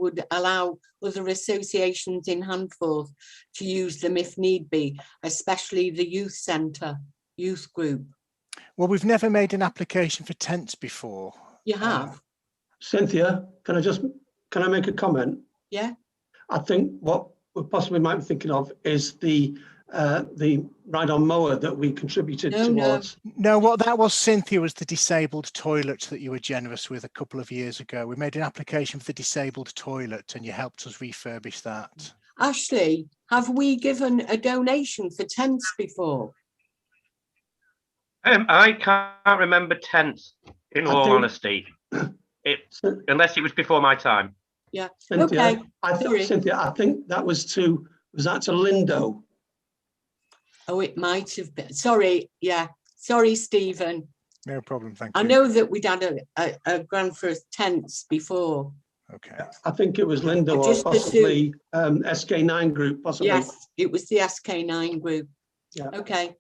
would allow other associations in Handforth to use them if need be, especially the youth centre, youth group. Well, we've never made an application for tents before. You have? Cynthia, can I make a comment? Yeah. I think what we possibly might be thinking of is the ride-on mower that we contributed towards. No, what that was, Cynthia, was the disabled toilet that you were generous with a couple of years ago. We made an application for the disabled toilet and you helped us refurbish that. Ashley, have we given a donation for tents before? I can't remember tents, in all honesty, unless it was before my time. Yeah. Cynthia, Okay. Cynthia, I think that was to Lindo? Oh, it might have been. Sorry. Yeah. Sorry, Stephen. No problem. Thank you. I know that we'd had a grant for tents before. Okay. I think it was Lindo or possibly SK9 group, possibly. Yes, it was the SK9 group. Yeah. Okay.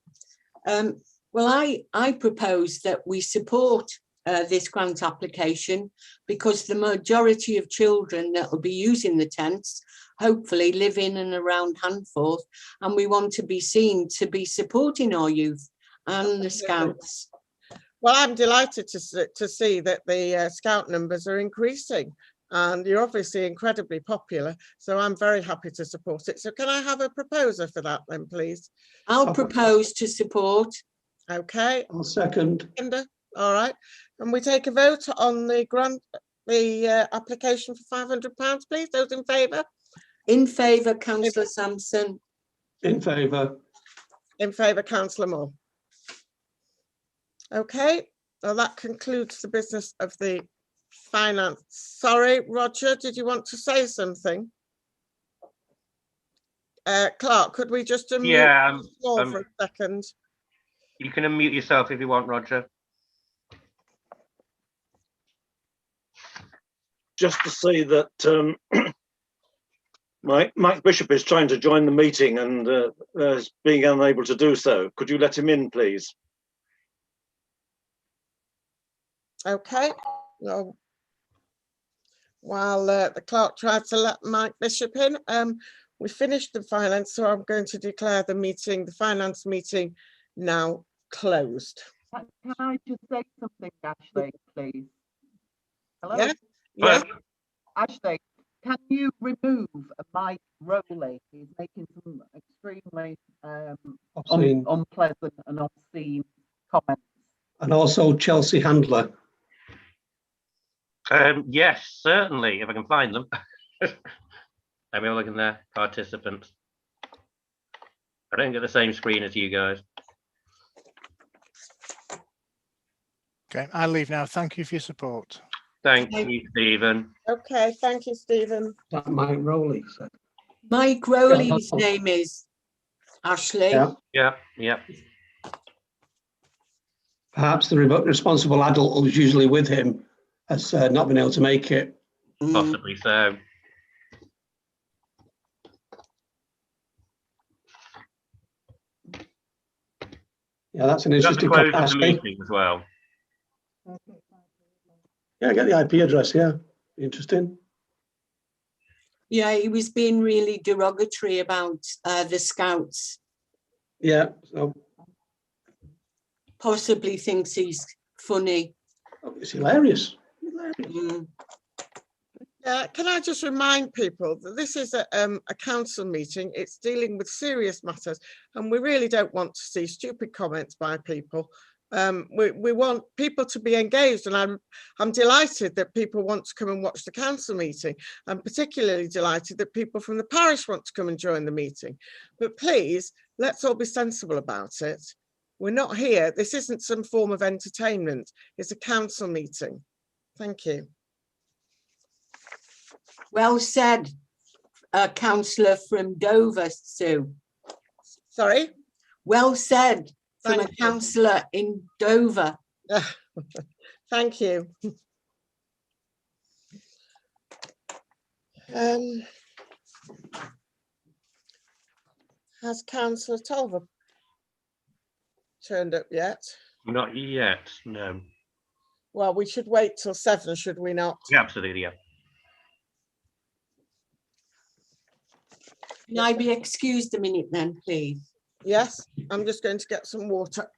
Well, I propose that we support this grant application because the majority of children that will be using the tents hopefully live in and around Handforth, and we want to be seen to be supporting our youth and the Scouts. Well, I'm delighted to see that the Scout numbers are increasing, and you're obviously incredibly popular, so I'm very happy to support it. So can I have a proposer for that then, please? I'll propose to support. Okay. I'll second. All right. And we take a vote on the grant, the application for £500, please. Those in favour? In favour, Councillor Sampson. In favour. In favour, Councillor Moore. Okay. Well, that concludes the business of the finance. Sorry, Roger, did you want to say something? Clark, could we just unmute the floor for a second? You can unmute yourself if you want, Roger. Just to say that Mike Bishop is trying to join the meeting and is being unable to do so. Could you let him in, please? Okay. Well, while the clerk tries to let Mike Bishop in, we finished the finance, so I'm going to declare the meeting, the finance meeting, now closed. Can I just say something, Ashley, please? Hello? Yeah. Yeah. Ashley, can you remove Mike Rowley? He's making some extremely unpleasant and obscene comments. And also Chelsea Handler. Yes, certainly, if I can find them. Let me look in there. Participants. I don't get the same screen as you guys. Okay, I'll leave now. Thank you for your support. Thank you, Stephen. Okay, thank you, Stephen. That Mike Rowley said. Mike Rowley's name is Ashley. Yeah. Perhaps the responsible adult who's usually with him has not been able to make it. Possibly so. Yeah, that's an interesting meeting as well. Yeah, get the IP address. Yeah, interesting. Yeah, he was being really derogatory about the Scouts. Yeah, so possibly thinks he's funny. Oh, it's hilarious. Can I just remind people that this is a council meeting. It's dealing with serious matters, and we really don't want to see stupid comments by people. We want people to be engaged, and I'm delighted that people want to come and watch the council meeting. I'm particularly delighted that people from the parish want to come and join the meeting. But please, let's all be sensible about it. We're not here. This isn't some form of entertainment. It's a council meeting. Thank you. Well said, councillor from Dover, Sue. Sorry? Well said from Thank a you. councillor in Dover. Thank you. Has Councillor Tolver turned up yet? Not yet, no. Well, we should wait till 7, should we not? Yeah, absolutely, yeah. Can I be excused a minute then, please? Yes, I'm just going to get some water.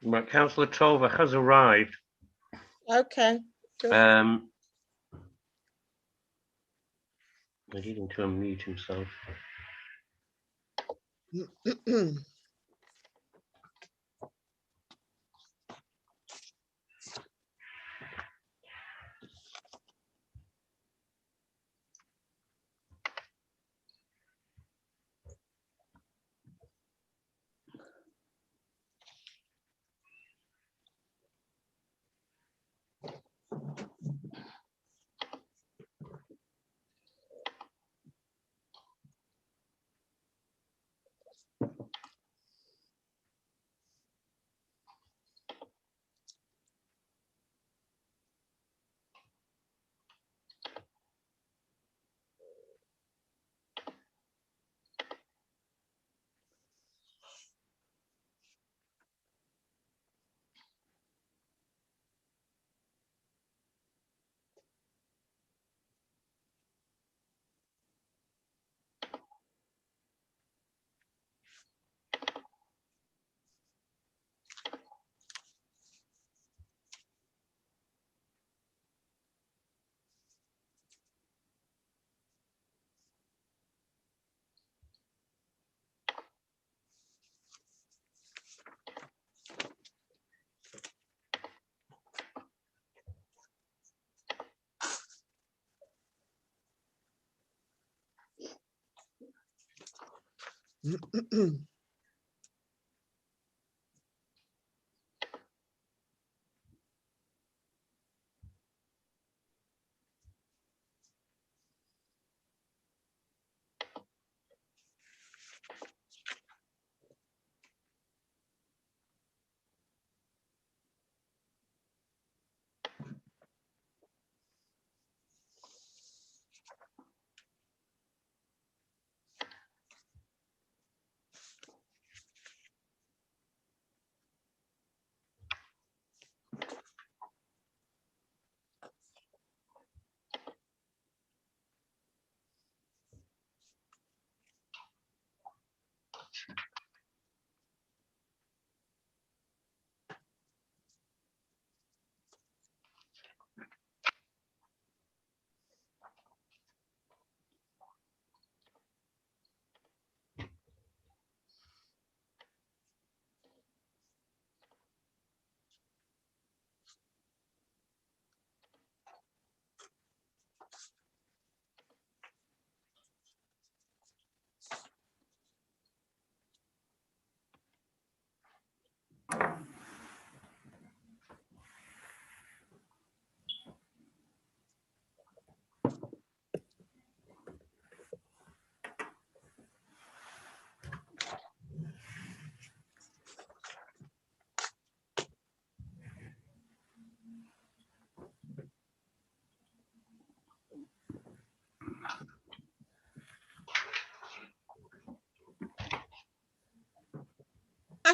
Right, Councillor Tolver has arrived. Okay. Good. I need him to unmute himself.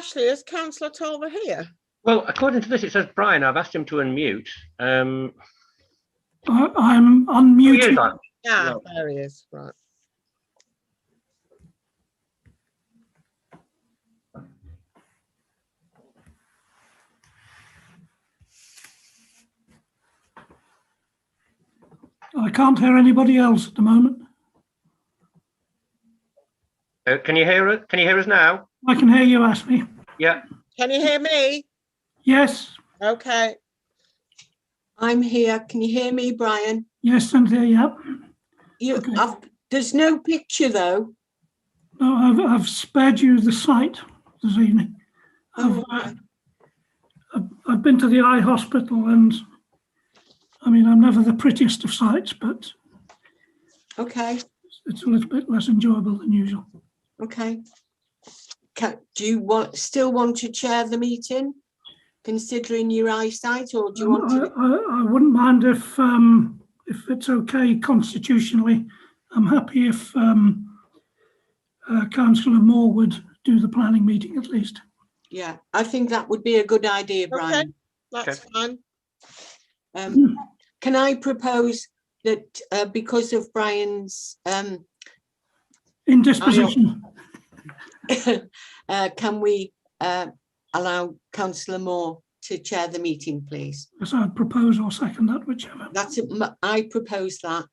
Ashley, is Councillor Tolver here? Well, according to this, it says Brian. I've asked him to unmute. I'm Oh, unmuted. you got- Yeah, No. there he is. Right. I can't hear anybody else at the moment. Can you hear it? Can you hear us now? I can hear you, Ashley. Yeah. Can you hear me? Yes, Okay. I'm here. Can you hear me, Brian? yes, Cynthia, yep. Okay. There's no picture though. No, I've spared you the site this evening. Oh, okay. I've been to the eye hospital, and I mean, I'm never the prettiest of sights, but Okay. it's a little bit less enjoyable than usual. Okay. Do you still want to chair the meeting, considering your eyesight, or do you want to? I wouldn't mind if it's okay constitutionally. I'm happy if Councillor Moore would do the planning meeting at least. Yeah, I think that would be a good idea, Brian. That's fine. Can I propose that because of Brian's Indisposition. can we allow Councillor Moore to chair the meeting, please? Yes, I'd propose or second that, whichever. That's it. I propose that.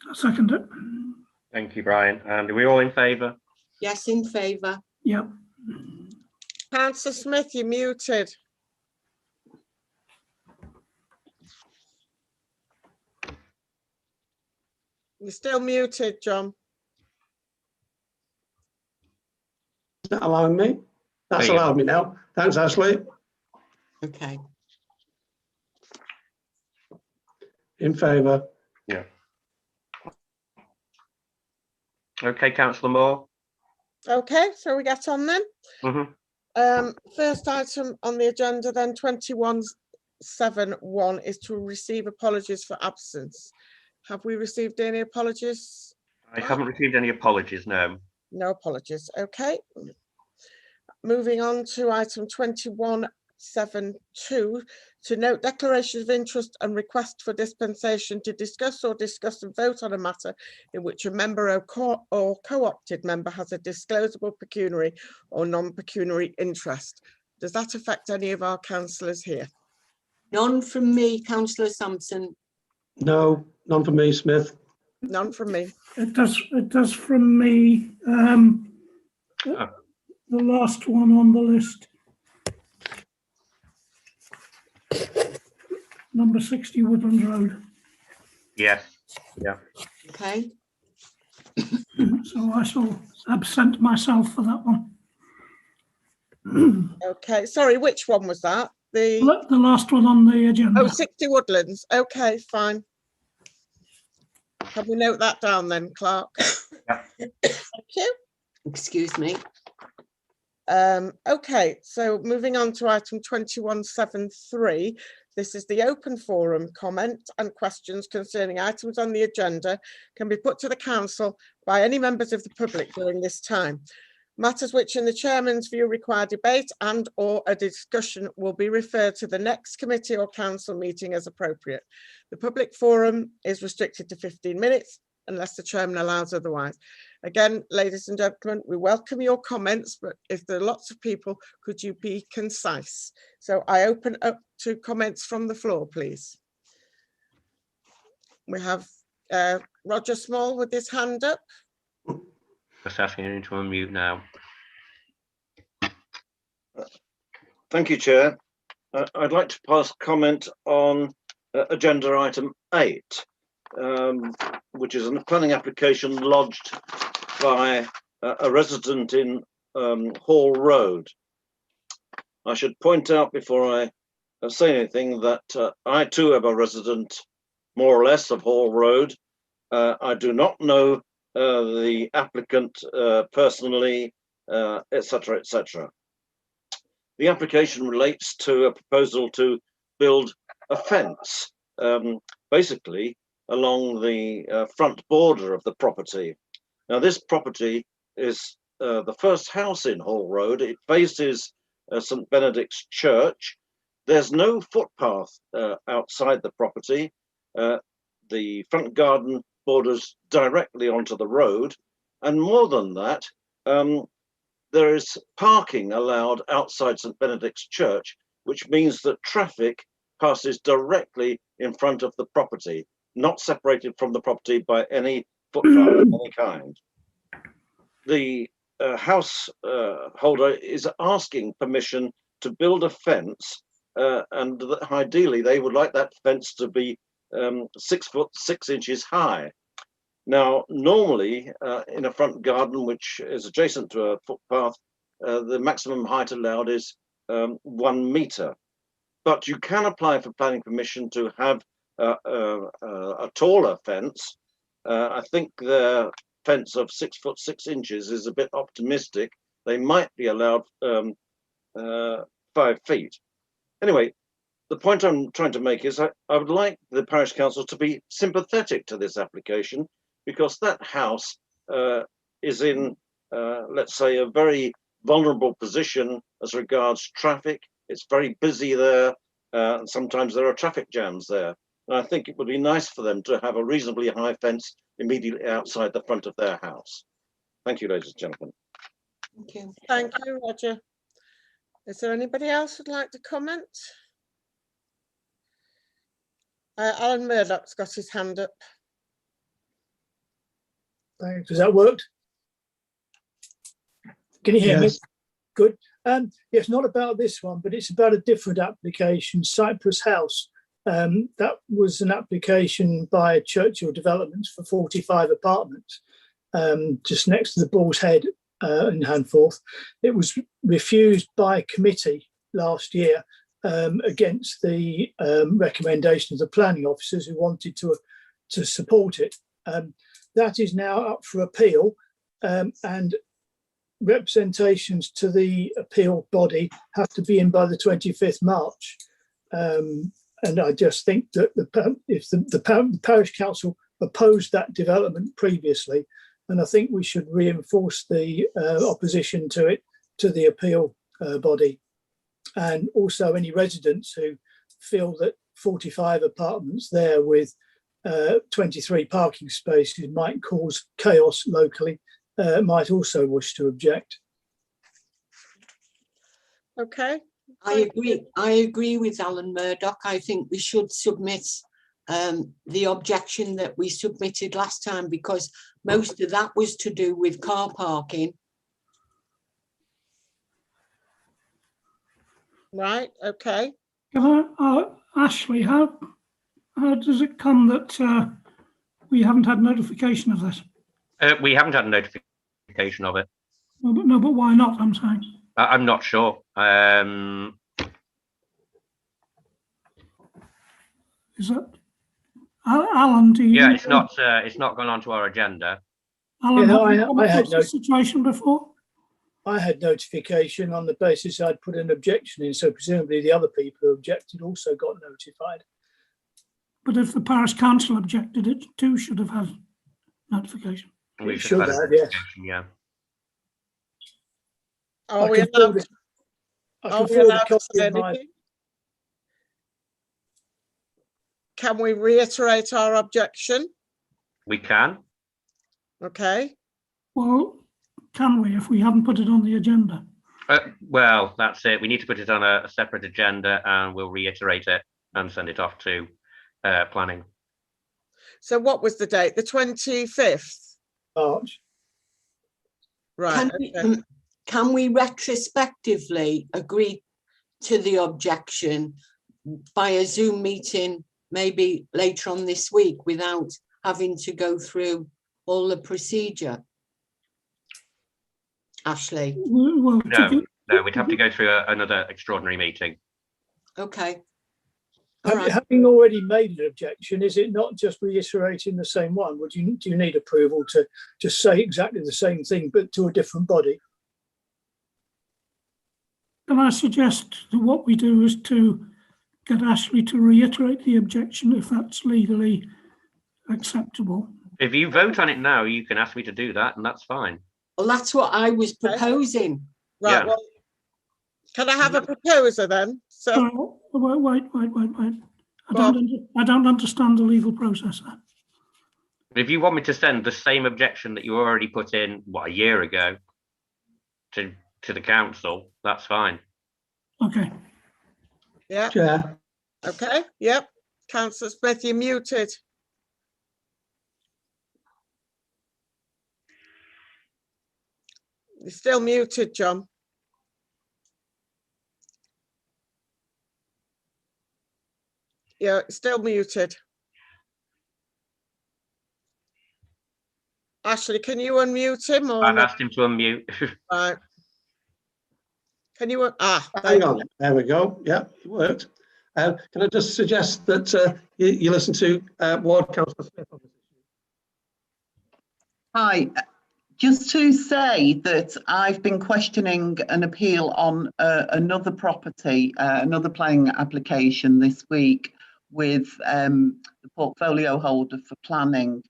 I second it. Thank you, Brian. And are we all in favour? Yes, in favour. Yep. Councillor Smith, you're muted. You're still muted, John. Is that allowing me? That's There you allowed me now. Thanks, Ashley. Okay. In favour. Yeah. Okay, Councillor Moore. Okay, so we get on then. Mhm. First item on the agenda then, 2171, is to receive apologies for absence. Have we received any apologies? I haven't received any apologies, no. No apologies. Okay. Moving on to item 2172, to note declarations of interest and request for dispensation to discuss and vote on a matter in which a member or co-opted member has a disclosable pecuniary or non-pecuniary interest. Does that affect any of our councillors here? None from me, Councillor Sampson. No, none for me, Smith. None from me. It does from me. The last one on the list. Number 60 Woodlands Road. Yes. Yeah. Okay. So I shall absent myself for that one. Okay, sorry, which one was that? The last one on the agenda. 60 Woodlands. Okay, fine. Can we note that down then, Clark? Yeah. Thank you. Excuse me. Okay, so moving on to item 2173. This is the open forum. Comment and questions concerning items on the agenda can be put to the council by any members of the public during this time. Matters which in the chairman's view require debate and or a discussion will be referred to the next committee or council meeting as appropriate. The public forum is restricted to 15 minutes unless the chairman allows otherwise. Again, ladies and gentlemen, we welcome your comments, but if there are lots of people, could you be concise? So I open up to comments from the floor, please. We have Roger Small with his hand up. Just asking him to unmute now. Thank you, Chair. I'd like to pass comment on agenda item 8, which is a planning application lodged by a resident in Hall Road. I should point out before I say anything that I too am a resident, more or less, of Hall Road. I do not know the applicant personally, etc., etc. The application relates to a proposal to build a fence, basically along the front border of the property. Now, this property is the first house in Hall Road. It faces St Benedict's Church. There's no footpath outside the property. The front garden borders directly onto the road. And more than that, there is parking allowed outside St Benedict's Church, which means that traffic passes directly in front of the property, not separated from the property by any footpath of any kind. The house holder is asking permission to build a fence, and ideally they would like that fence to be 6 foot 6 inches high. Now, normally in a front garden which is adjacent to a footpath, the maximum height allowed is 1 meter. But you can apply for planning permission to have a taller fence. I think the fence of 6 foot 6 inches is a bit optimistic. They might be allowed 5 feet. Anyway, the point I'm trying to make is I would like the parish council to be sympathetic to this application, because that house is in, let's say, a very vulnerable position as regards traffic. It's very busy there, and sometimes there are traffic jams there. And I think it would be nice for them to have a reasonably high fence immediately outside the front of their house. Thank you, ladies and gentlemen. Thank you. Thank you, Roger. Is there anybody else who'd like to comment? Alan Murdoch's got his hand up. Thanks. Has that worked? Can you hear me? Good. It's not about this one, but it's about a different application, Cypress House. That was an application by Churchill Developments for 45 apartments, just next to the Bull's Head in Handforth. It was refused by committee last year against the recommendation of the planning officers who wanted to support it. That is now up for appeal, and representations to the appeal body have to be in by the 25th March. And I just think that if the parish council opposed that development previously, and I think we should reinforce the opposition to it to the appeal body, and also any residents who feel that 45 apartments there with 23 parking spaces might cause chaos locally might also wish to object. Okay. I agree with Alan Murdoch. I think we should submit the objection that we submitted last time, because most of that was to do with car parking. Right, okay. Ashley, how does it come that we haven't had notification of this? We haven't had a notification of it. No, but why not, I'm saying? I'm not sure. Is that Alan? Do you? Yeah, it's not gone onto our agenda. Alan, I had no situation before. I had notification on the basis I'd put an objection in, so presumably the other people who objected also got notified. But if the parish council objected, it too should have had notification. We should have, yes. Yeah. Are we allowed to say anything? Can we reiterate our objection? We can. Okay. Well, can we, if we haven't put it on the agenda? Well, that's it. We need to put it on a separate agenda, and we'll reiterate it and send it off to planning. So what was the date? The 25th? March. Right. Can we retrospectively agree to the objection by a Zoom meeting maybe later on this week without having to go through all the procedure? Ashley? Well, no, we'd have to go through another extraordinary meeting. Okay. Having already made an objection, is it not just reiterating the same one? Do you need approval to just say exactly the same thing but to a different body? Can I suggest that what we do is to get Ashley to reiterate the objection if that's legally acceptable? If you vote on it now, you can ask me to do that, and that's fine. Well, that's what I was proposing. Right, Yeah. well, can I have a proposer then? So, Sorry, wait. Go on. I don't understand the legal process there. If you want me to send the same objection that you already put in, what, a year ago, to the council, that's fine. Okay. yeah, Chair, okay, yep. Councillor Smith, you're muted. You're still muted, John. Yeah, still muted. Ashley, can you unmute him or I've not? asked him to unmute. Right. Can you, hang on. There we go. Yeah, it worked. Can I just suggest that you listen to Ward Councillor Smith on this issue? Hi, just to say that I've been questioning an appeal on another property, another planning application this week with the portfolio holder for planning.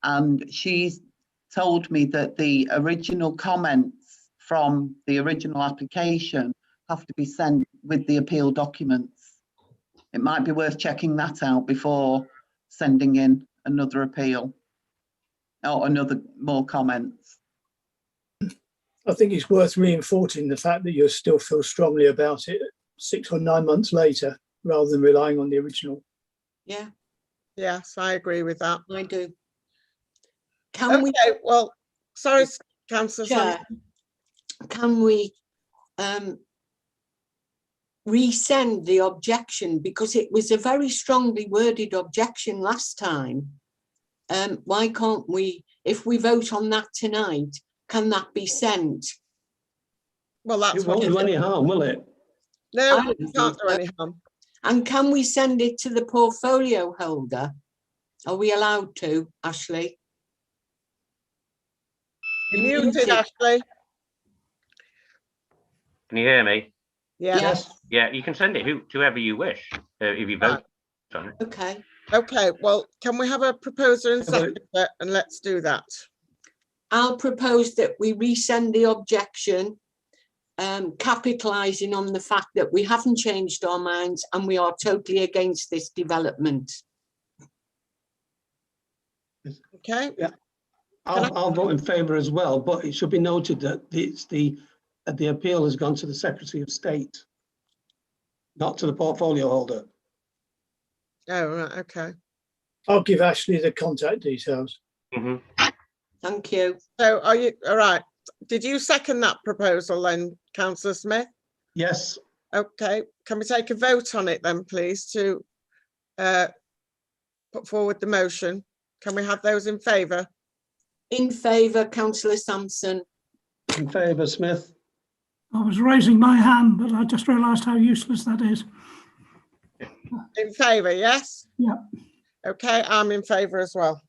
And she's told me that the original comments from the original application have to be sent with the appeal documents. It might be worth checking that out before sending in another appeal or more comments. I think it's worth reinforcing the fact that you still feel strongly about it 6 or 9 months later, rather than relying on the original. Yeah, Yes, I agree with that. I do. Can we, Okay, well, sorry, Councillor Chair, Sampson. can we resend the objection, because it was a very strongly worded objection last time? Why can't we, if we vote on that tonight, can that be sent? Well, that's It what. won't do any harm, will it? No, I it don't can't think do so. any harm. And can we send it to the portfolio holder? Are we allowed to, Ashley? You're muted, Ashley. Can you hear me? Yeah. Yes. Yeah, you can send it to whoever you wish, if you vote on it. Okay. Okay, well, can we have a proposer and seconder, and let's do that. I'll propose that we resend the objection, capitalising on the fact that we haven't changed our minds and we are totally against this development. Okay. Yeah. I'll vote in favour as well, but it should be noted that the appeal has gone to the Secretary of State, not to the portfolio holder. Oh, right, okay. I'll give Ashley the contact details. Mhm. Thank you. So are you, all right, did you second that proposal then, Councillor Smith? Yes. Okay, can we take a vote on it then, please, to put forward the motion? Can we have those in favour? In favour, Councillor Sampson. In favour, Smith. I was raising my hand, but I just realised how useless that is. In favour, yes? Yeah. Okay, I'm in favour as well.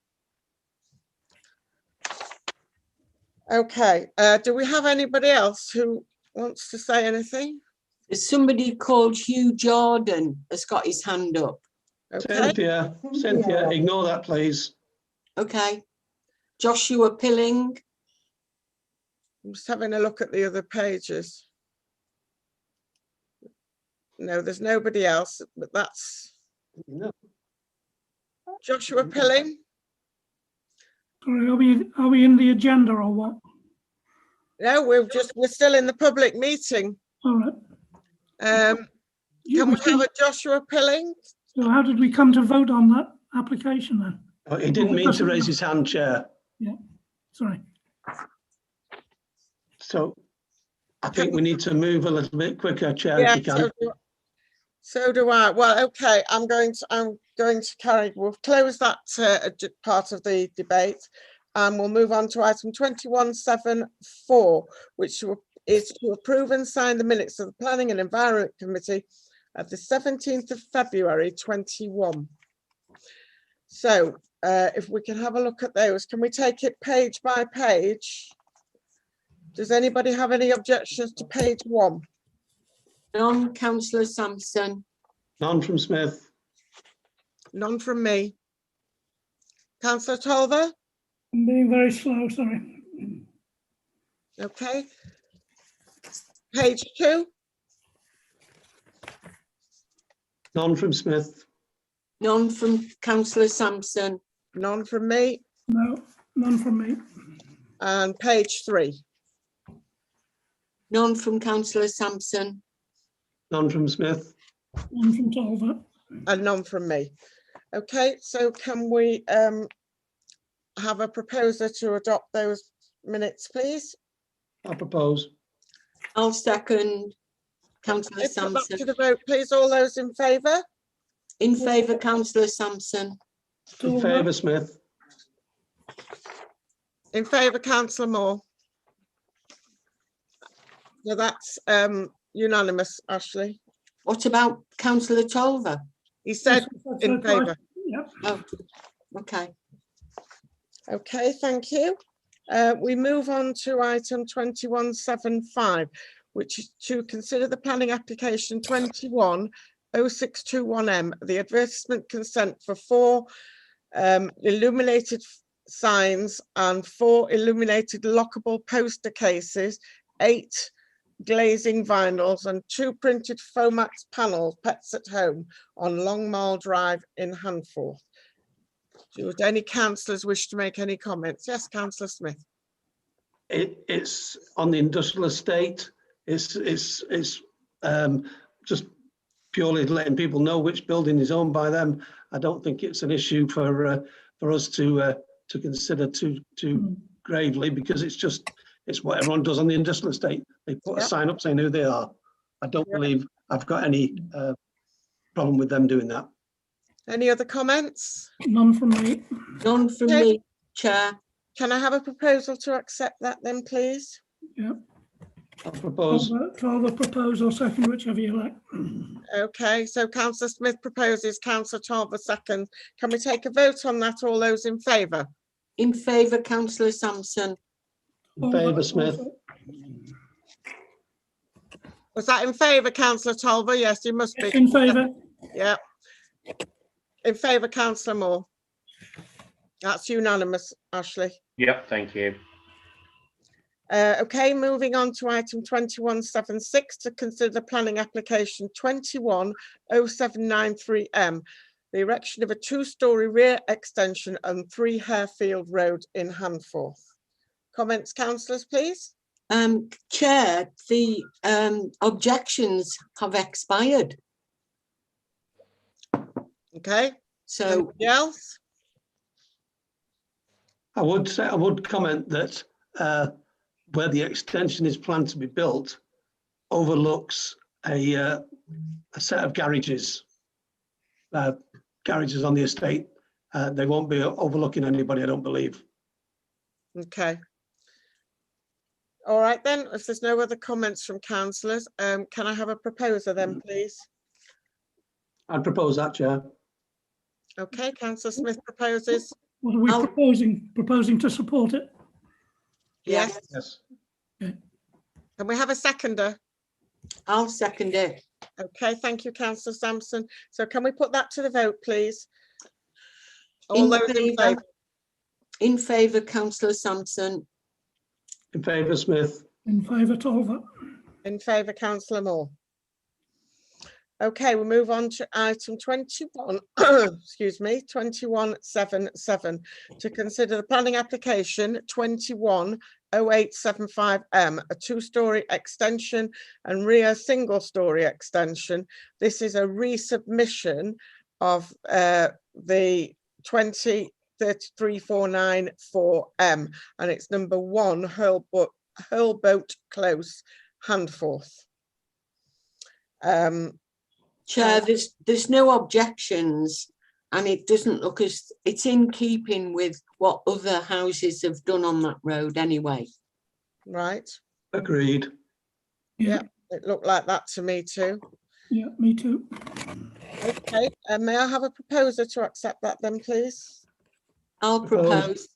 Okay, do we have anybody else who wants to say anything? There's somebody called Hugh Jordan has got his hand up. Okay, Cynthia, ignore that, please. Okay. Joshua Pilling. I'm just having a look at the other pages. No, there's nobody else, but that's No. Joshua Pilling. Sorry, are we in the agenda or what? No, we're still in the public meeting. All right. Can we have a Joshua Pilling? So how did we come to vote on that application then? Oh, he didn't mean to raise his hand, Chair. Yeah, sorry. So I think we need to move a little bit quicker, Chair, Yeah, if we can. so do I. Well, okay, I'm going to carry, we'll close that part of the debate, and we'll move on to item 21.7.4, which is to approve and sign the minutes of the Planning and Environment Committee of the 17th of February 21. So if we can have a look at those, can we take it page by page? Does anybody have any objections to page 1? None, Councillor Sampson. None from Smith. None from me. Councillor Tolver? I'm being very slow, sorry. Okay. Page 2, None from Smith. None from councillor Sampson. none from me. No, none from me. And page 3, None from councillor Sampson. None from Smith. None from Tolver. and none from me. Okay, so can we have a proposer to adopt those minutes, please? I propose. I'll second councillor Okay, put that to Sampson. the vote, please. All those in favour? In favour, councillor Sampson. In favour, Smith. In favour, councillor Moore. So that's unanimous, Ashley. What about councillor Tolver? He said in favour. Yep. Oh, okay. Okay, thank you. We move on to item 2175, which is to consider the planning application 210621M, the advertisement consent for 4 illuminated signs and 4 illuminated lockable poster cases, 8 glazing vinyls and 2 printed Fomax panels, Pets at Home, on Long Mile Drive in Handforth. Would any councillors wish to make any comments? Yes, councillor Smith. It's on the industrial estate. It's just purely letting people know which building is owned by them. I don't think it's an issue for us to consider too gravely, because it's what everyone does on the industrial estate. They put a sign up saying who they are. I don't believe I've got any problem with them doing that. Any other comments? None from me. None from Okay. me, Chair. Can I have a proposal to accept that then, please? Yep. I propose. Tolver propose or second, whichever you like. Okay, so councillor Smith proposes, councillor Tolver second. Can we take a vote on that? All those in favour? In favour, councillor Sampson. In favour, Smith. Was that in favour, councillor Tolver? Yes, you must be. In favour. Yeah. In favour, councillor Moore. That's unanimous, Ashley. Yep, thank you. Okay, moving on to item 2176 to consider the planning application 210793M, the erection of a 2-storey rear extension on 3 Harefield Road in Handforth. Comments, councillors, please? Chair, the objections have expired. Okay, So anybody else? I would comment that where the extension is planned to be built overlooks a set of garages on the estate. They won't be overlooking anybody, I don't believe. Okay. All right then, if there's no other comments from councillors, can I have a proposer then, please? I'd propose that, Chair. Okay, councillor Smith proposes. What are we proposing? Proposing to support it? Yes. Yes. Can we have a seconder? I'll second it. Okay, thank you, councillor Sampson. So can we put that to the vote, please? All In those in favour. favour? In favour, councillor Sampson. In favour, Smith. In favour, Tolver. In favour, councillor Moore. Okay, we'll move on to item 21, excuse me, 2177 to consider the planning application 210875M, a 2-storey extension and rear single-storey extension. This is a resubmission of the 2033494M, and it's number 1 Hurlboat Close, Handforth. Chair, there's no objections, and it doesn't look as it's in keeping with what other houses have done on that road anyway. Right. Agreed. Yeah, it looked like that to me too. Yeah, me too. Okay, may I have a proposer to accept that then, please? I'll propose.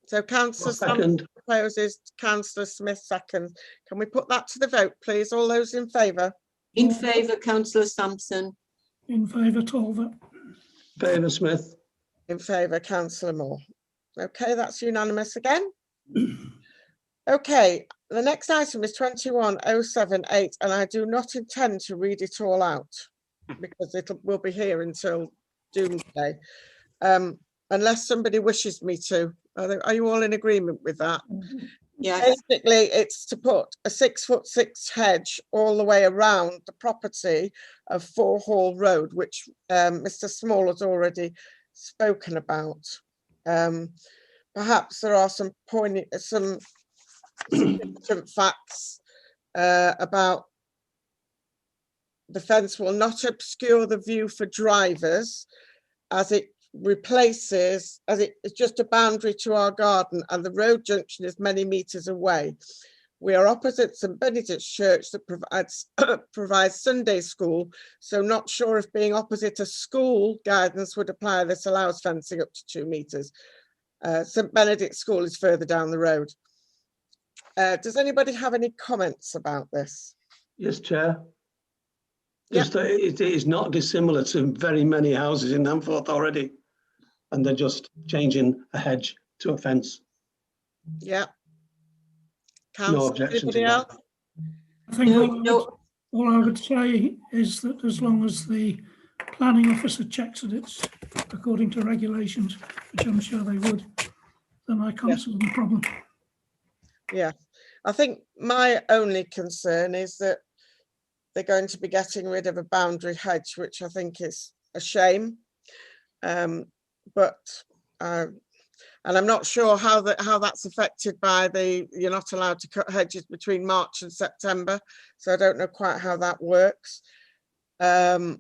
So councillor Second. proposes, councillor Smith seconds. Can we put that to the vote, please? All those in favour? In favour, councillor Sampson. In favour, Tolver. Favour, Smith. In favour, councillor Moore. Okay, that's unanimous again. Okay, the next item is 21078, and I do not intend to read it all out because we'll be here until doomsday. Unless somebody wishes me to. Are you all in agreement with that? Yes, Basically, it's to put a 6'6" hedge all the way around the property of 4 Hall Road, which Mr. Small has already spoken about. Perhaps there are some significant facts about the fence will not obscure the view for drivers, as it replaces, as it's just a boundary to our garden, and the road junction is many meters away. We are opposite St Benedict's Church that provides Sunday school, so not sure if being opposite a school guidance would apply. This allows fencing up to 2 meters. St Benedict's School is further down the road. Does anybody have any comments about this? Yes, Chair. Yeah. Just that it is not dissimilar to very many houses in Handforth already, and they're just changing a hedge to a fence. Yeah. No Councillor, objections. anybody else? I think no, all I would say is that as long as the planning officer checks that it's according to regulations, which I'm sure they would, then I can't see the problem. Yeah, I think my only concern is that they're going to be getting rid of a boundary hedge, which I think is a shame. And I'm not sure how that's affected by you're not allowed to cut hedges between March and September, so I don't know quite how that works. But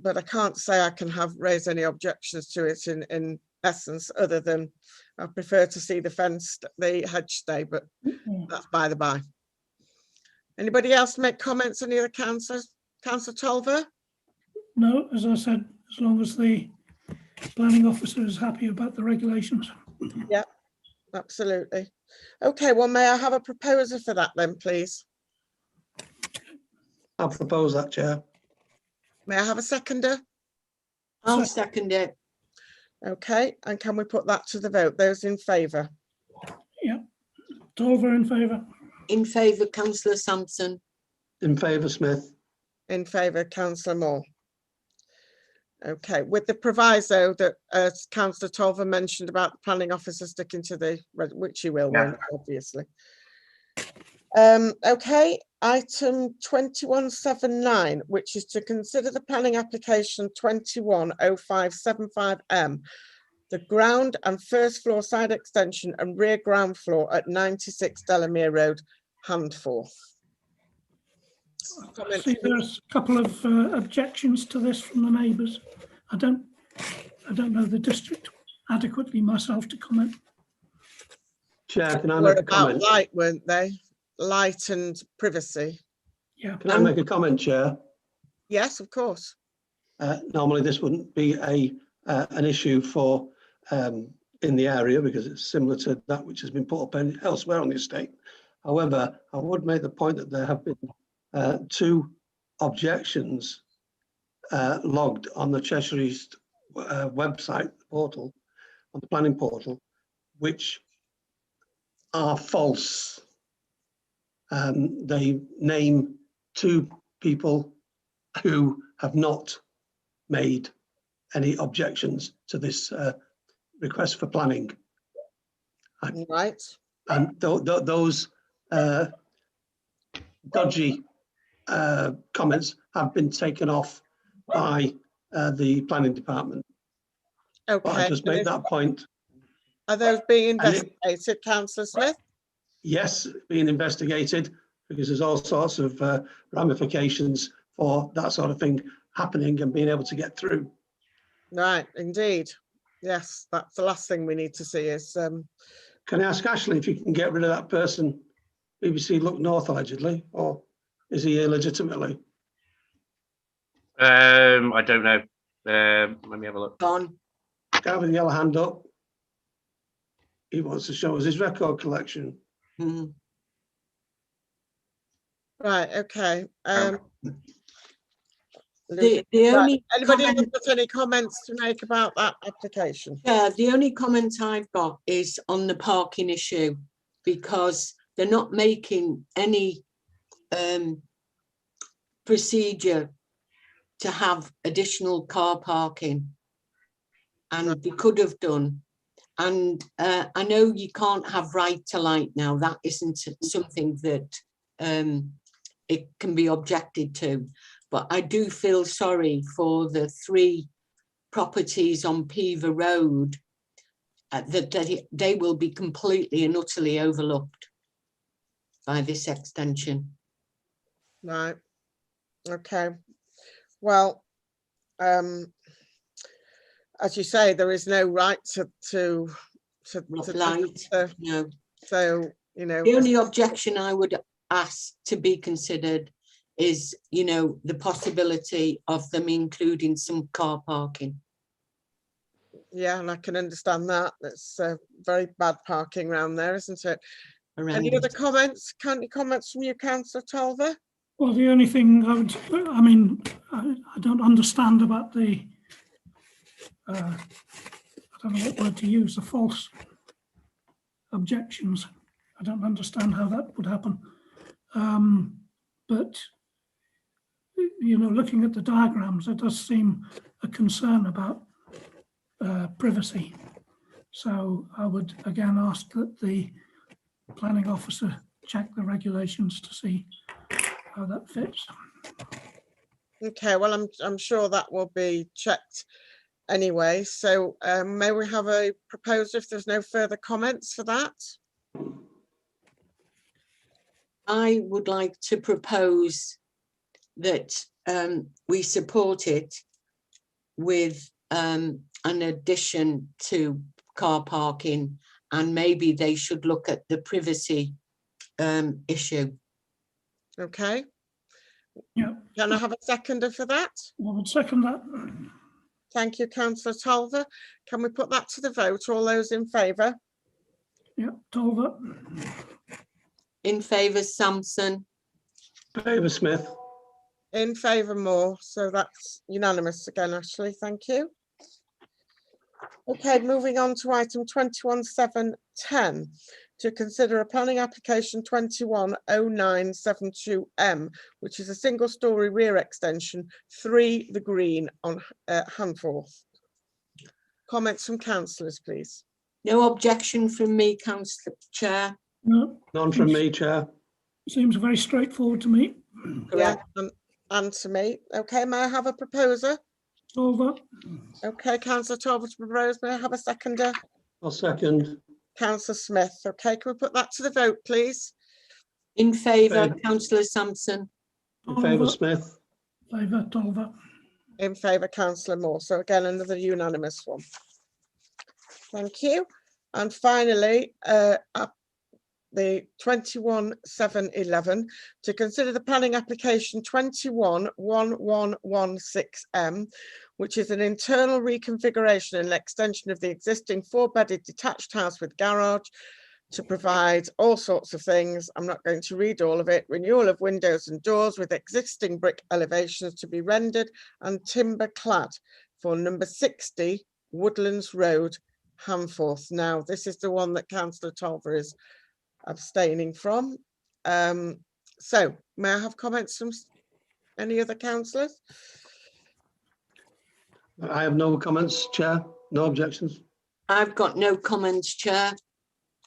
I can't say I can raise any objections to it in essence, other than I prefer to see the hedge stay, but that's by the by. Anybody else make comments? Any other councillors? Councillor Tolver? No, as I said, as long as the planning officer is happy about the regulations. Yeah, absolutely. Okay, well, may I have a proposer for that then, please? I'll propose that, Chair. May I have a seconder? I'll second it. Okay, and can we put that to the vote? Those in favour? Yeah. Tolver in favour. In favour, councillor Sampson. In favour, Smith. In favour, councillor Moore. Okay, with the proviso that as councillor Tolver mentioned about the planning officer sticking to which he will, won't, obviously. Okay, item 2179, which is to consider the planning application 210575M, the ground and first floor side extension and rear ground floor at 96 Delamere Road, Handforth. I see there's a couple of objections to this from the neighbours. I don't know the district adequately myself to comment. Chair, can I Were make a comment? about light, weren't they? Light and privacy. Yeah. Can I make a comment, Chair? Yes, of course. Normally this wouldn't be an issue for in the area because it's similar to that which has been put up elsewhere on the estate. However, I would make the point that there have been 2 objections logged on the Cheshire East website portal, on the planning portal, which are false. They name 2 people who have not made any objections to this request for planning. Right. And those dodgy comments have been taken off by the planning department. Okay. But I just make that point. Are those being investigated, Councillor Smith? Yes, being investigated because there's all sorts of ramifications for that sort of thing happening and being able to get through. Right, indeed. Yes, that's the last thing we need to see is. Can I ask Ashley if you can get rid of that person, BBC Look North allegedly, or is he here legitimately? I don't know. Let me have a look. Gone. Guy with the yellow hand up. He wants to show us his record collection. Mm. Right, okay. The Right, only anybody comment, else got any comments to make about that application? yeah, the only comment I've got is on the parking issue, because they're not making any procedure to have additional car parking, and they could have done. And I know you can't have right to light now. That isn't something that it can be objected to, but I do feel sorry for the 3 properties on Pever Road that they will be completely and utterly overlooked by this extension. Right. Okay. Well, as you say, there is no right to Light, no. So, you know, The only objection I would ask to be considered is, you know, the possibility of them including some car parking. yeah, and I can understand that. It's very bad parking around there, isn't it? Around Any other it. comments? Any comments from you, Councillor Tolver? Well, the only thing I mean, I don't understand about the, I don't know what word to use, the false objections. I don't understand how that would happen. But, you know, looking at the diagrams, there does seem a concern about privacy. So I would again ask that the planning officer check the regulations to see how that fits. Okay, well, I'm sure that will be checked anyway. So may we have a proposal if there's no further comments for that? I would like to propose that we support it with an addition to car parking, and maybe they should look at the privacy issue. Okay. Yeah. Can I have a seconder for that? I would second that. Thank you, Councillor Tolver. Can we put that to the vote? All those in favour? Yeah, Tolver. In favour, Sampson. Favour, Smith. In favour, Moore. So that's unanimous again, Ashley. Thank you. Okay, moving on to item 21.7.10, to consider a planning application 210972M, which is a single-storey rear extension, 3 The Green on Handforth. Comments from councillors, please. No objection from me, Councillor Chair. No, None from me, Chair. seems very straightforward to me. Yeah, and to me. Okay, may I have a proposer? Tolver. Okay, Councillor Tolver to propose. May I have a seconder? I'll second. Councillor Smith. Okay, can we put that to the vote, please? In favour, Favour. Councillor Sampson. In favour, Smith. Favour, Tolver. In favour, Councillor Moore. So again, another unanimous one. Thank you. And finally, the 21.7.11, to consider the planning application 21.1116M, which is an internal reconfiguration and extension of the existing 4-bedded detached house with garage to provide all sorts of things. I'm not going to read all of it. Renewal of windows and doors with existing brick elevations to be rendered and timber clad for number 60 Woodlands Road, Handforth. Now, this is the one that Councillor Tolver is abstaining from. So may I have comments from any other councillors? I have no comments, Chair. No objections. I've got no comments, Chair.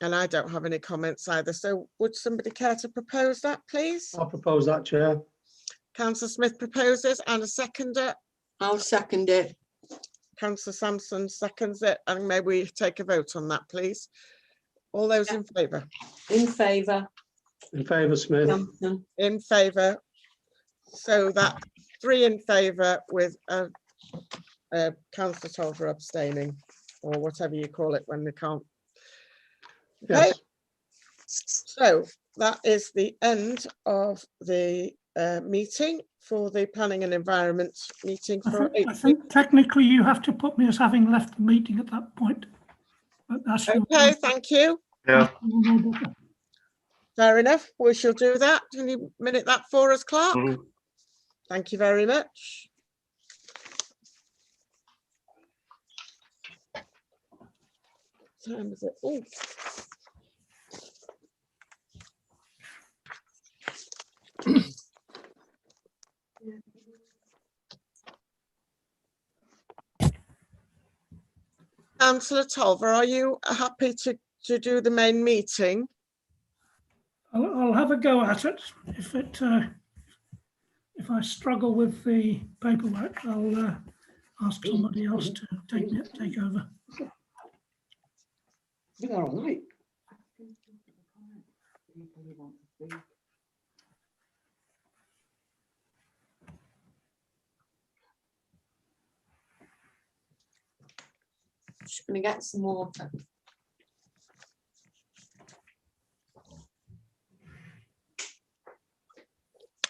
And I don't have any comments either. So would somebody care to propose that, please? I'll propose that, Chair. Councillor Smith proposes, and a seconder. I'll second it. Councillor Sampson seconds it, and may we take a vote on that, please? All those in favour? In favour. In favour, Smith. Sampson. In favour. So that 3 in favour with Councillor Tolver abstaining, or whatever you call it when they can't. Okay. Yes. So that is the end of the meeting for the Planning and Environment meeting for I think technically you have to put me as having left the meeting at that point. But that's Okay, thank you. Yeah. Fair enough. We shall do that. Can you minute that for us, Clark? Mhm. Thank you very much. What time is it? Oh. Councillor Tolver, are you happy to do the main meeting? I'll have a go at it. If I struggle with the paperwork, I'll ask somebody else to take over. Been there all night. Just going to get some water.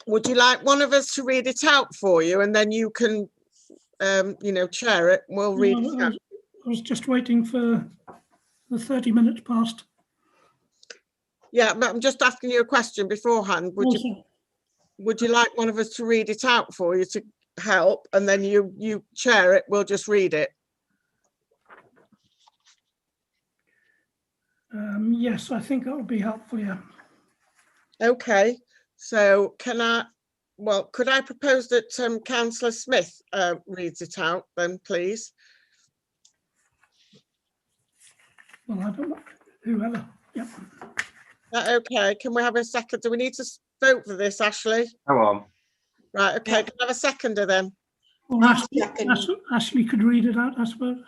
Would you like one of us to read it out for you, and then you can, chair it? We'll read it out. I was just waiting for the 30 minutes past. Yeah, but I'm just asking you a question beforehand. Would you like one of us to read it out for you to help, and then you chair it? We'll just read it. Yes, I think that would be helpful, yeah. Okay, so could I propose that Councillor Smith reads it out then, please? Well, I don't know, whoever, yeah. Okay, can we have a second? Do we need to vote for this, Ashley? Come on. Right, okay, Yeah. can I have a seconder then? Or Ashley could read it out, I suppose.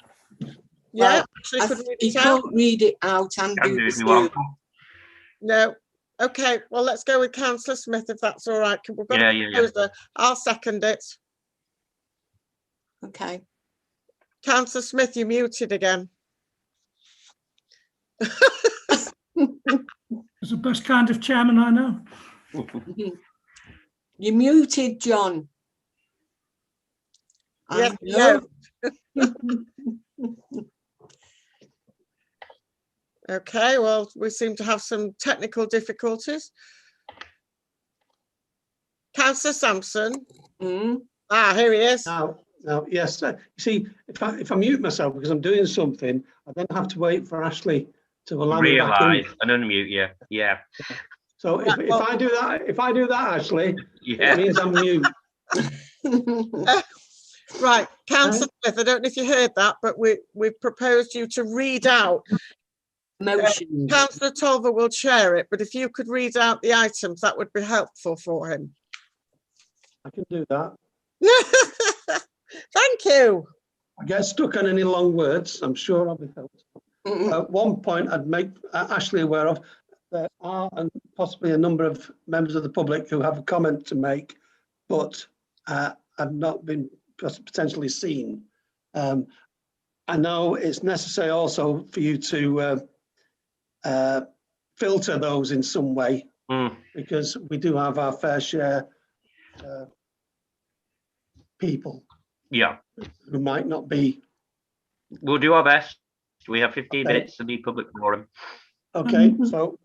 Yeah, Well, Ashley could read You it out. can't read it out and Can do do the if you want. stew. No. Okay, well, let's go with Councillor Smith if that's all right. We've got Yeah, a yeah, yeah. proposer. I'll second it. Okay. Councillor Smith, you're muted again. It's the best kind of chairman I know. You're muted, John. Yes, I know. Okay, well, we seem to have some technical difficulties. Councillor Sampson. Mm. Ah, here he is. Now, yes, you see, if I mute myself because I'm doing something, I then have to wait for Ashley to allow me back in. Realise and unmute you. Yeah. So if I do that, Ashley, Yeah. it means I'm mute. Right, Councillor Smith, I don't know if you heard that, but we've proposed you to read out. Motions. Councillor Tolver will chair it, but if you could read out the items, that would be helpful for him. I can do that. Thank you. I get stuck on any long words, I'm sure I'll be helped. One point I'd make Ashley aware of, there are possibly a number of members of the public who have a comment to make, but have not been potentially seen. I know it's necessary also for you to filter those in some way, because we do have our fair share people who might not be. We'll do our best. We have 15 minutes to be public forum. Okay, so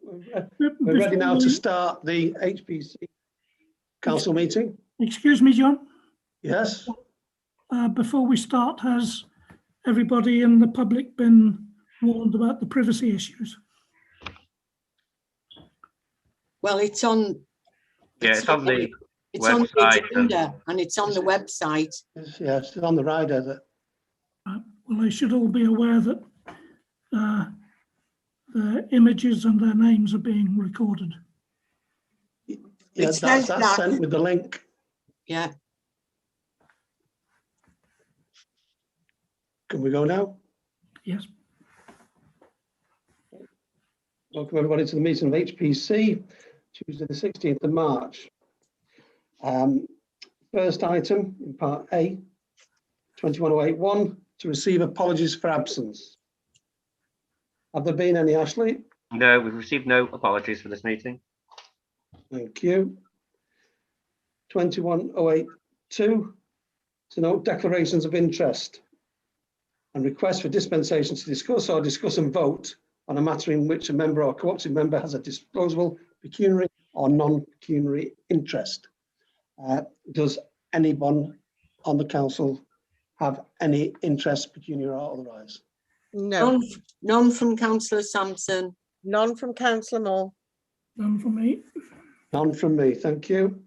we're ready now to start the HPC council meeting. Excuse me, John. Yes. Before we start, has everybody in the public been warned about the privacy issues? Well, it's on. Yeah, it's on the It's on the website agenda and it's on the website. Yes, it's on the rider. Well, they should all be aware that their images and their names are being recorded. Yeah, that's sent with the link. Yeah. Can we go now? Yes. Welcome everybody to the meeting of HPC, Tuesday the 16th of March. First item in part A, 21081, to receive apologies for absence. Have there been any, Ashley? No, we've received no apologies for this meeting. Thank you. 21082, to note declarations of interest and request for dispensation to discuss and vote on a matter in which a member or cooperative member has a disposable pecuniary or non-pecuniary interest. Does anyone on the council have any interest, pecuniary or otherwise? No. None from Councillor Sampson. None from Councillor Moore. None from me. None from me, thank you.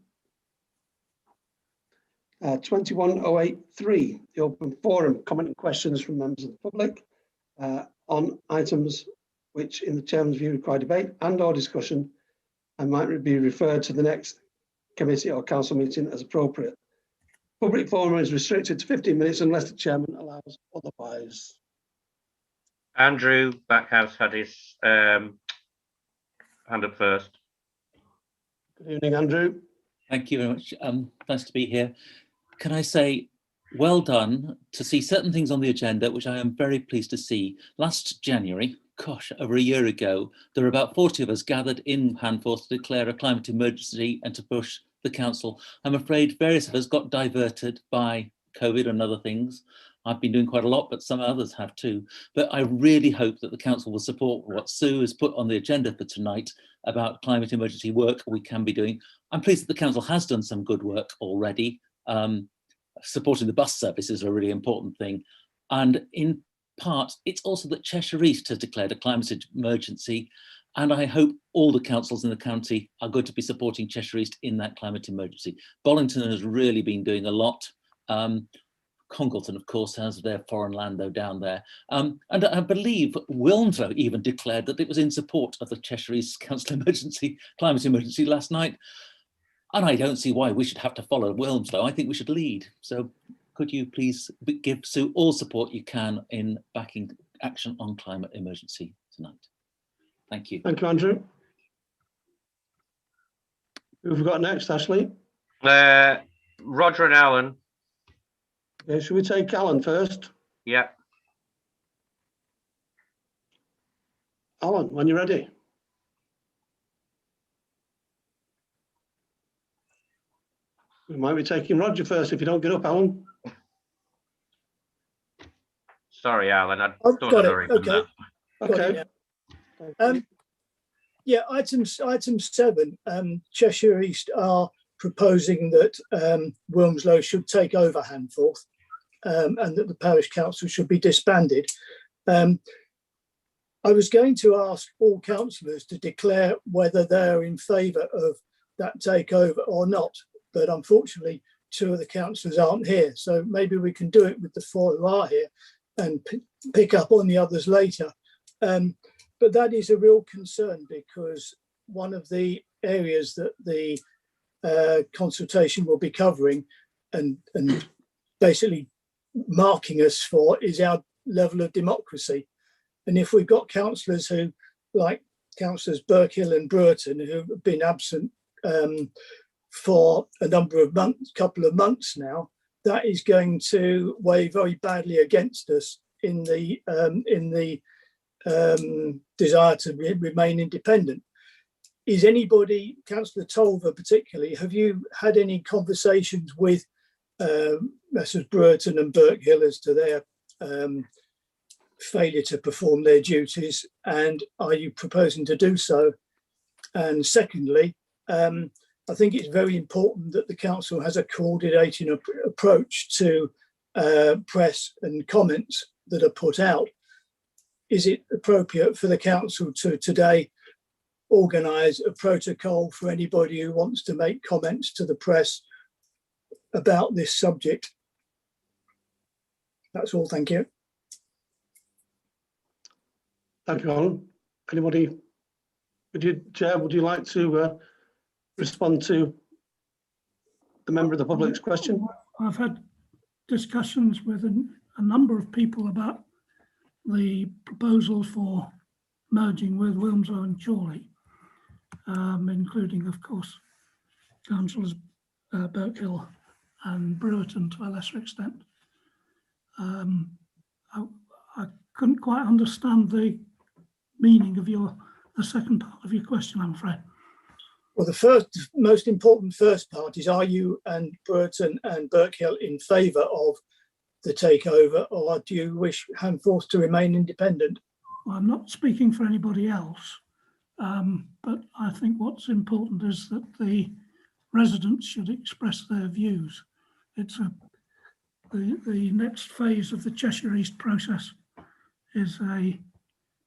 21083, the open forum, comment and questions from members of the public. on items which in the chairman's view require debate and or discussion and might be referred to the next committee or council meeting as appropriate. Public forum is restricted to 15 minutes unless the chairman allows otherwise. Andrew Backhouse had his hand up first. Good evening, Andrew. Thank you very much. Nice to be here. Can I say well done to see certain things on the agenda, which I am very pleased to see. Last January, gosh, over a year ago, there were about 40 of us gathered in Handforth to declare a climate emergency and to push the council. I'm afraid various of us got diverted by COVID and other things. I've been doing quite a lot, but some others have too. But I really hope that the council will support what Sue has put on the agenda for tonight about climate emergency work we can be doing. I'm pleased that the council has done some good work already. Supporting the bus service is a really important thing. And in part, it's also that Cheshire East has declared a climate emergency. And I hope all the councils in the county are going to be supporting Cheshire East in that climate emergency. Bollington has really been doing a lot. Congleton, of course, has their foreign land though down there. And I believe Wilmslow even declared that it was in support of the Cheshire East Council emergency, climate emergency last night. And I don't see why we should have to follow Wilmslow. I think we should lead. So could you please give Sue all support you can in backing action on climate emergency tonight? Thank you. Thank you, Andrew. Who have we got next, Ashley? Roger and Alan. Yeah, should we take Alan first? Yeah. Alan, when you're ready. We might be taking Roger first if you don't get up, Alan. Sorry, Alan. I I've thought got I'd it. already done Okay. Okay. Okay. Yeah, item 7, Cheshire East are proposing that Wilmslow should take over Handforth and that the parish council should be disbanded. I was going to ask all councillors to declare whether they're in favour of that takeover or not, but unfortunately 2 of the councillors aren't here, so maybe we can do it with the 4 who are here and pick up on the others later. But that is a real concern because one of the areas that the consultation will be covering and basically marking us for is our level of democracy. And if we've got councillors who, like councillors Birkhill and Brewerton, who have been absent for a number of months, couple of months now, that is going to weigh very badly against us in the desire to remain independent. Is anybody, Councillor Tolver particularly, have you had any conversations with Messrs Brewerton and Birkhill as to their failure to perform their duties, and are you proposing to do so? And secondly, I think it's very important that the council has a coordinating approach to press and comments that are put out. Is it appropriate for the council to today organise a protocol for anybody who wants to make comments to the press about this subject? That's all, thank you. Thank you, Alan. Anybody, Chair, would you like to respond to the member of the public's question? I've had discussions with a number of people about the proposals for merging with Wilmslow and Chorley, including, of course, councillors Birkhill and Brewerton to a lesser extent. I couldn't quite understand the meaning of the second part of your question, I'm afraid. Well, the most important first part is, are you and Brewerton and Birkhill in favour of the takeover, or do you wish Handforth to remain independent? Well, I'm not speaking for anybody else, but I think what's important is that the residents should express their views. It's the next phase of the Cheshire East process is a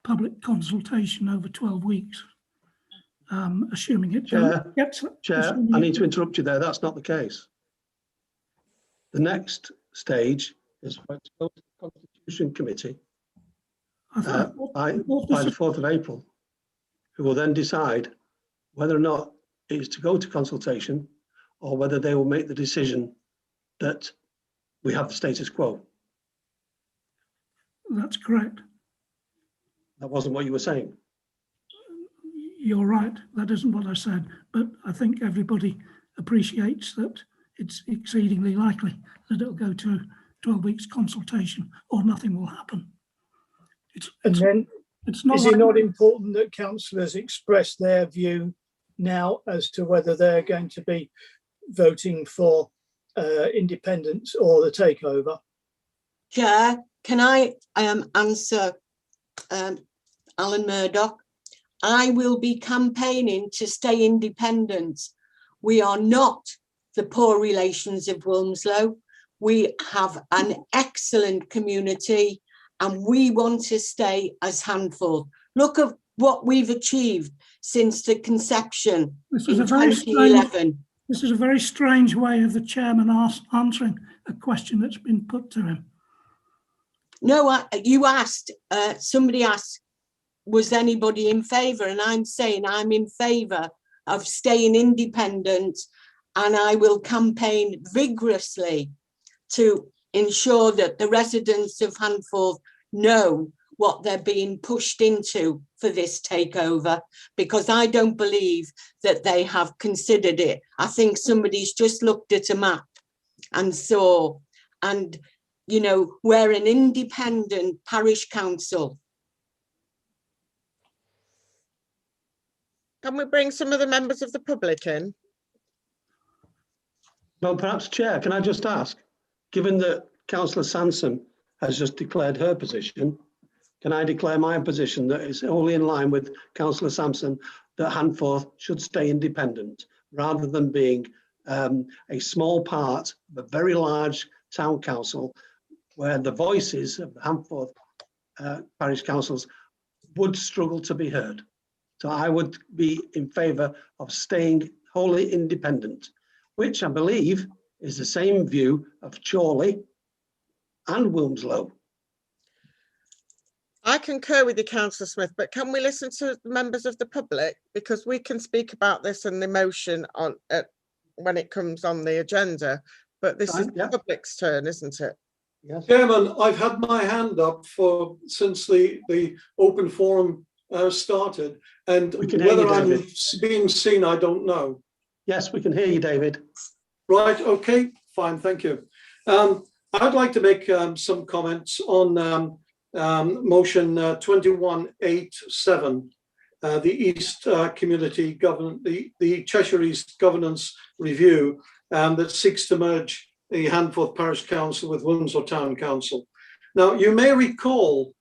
public consultation over 12 weeks, assuming it gets... Chair, I need to interrupt you there. That's not the case. The next stage is for it to go to the Constitution Committee by the 4th of April, who will then decide whether or not it is to go to consultation or whether they will make the decision that we have the status quo. That's correct. That wasn't what you were saying. You're right. That isn't what I said. But I think everybody appreciates that it's exceedingly likely that it'll go to 12 weeks consultation or nothing will happen. It's not. Is it not important that councillors express their view now as to whether they're going to be voting for independence or the takeover? Chair, can I answer Alan Murdoch? I will be campaigning to stay independent. We are not the poor relations of Wilmslow. We have an excellent community and we want to stay as Handforth. Look at what we've achieved since the conception in 2011. This is a very strange way of the chairman answering a question that's been put to him. No, you asked, somebody asked, was anybody in favour? And I'm saying I'm in favour of staying independent, and I will campaign vigorously to ensure that the residents of Handforth know what they're being pushed into for this takeover, because I don't believe that they have considered it. I think somebody's just looked at a map and saw, and you know, we're an independent parish council. Can we bring some of the members of the public in? Well, perhaps, Chair, can I just ask, given that Councillor Sansom has just declared her position, can I declare my position that is wholly in line with Councillor Sansom, that Handforth should stay independent rather than being a small part of a very large town council where the voices of the Handforth parish councils would struggle to be heard. So I would be in favour of staying wholly independent, which I believe is the same view of Chorley and Wilmslow. I concur with you, Councillor Smith, but can we listen to members of the public? Because we can speak about this and the motion on when it comes on the agenda, but this is the public's turn, isn't it? Yes. Chairman, I've had my hand up since the open forum started, and whether I'm being seen, I don't know. Yes, we can hear you, David. Right, okay, fine, thank you. I'd like to make some comments on motion 2187, the East Community Government, the Cheshire East Governance Review that seeks to merge the Handforth Parish Council with Wilmslow Town Council. Now, you may recall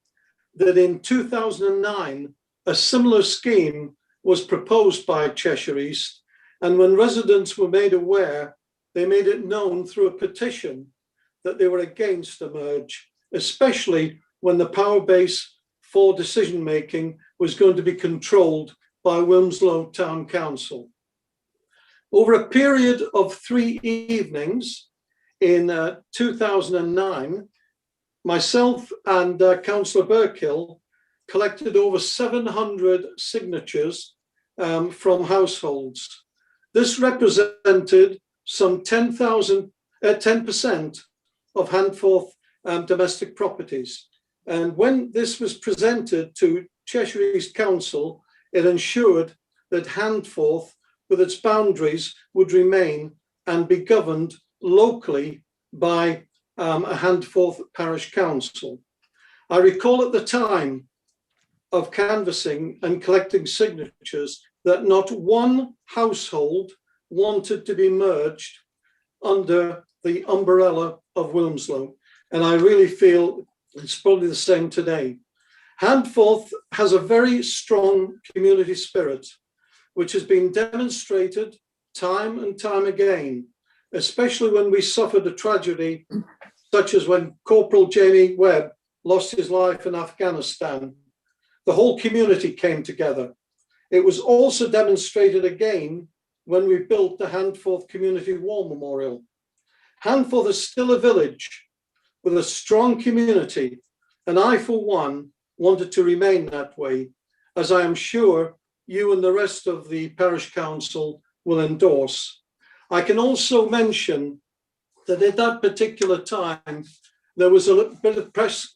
that in 2009, a similar scheme was proposed by Cheshire East, and when residents were made aware, they made it known through a petition that they were against a merge, especially when the power base for decision-making was going to be controlled by Wilmslow Town Council. Over a period of 3 evenings in 2009, myself and Councillor Burkill collected over 700 signatures from households. This represented some 10% of Handforth domestic properties. And when this was presented to Cheshire East Council, it ensured that Handforth, with its boundaries, would remain and be governed locally by a Handforth Parish Council. I recall at the time of canvassing and collecting signatures that not one household wanted to be merged under the umbrella of Wilmslow. And I really feel it's probably the same today. Handforth has a very strong community spirit, which has been demonstrated time and time again, especially when we suffered a tragedy such as when Corporal Jamie Webb lost his life in Afghanistan. The whole community came together. It was also demonstrated again when we built the Handforth Community War Memorial. Handforth is still a village with a strong community, and I, for one, wanted to remain that way, as I am sure you and the rest of the parish council will endorse. I can also mention that at that particular time, there was a bit of press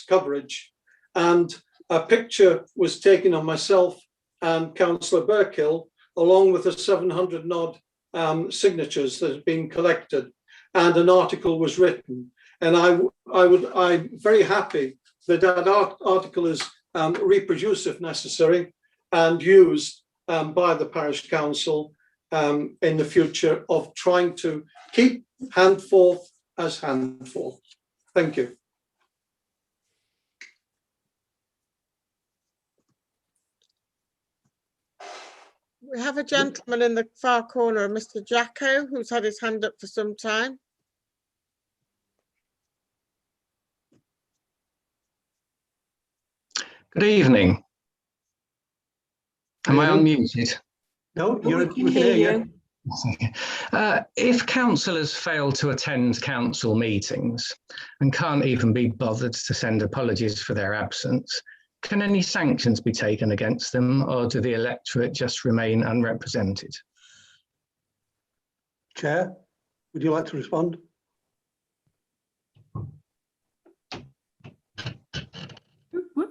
coverage, and a picture was taken of myself and Councillor Burkill, along with the 700 odd signatures that had been collected, and an article was written. And I'm very happy that that article is reproduced if necessary and used by the parish council in the future of trying to keep Handforth as Handforth. Thank you. We have a gentleman in the far corner, Mr. Jacko, who's had his hand up for some time. Good evening. Am I unmuted? No, we can hear you. If councillors fail to attend council meetings and can't even be bothered to send apologies for their absence, can any sanctions be taken against them, or do the electorate just remain unrepresented? Chair, would you like to respond?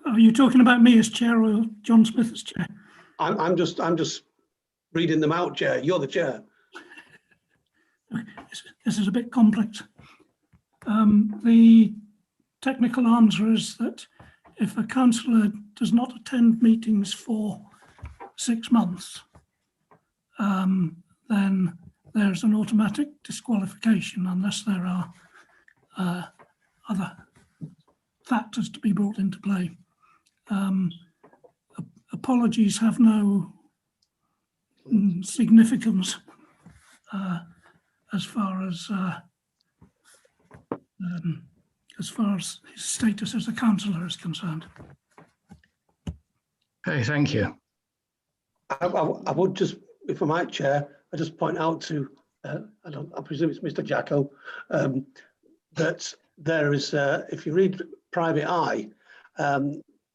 Are you talking about me as chair or John Smith as chair? I'm just reading them out, Chair. You're the chair. This is a bit complex. The technical answer is that if a councillor does not attend meetings for 6 months, then there's an automatic disqualification unless there are other factors to be brought into play. Apologies have no significance as far as his status as a councillor is concerned. Okay, thank you. I would just, if I might, Chair, I just point out to, I presume it's Mr. Jacko, that there is, if you read Private Eye,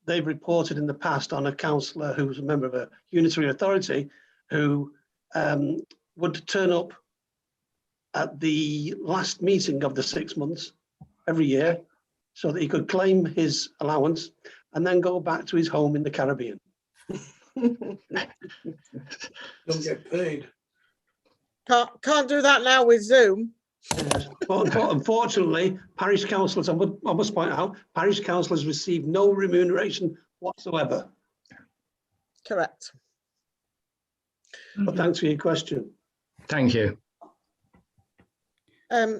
they've reported in the past on a councillor who was a member of a unitary authority who would turn up at the last meeting of the 6 months every year so that he could claim his allowance and then go back to his home in the Caribbean. Don't get paid. Can't do that now with Zoom. But unfortunately, parish councillors, I must point out, parish councillors receive no remuneration whatsoever. Correct. But thanks for your question. Thank you. I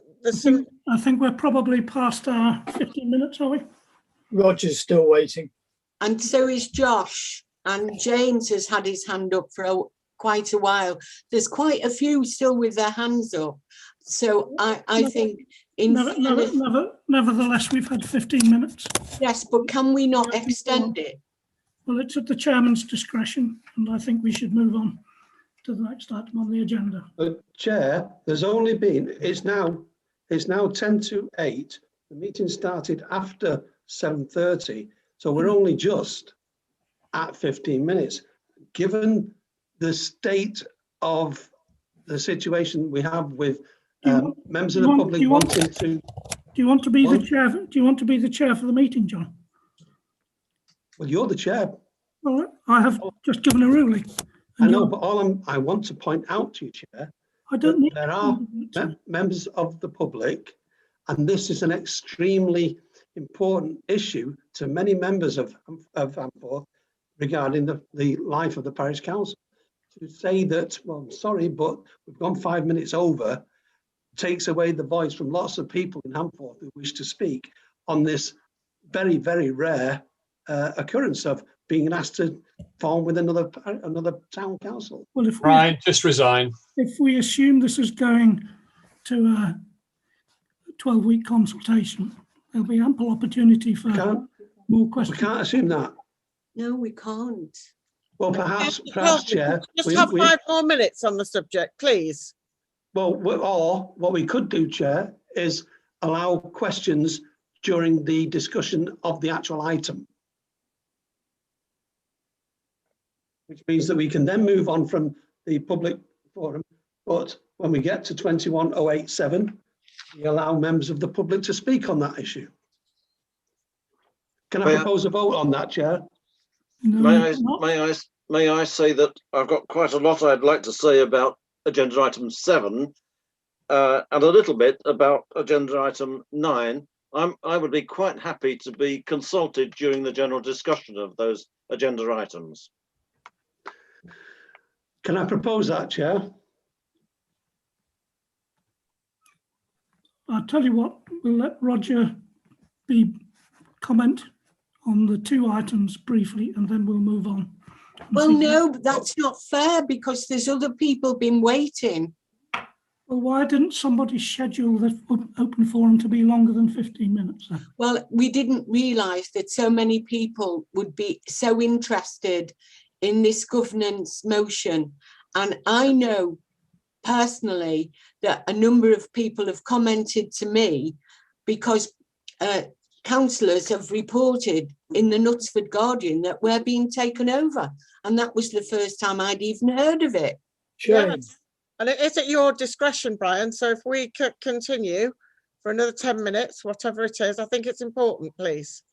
think we're probably past our 15 minutes, are we? Roger's still waiting. And so is Josh, and James has had his hand up for quite a while. There's quite a few still with their hands up. So I think nevertheless, we've had 15 minutes. Yes, but can we not extend it? Well, it's at the chairman's discretion, and I think we should move on to the next item on the agenda. Chair, there's only been, it's now 10 to 8. The meeting started after 7:30, so we're only just at 15 minutes. Given the state of the situation we have with members of the public wanting to. Do you want to be the chair? Do you want to be the chair for the meeting, John? Well, you're the chair. Well, I have just given a ruling. I know, but I want to point out to you, Chair, I don't need there are members of the public, and this is an extremely important issue to many members of Handforth regarding the life of the parish council. To say that, well, I'm sorry, but we've gone 5 minutes over, takes away the voice from lots of people in Handforth who wish to speak on this very, very rare occurrence of being asked to form with another town council. Well, if Ryan, just resign. If we assume this is going to a 12-week consultation, there'll be ample opportunity for more questions. We can't assume that. No, we can't. Well, perhaps, Chair. Just have 5 more minutes on the subject, please. Well, or what we could do, Chair, is allow questions during the discussion of the actual item. which means that we can then move on from the public forum. But when we get to 21087, we allow members of the public to speak on that issue. Can I propose a vote on that, Chair? May I say that I've got quite a lot I'd like to say about agenda item 7 and a little bit about agenda item 9. I would be quite happy to be consulted during the general discussion of those agenda items. Can I propose that, Chair? I'll tell you what, we'll let Roger comment on the 2 items briefly, and then we'll move on. Well, no, that's not fair, because there's other people been waiting. Well, why didn't somebody schedule the open forum to be longer than 15 minutes then? Well, we didn't realise that so many people would be so interested in this governance motion. And I know personally that a number of people have commented to me because councillors have reported in the Knutsford Guardian that we're being taken over. And that was the first time I'd even heard of it. Yeah. And it is at your discretion, Brian. So if we could continue for another 10 minutes, whatever it is, I think it's important, please.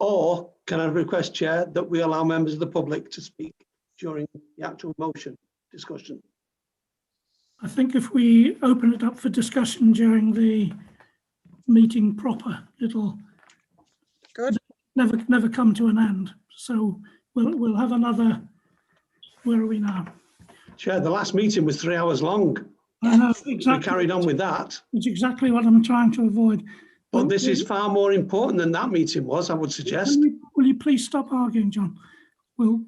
Or can I request, Chair, that we allow members of the public to speak during the actual motion discussion? I think if we open it up for discussion during the meeting proper, it'll never come to an end. So we'll have another. Where are we now? Chair, the last meeting was 3 hours long. I know, exactly. We carried on with that. It's exactly what I'm trying to avoid. But this is far more important than that meeting was, I would suggest. Will you please stop arguing, John? We'll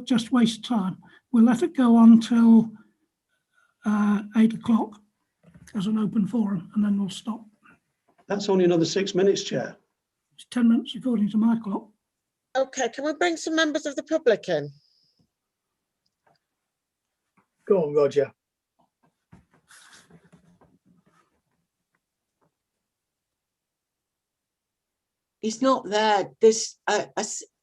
just waste time. We'll let it go on till 8 o'clock as an open forum, and then we'll stop. That's only another 6 minutes, Chair. It's 10 minutes according to my clock. Okay, can we bring some members of the public in? Go on, Roger. He's not there. There's a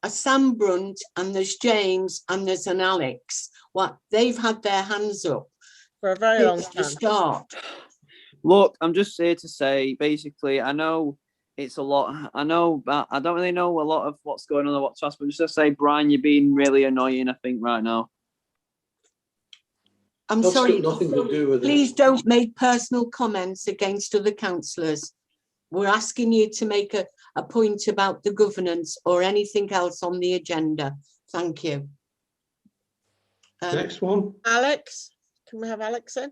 Sam Brunt, and there's James, and there's an Alex. What, they've had their hands up for a very long time. To start. Look, I'm just here to say, basically, I know it's a lot. I know, but I don't really know a lot of what's going on or what to ask. But just to say, Brian, you're being really annoying, I think, right now. I'm That's sorry. got nothing to do with Please it. don't make personal comments against other councillors. We're asking you to make a point about the governance or anything else on the agenda. Thank you. Next one. Alex, can we have Alex in?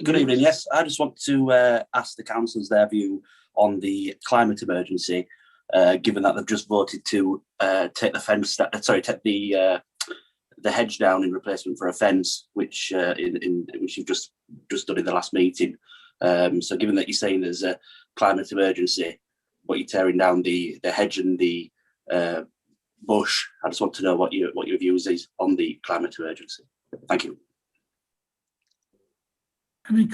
Good evening. Yes, I just want to ask the councillors their view on the climate emergency, given that they've just voted to take the fence, take the hedge down in replacement for a fence, which which you've just done in the last meeting. So, given that you're saying there's a climate emergency, but you're tearing down the hedge and the bush, I just want to know what your views is on the climate emergency. Thank you. Any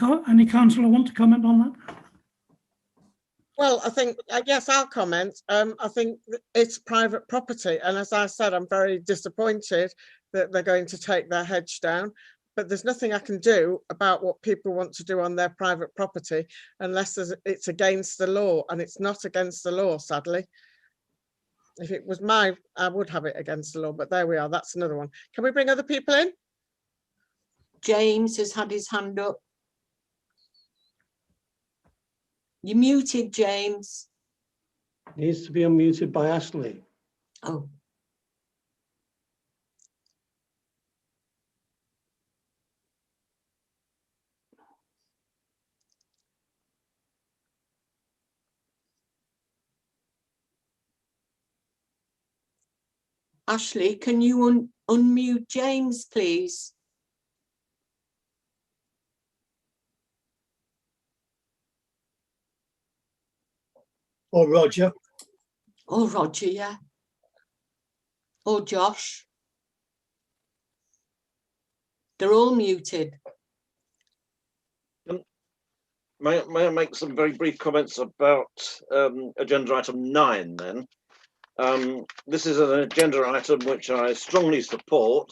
councillor want to comment on that? Well, I guess I'll comment. I think it's private property. And as I said, I'm very disappointed that they're going to take their hedge down. But there's nothing I can do about what people want to do on their private property unless it's against the law. And it's not against the law, sadly. If it was I would have it against the law. But there we are. That's another one. Can we bring other people in? James has had his hand up. You're muted, James. Needs to be unmuted by Ashley. Oh. Ashley, can you unmute James, please? Or Roger. Or Roger, yeah. Or Josh. They're all muted. may I make some very brief comments about agenda item 9 then? This is an agenda item which I strongly support.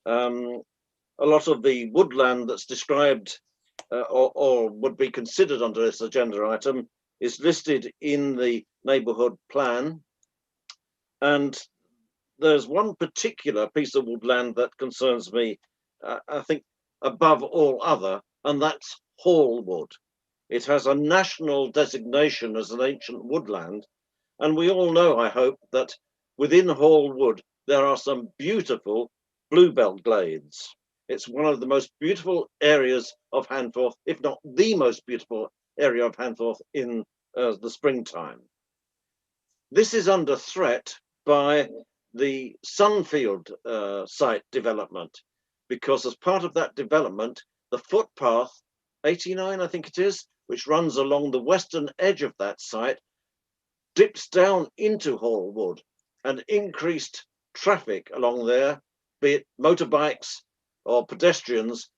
A lot of the woodland that's described or would be considered under this agenda item is listed in the neighbourhood plan. And there's one particular piece of woodland that concerns me, I think, above all other, and that's Hallwood. It has a national designation as an ancient woodland. And we all know, I hope, that within Hallwood, there are some beautiful bluebell glades. It's one of the most beautiful areas of Handforth, if not the most beautiful area of Handforth in the springtime. This is under threat by the Sunfield site development, because as part of that development, the footpath 89, I think it is, which runs along the western edge of that site, dips down into Hallwood, and increased traffic along there, be it motorbikes or pedestrians,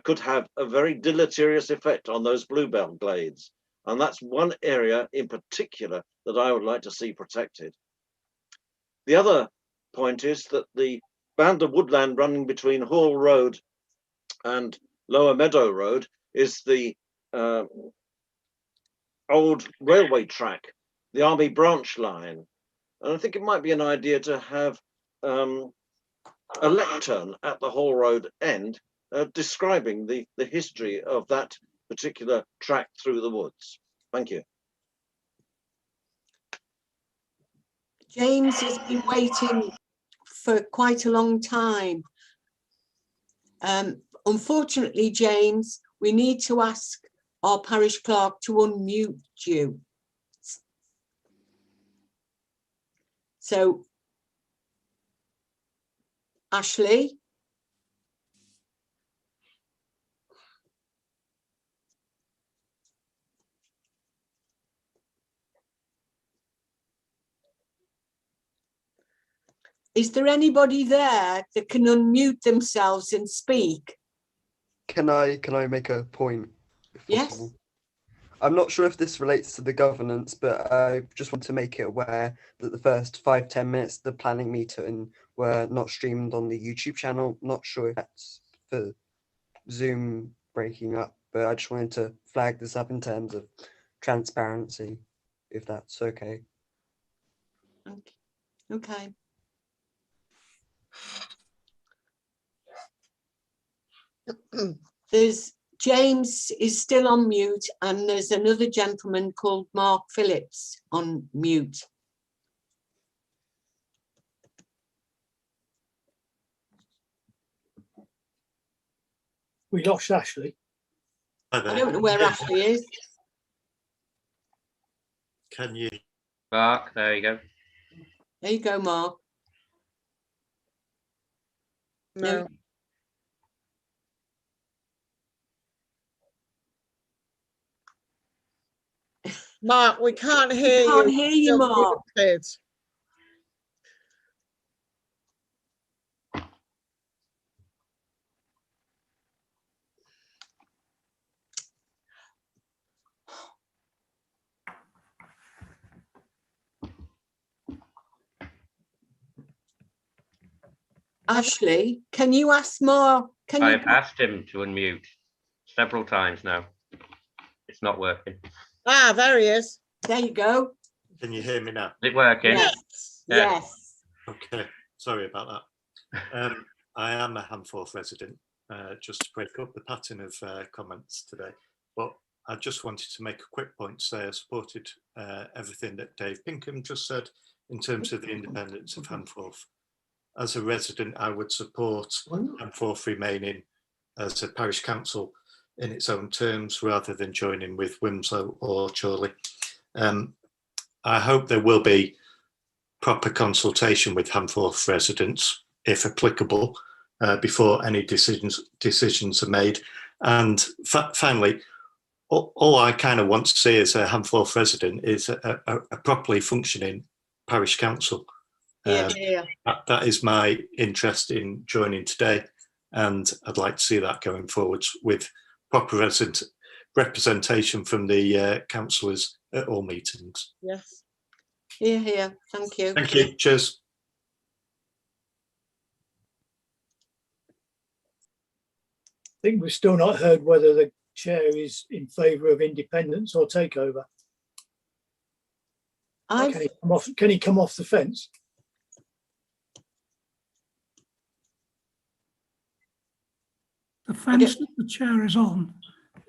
could have a very deleterious effect on those bluebell glades. And that's one area in particular that I would like to see protected. The other point is that the band of woodland running between Hall Road and Lower Meadow Road is the old railway track, the Army branch line. And I think it might be an idea to have a lectern at the Hall Road end describing the history of that particular track through the woods. Thank you. James has been waiting for quite a long time. Unfortunately, James, we need to ask our parish clerk to unmute you. So, Ashley? Is there anybody there that can unmute themselves and speak? Can I make a point? Yes. Possible? I'm not sure if this relates to the governance, but I just want to make it aware that the first 5-10 minutes of the planning meeting were not streamed on the YouTube channel. Not sure if that's for Zoom breaking up, but I just wanted to flag this up in terms of transparency, if that's okay. Okay. There's James is still on mute, and there's another gentleman called Mark Phillips on mute. We lost Ashley. I don't know where Ashley is. Can you? Mark, there you go. There you go, Mark. No. Mark, we can't hear you. Can't hear you, Mark. Ashley, can you ask Mark? I've asked him to unmute several times now. It's not working. Ah, there he is. There you go. Can you hear me now? Is it working? Yes. Yes. Okay, sorry about that. I am a Handforth resident, just to break up the pattern of comments today. But I just wanted to make a quick point to say I supported everything that Dave Pinkham just said in terms of the independence of Handforth. As a resident, I would support Handforth remaining as a parish council in its own terms rather than joining with Wimslow or Chorley. I hope there will be proper consultation with Handforth residents, if applicable, before any decisions are made. And finally, all I kind of want to see as a Handforth resident is a properly functioning parish council. That is my interest in joining today, and I'd like to see that going forwards with proper representation from the councillors at all meetings. Yes. Here, here. Thank you. Thank you. Cheers. I think we've still not heard whether the chair is in favour of independence or takeover. Can he come off the fence? The fence that the chair is on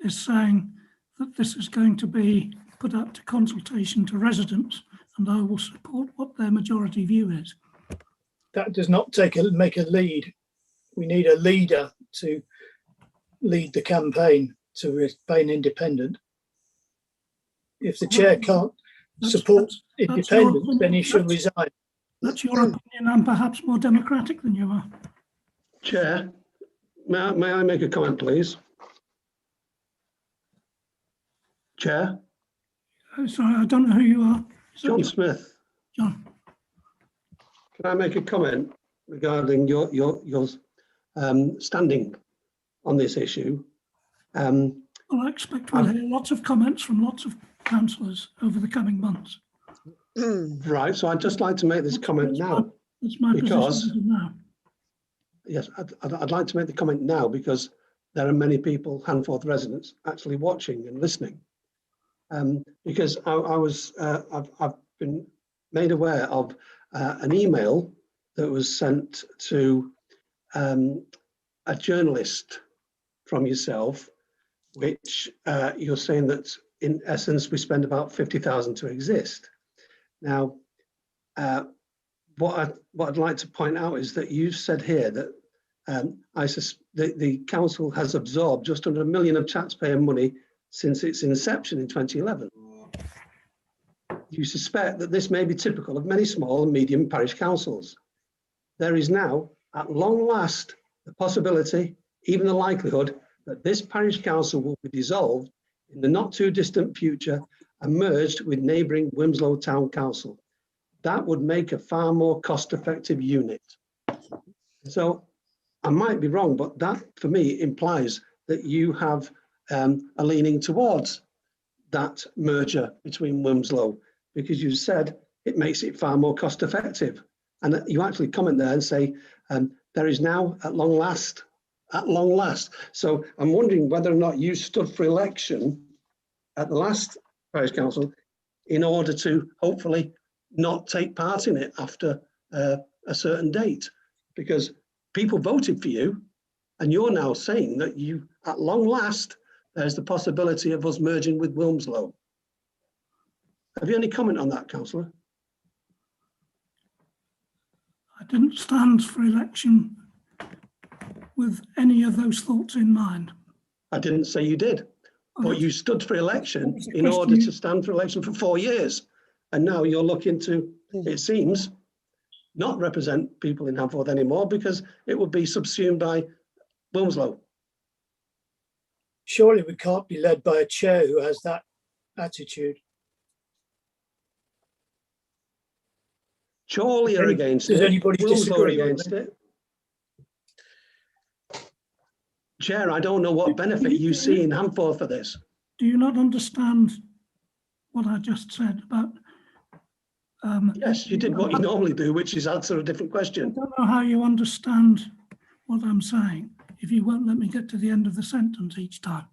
is saying that this is going to be put up to consultation to residents, and I will support what their majority view is. That does not make a lead. We need a leader to lead the campaign to remain independent. If the chair can't support independence, then he should resign. That's your opinion. I'm perhaps more democratic than you are. Chair, may I make a comment, please? Chair? Oh, sorry, I don't know who you are. John Smith. John. Can I make a comment regarding your standing on this issue? Well, I expect we'll hear lots of comments from lots of councillors over the coming months. Right, so I'd just like to make this comment now. That's my position now. Yes, I'd like to make the comment now because there are many people, Handforth residents, actually watching and listening. Because I've been made aware of an email that was sent to a journalist from yourself, which you're saying that in essence we spend about 50,000 to exist. Now, what I'd like to point out is that you've said here that the council has absorbed just under £1 million of taxpayer money since its inception in 2011. You suspect that this may be typical of many small and medium parish councils. There is now, at long last, the possibility, even the likelihood, that this parish council will be dissolved in the not too distant future and merged with neighbouring Wilmslow Town Council. That would make a far more cost-effective unit. So I might be wrong, but that for me implies that you have a leaning towards that merger between Wilmslow, because you said it makes it far more cost-effective. And you actually comment there and say, there is now at long last. So I'm wondering whether or not you stood for election at the last parish council in order to hopefully not take part in it after a certain date, because people voted for you and you're now saying that you, at long last, there's the possibility of us merging with Wilmslow. Have you any comment on that, councillor? I didn't stand for election with any of those thoughts in mind. I didn't say you did, but you stood for election in order to stand for election for 4 years. And now you're looking to, it seems, not represent people in Handforth anymore because it would be subsumed by Wilmslow. Surely we can't be led by a chair who has that attitude. Surely you're against it. Does anybody disagree against it? Chair, I don't know what benefit you see in Handforth for this. Do you not understand what I just said about? Yes, you did what you normally do, which is answer a different question. I don't know how you understand what I'm saying if you won't let me get to the end of the sentence each time.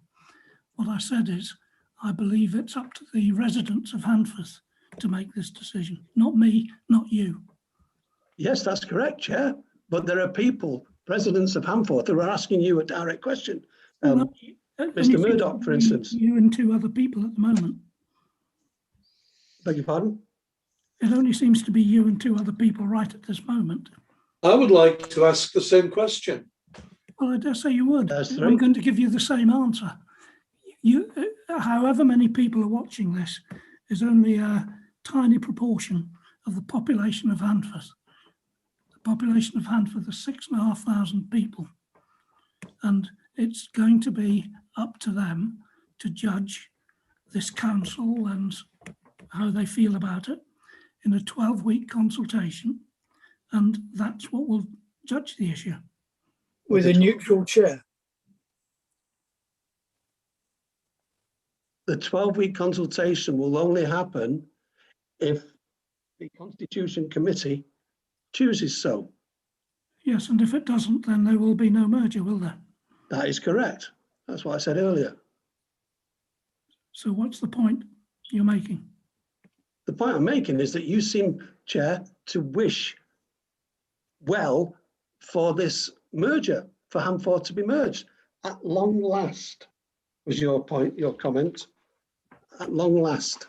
What I said is, I believe it's up to the residents of Handforth to make this decision, not me, not you. Yes, that's correct, Chair. But there are people, residents of Handforth, who are asking you a direct question. Mr. Murdoch, for instance. You and 2 other people at the moment. Beg your pardon? It only seems to be you and 2 other people right at this moment. I would like to ask the same question. Well, I dare say you would. There's 3. I'm going to give you the same answer. You, however many people are watching this, is only a tiny proportion of the population of Handforth. The population of Handforth is 6,500 people. And it's going to be up to them to judge this council and how they feel about it in a 12-week consultation. And that's what will judge the issue. With a neutral chair. the 12-week consultation will only happen if the Constitution Committee chooses so. Yes, and if it doesn't, then there will be no merger, will there? That is correct. That's what I said earlier. So what's the point you're making? The point I'm making is that you seem, Chair, to wish well for this merger, for Handforth to be merged. At long last, was your point, your comment. At long last.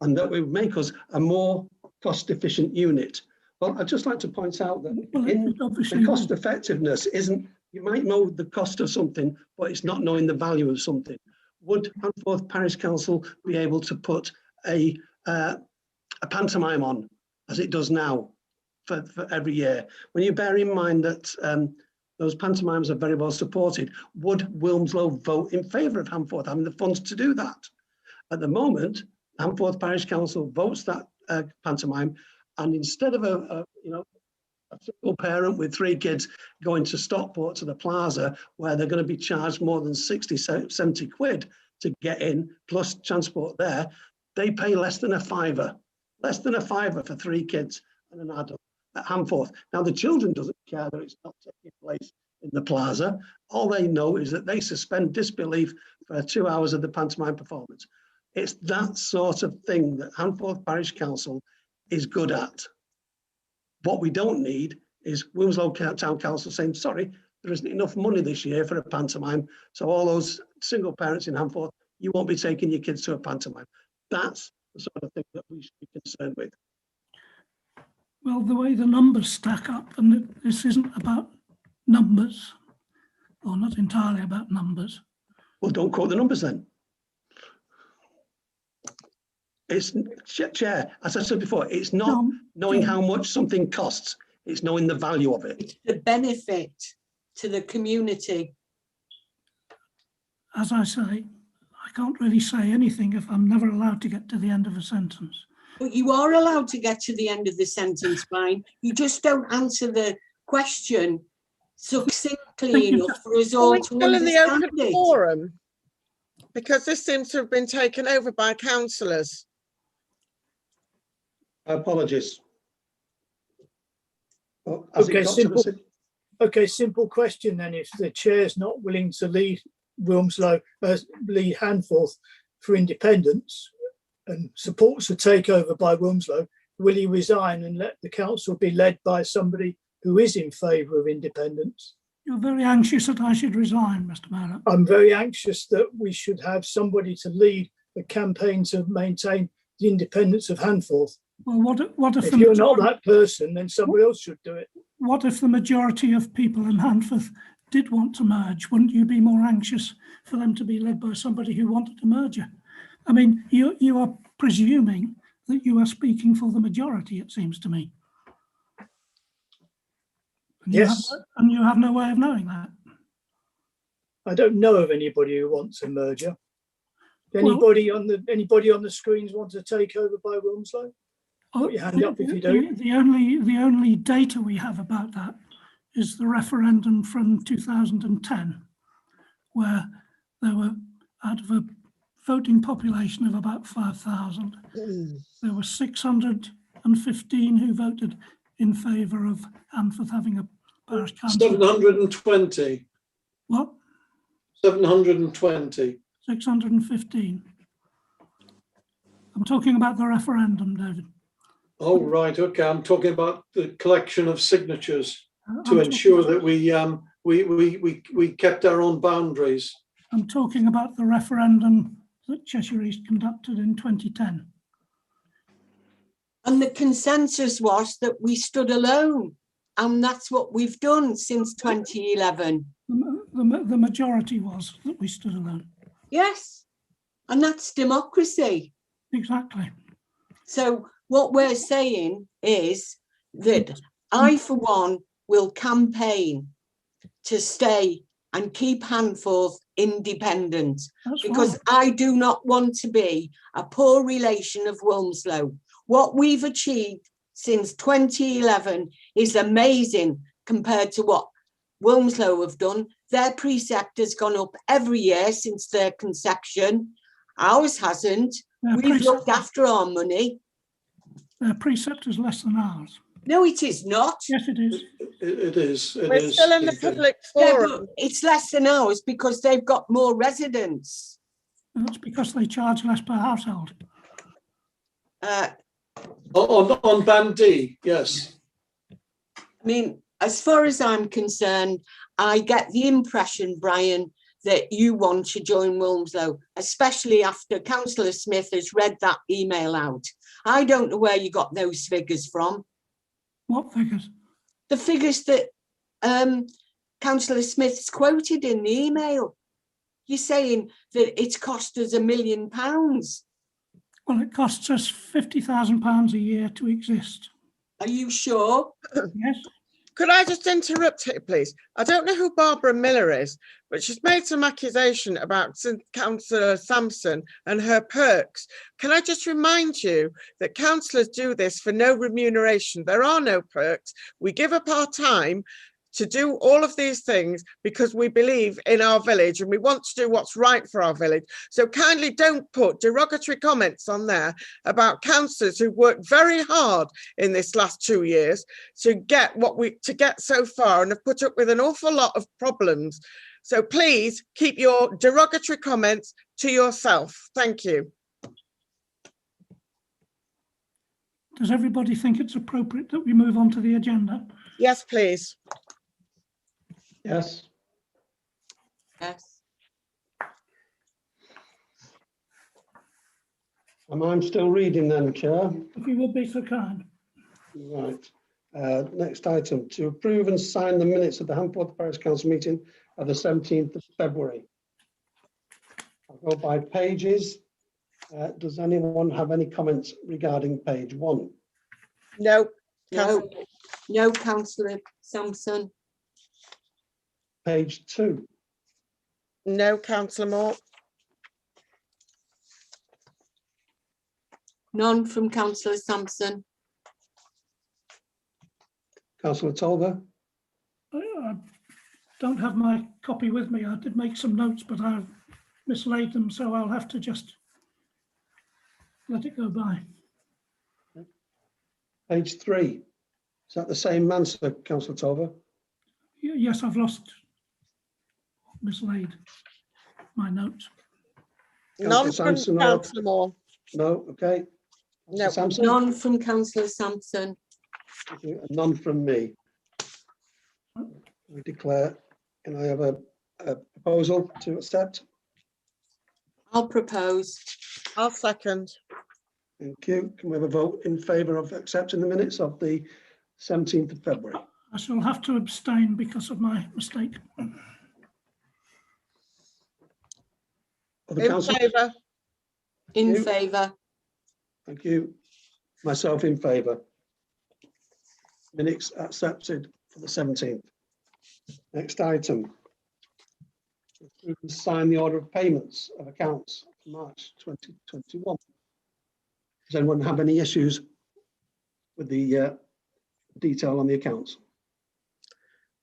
And that would make us a more cost-efficient unit. Well, I'd just like to point out that the cost effectiveness isn't, you might know the cost of something, but it's not knowing the value of something. Would Handforth Parish Council be able to put a pantomime on, as it does now, for every year? When you bear in mind that those pantomimes are very well supported, would Wilmslow vote in favour of Handforth having the funds to do that? At the moment, Handforth Parish Council votes that pantomime, and instead of a single parent with 3 kids going to Stockport to the plaza, where they're going to be charged more than 60, 70 quid to get in, plus transport there, they pay less than a £5. Less than a £5 for 3 kids and an adult at Handforth. Now, the children doesn't care that it's not taking place in the plaza. All they know is that they suspend disbelief for 2 hours of the pantomime performance. It's that sort of thing that Handforth Parish Council is good at. What we don't need is Wilmslow Town Council saying, sorry, there isn't enough money this year for a pantomime. So all those single parents in Handforth, you won't be taking your kids to a pantomime. That's the sort of thing that we should be concerned with. Well, the way the numbers stack up, and this isn't about numbers, or not entirely about numbers. Well, don't quote the numbers then. It's, Chair, as I said before, it's not knowing how much something costs, it's knowing the value of it. It's the benefit to the community. As I say, I can't really say anything if I'm never allowed to get to the end of a sentence. But you are allowed to get to the end of the sentence, Brian. You just don't answer the question succinctly enough for us all to Still in the understand open it. forum, because this seems to have been taken over by councillors. Apologies. Well, Okay, simple question then. If the chair's not willing to lead Wilmslow, lead Handforth for independence and supports the takeover by Wilmslow, will he resign and let the council be led by somebody who is in favour of independence? You're very anxious that I should resign, Mr. Mayor. I'm very anxious that we should have somebody to lead the campaign to maintain the independence of Handforth. Well, what if you're not that person, then somebody else should do it. What if the majority of people in Handforth did want to merge? Wouldn't you be more anxious for them to be led by somebody who wanted to merge? I mean, you are presuming that you are speaking for the majority, it seems to me. And yes. You have no way of knowing that. I don't know of anybody who wants a merger. Anybody on the screens want to take over by Wilmslow? Put your hand up if you don't. The only data we have about that is the referendum from 2010, where there were, out of a voting population of about 5,000, there were 615 who voted in favour of Handforth having a parish council. 720. What? 720. 615. I'm talking about the referendum, David. Oh, right. Okay. I'm talking about the collection of signatures to ensure that we kept our own boundaries. I'm talking about the referendum that Cheshire East conducted in 2010. And the consensus was that we stood alone. And that's what we've done since 2011. The majority was that we stood alone. Yes. And that's democracy. Exactly. So what we're saying is that I, for one, will campaign to stay and keep Handforth independent. That's because right. I do not want to be a poor relation of Wilmslow. What we've achieved since 2011 is amazing compared to what Wilmslow have done. Their precept has gone up every year since their conception, Ours hasn't. We've looked after our money. Their precept is less than ours. No, it is not. Yes, it is. It is. We're still in the public Yeah, forum. but it's less than ours because they've got more residents. And that's because they charge less per household. On Band D, yes. I mean, as far as I'm concerned, I get the impression, Brian, that you want to join Wilmslow, especially after Councillor Smith has read that email out. I don't know where you got those figures from. What figures? The figures that Councillor Smith's quoted in the email. You're saying that it's cost us £1 million. Well, it costs us £50,000 a year to exist. Are you sure? Yes. Could I just interrupt here, please? I don't know who Barbara Miller is, but she's made some accusation about Councillor Sampson and her perks. Can I just remind you that councillors do this for no remuneration? There are no perks. We give up our time to do all of these things because we believe in our village and we want to do what's right for our village. So kindly don't put derogatory comments on there about councillors who worked very hard in this last 2 years to get so far and have put up with an awful lot of problems. So please keep your derogatory comments to yourself. Thank you. Does everybody think it's appropriate that we move on to the agenda? Yes, please. Yes. Yes. I'm still reading then, Chair. If you would be so kind. Right. Next item, to approve and sign the minutes of the Handforth Parish Council meeting of the 17th of February. I'll go by pages. Does anyone have any comments regarding page 1? No. No, Councillor Sampson. Page 2. No, Councillor Moore. None from Councillor Sampson. Councillor Tolver. I don't have my copy with me. I did make some notes, but I've mislaid them, so I'll have to just let it go by. Page 3. Is that the same answer, Councillor Tolver? Yes, I've mislaid my notes. None from Councillor Moore. No, okay. No. Sampson? None from Councillor Sampson. None from me. We declare, can I have a proposal to accept? I'll propose. I'll second. Thank you. Can we have a vote in favour of accepting the minutes of the 17th of February? I shall have to abstain because of my mistake. Other In councillors? favour. In you. favour. Thank you. Myself in favour. Minutes accepted for the 17th. Next item. Sign the order of payments of accounts for March 2021. Does anyone have any issues with the detail on the accounts?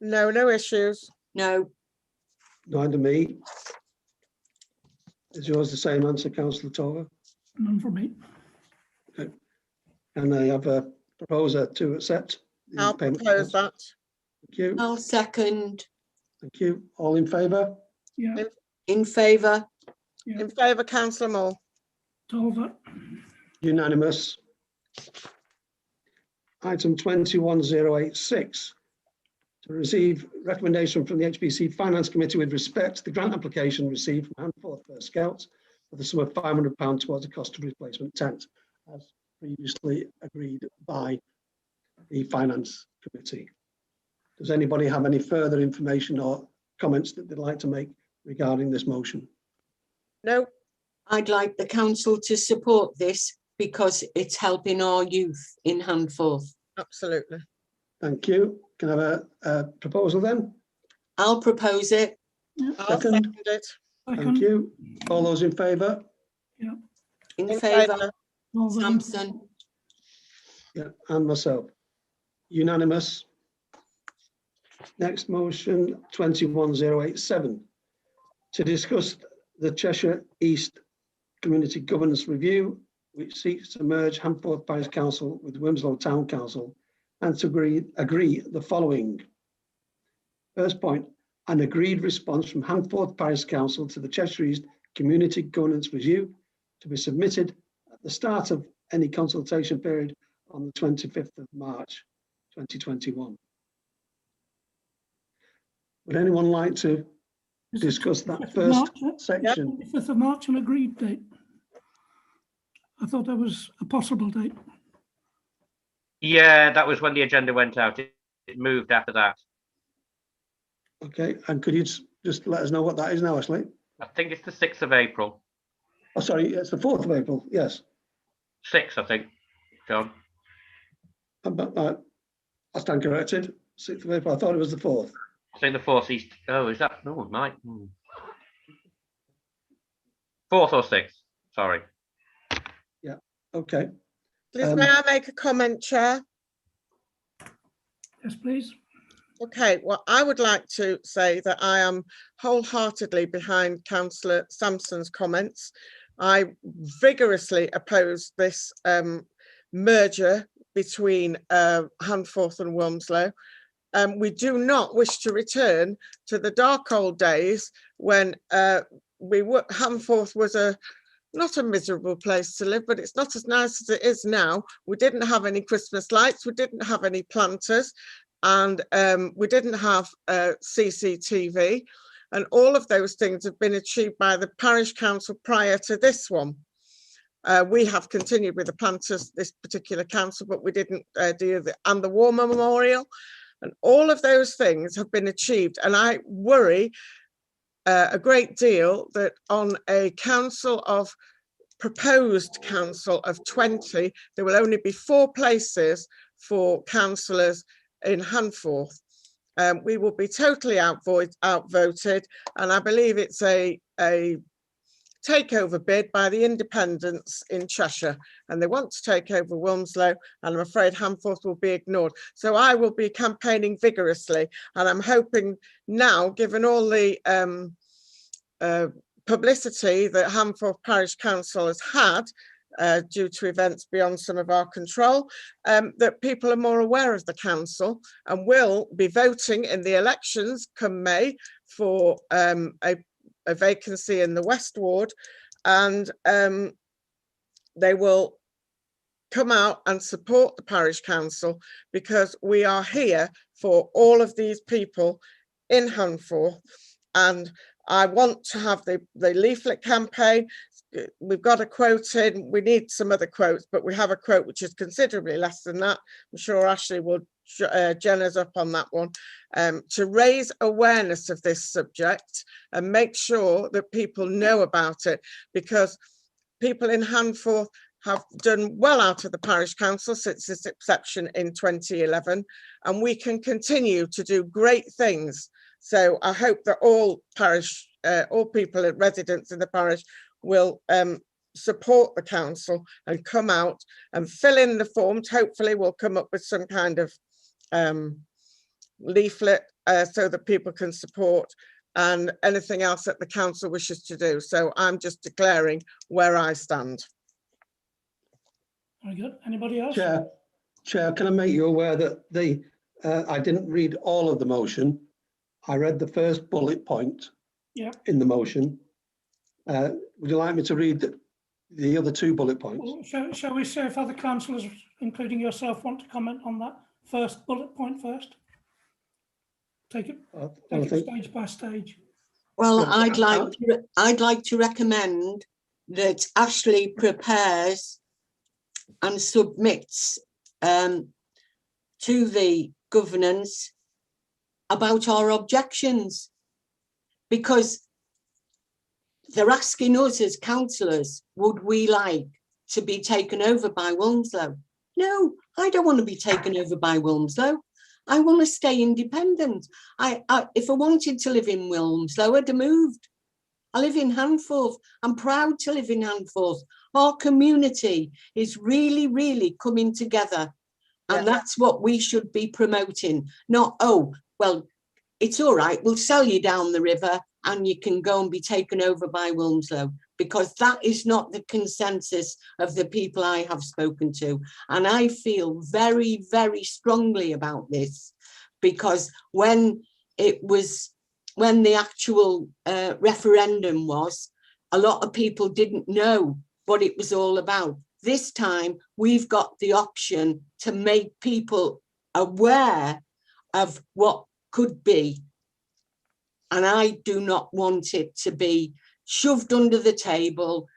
No, no issues. No. Neither me. Is yours the same answer, Councillor Tolver? None from me. Okay. And I have a proposer to accept the I'll payment propose accounts. that. Thank you. I'll second. Thank you. All in favour? Yeah. In favour. Yeah. In favour, Councillor Moore. Tolver. Unanimous. Item 21086. To receive recommendation from the HBC Finance Committee with respect to the grant application received from Handforth Scouts for the sum of £500 towards the cost of replacement tent, as previously agreed by the Finance Committee. Does anybody have any further information or comments that they'd like to make regarding this motion? No. I'd like the council to support this because it's helping our youth in Handforth. Absolutely. Thank you. Can I have a proposal then? I'll propose it. I'll second it. Thank you. All those in favour? Yeah. In favour. Tolver. Sampson. Yeah, and myself. Unanimous. Next motion, 21087. To discuss the Cheshire East Community Governance Review, which seeks to merge Handforth Parish Council with Wilmslow Town Council, and to agree the following. First point, an agreed response from Handforth Parish Council to the Cheshire East Community Governance Review to be submitted at the start of any consultation period on the 25th of March 2021. Would anyone like to discuss that first section? 5th of March, an agreed date. I thought that was a possible date. Yeah, that was when the agenda went out. It moved after that. Okay, and could you just let us know what that is now, Ashley? I think it's the 6th of April. Oh, sorry, it's the 4th of April, yes. 6th, I think, John. I stand corrected, 6th of April. I thought it was the 4th. I think the 4th East. Oh, is that? No, it might. 4th or 6th, sorry. Yeah, okay. Please, may I make a comment, Chair? Yes, please. Okay, well, I would like to say that I am wholeheartedly behind Councillor Sampson's comments. I vigorously oppose this merger between Handforth and Wilmslow. We do not wish to return to the dark old days when Handforth was not a miserable place to live, but it's not as nice as it is now. We didn't have any Christmas lights, we didn't have any planters, and we didn't have CCTV. And all of those things have been achieved by the parish council prior to this one. We have continued with the planters, this particular council, but we didn't do the War Memorial. And all of those things have been achieved. And I worry a great deal that on a proposed council of 20, there will only be 4 places for councillors in Handforth. We will be totally outvoted, and I believe it's a takeover bid by the independents in Cheshire, and they want to take over Wilmslow, and I'm afraid Handforth will be ignored. So I will be campaigning vigorously, and I'm hoping now, given all the publicity that Handforth Parish Council has had due to events beyond some of our control, that people are more aware of the council and will be voting in the elections come May for a vacancy in the West Ward, and they will come out and support the parish council, because we are here for all of these people in Handforth. And I want to have the leaflet campaign. We've got a quote in, we need some other quotes, but we have a quote which is considerably less than that. I'm sure Ashley will gen us up on that one, to raise awareness of this subject and make sure that people know about it, because people in Handforth have done well out of the parish council since its inception in 2011, and we can continue to do great things. So I hope that all people, residents in the parish, will support the council and come out and fill in the forms. Hopefully we'll come up with some kind of leaflet so that people can support, and anything else that the council wishes to do. So I'm just declaring where I stand. Very good. Anybody else? Chair, can I make you aware that I didn't read all of the motion. I read the first bullet point in the motion. Would you like me to read the other 2 bullet points? Well, shall we see if other councillors, including yourself, want to comment on that first bullet point first? Take it stage by stage. Well, I'd like to recommend that Ashley prepares and submits to the governance about our objections, because they're asking us as councillors, would we like to be taken over by Wilmslow? No, I don't want to be taken over by Wilmslow. I want to stay independent. If I wanted to live in Wilmslow, I'd have moved. I live in Handforth. I'm proud to live in Handforth. Our community is really, really coming together. And that's what we should be promoting. Not, oh, well, it's all right, we'll sell you down the river and you can go and be taken over by Wilmslow. because that is not the consensus of the people I have spoken to. And I feel very, very strongly about this, because when the actual referendum was, a lot of people didn't know what it was all about. This time we've got the option to make people aware of what could be. And I do not want it to be shoved under the table.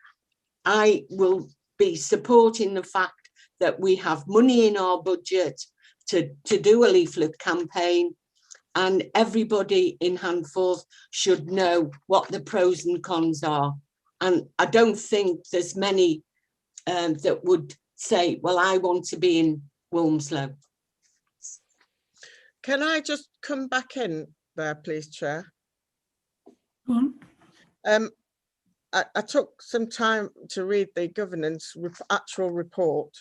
I will be supporting the fact that we have money in our budget to do a leaflet campaign, and everybody in Handforth should know what the pros and cons are. And I don't think there's many that would say, well, I want to be in Wilmslow. Can I just come back in there, please, Chair? I took some time to read the governance actual report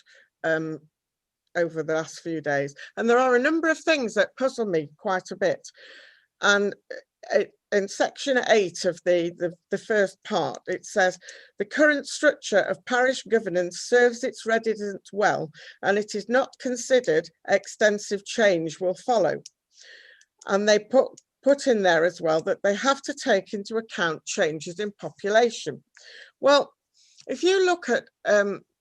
over the last few days, and there are a number of things that puzzle me quite a bit. And in section 8 of the first part, it says, the current structure of parish governance serves its residents well, and it is not considered extensive change will follow. And they put in there as well that they have to take into account changes in population. Well, if you look at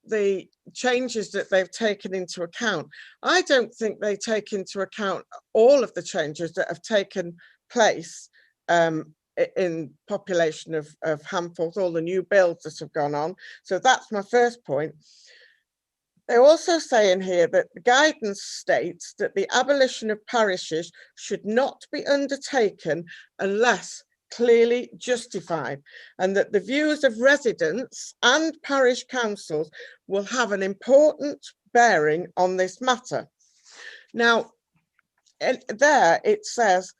the changes that they've taken into account, I don't think they take into account all of the changes that have taken place in population of Handforth, all the new builds that have gone on. So that's my first point. They also say in here that the guidance states that the abolition of parishes should not be undertaken unless clearly justified, and that the views of residents and parish councils will have an important bearing on this matter. Now, there it says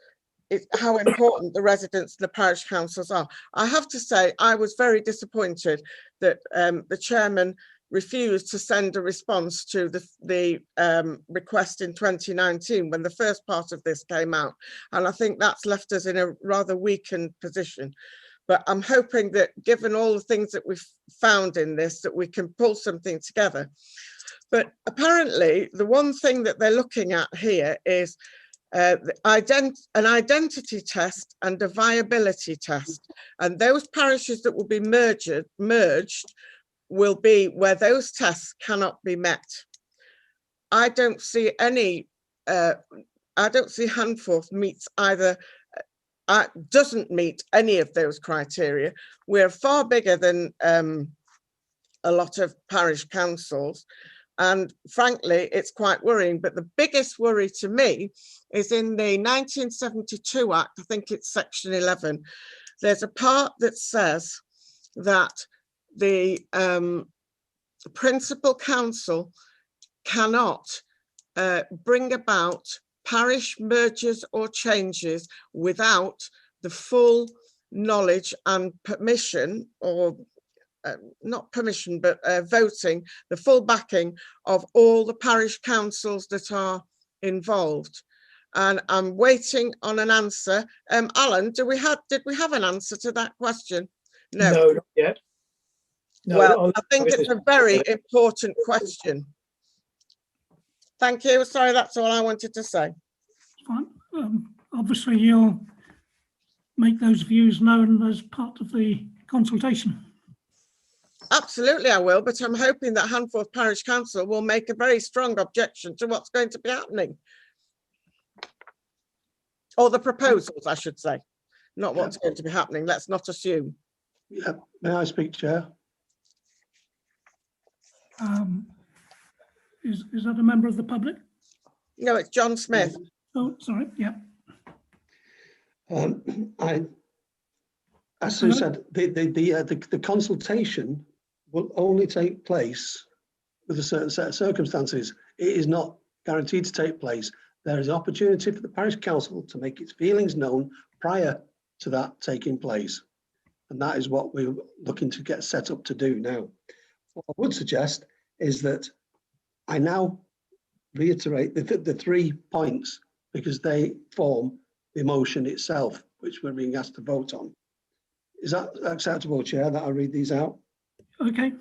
how important the residents and the parish councils are. I have to say, I was very disappointed that the chairman refused to send a response to the request in 2019 when the first part of this came out. And I think that's left us in a rather weakened position. But I'm hoping that given all the things that we've found in this, that we can pull something together. But apparently the one thing that they're looking at here is an identity test and a viability test. And those parishes that will be merged will be where those tests cannot be met. I don't see any, I don't see Handforth meets either, doesn't meet any of those criteria. We're far bigger than a lot of parish councils. And frankly, it's quite worrying. But the biggest worry to me is in the 1972 Act, I think it's section 11, there's a part that says that the principal council cannot bring about parish mergers or changes without the full knowledge and permission, or not permission, but voting, the full backing of all the parish councils that are involved. And I'm waiting on an answer. Alan, did we have an answer to that question? No, no, not yet. No, well, I think it's a very important question. Thank you. Sorry, that's all I wanted to say. Fine. Obviously, you'll make those views known as part of the consultation. Absolutely, I will. But I'm hoping that Handforth Parish Council will make a very strong objection to what's going to be happening. Or the proposals, I should say. Not what's going to be happening. Let's not assume. Yeah, may I speak, Chair? Is that a member of the public? No, it's John Smith. Oh, sorry. Yeah. As Sue said, the consultation will only take place with a certain set of circumstances. It is not guaranteed to take place. There is opportunity for the parish council to make its feelings known prior to that taking place. And that is what we're looking to get set up to do now. What I would suggest is that I now reiterate the 3 points, because they form the motion itself, which we're being asked to vote on. Is that acceptable, Chair, that I read these out? Okay.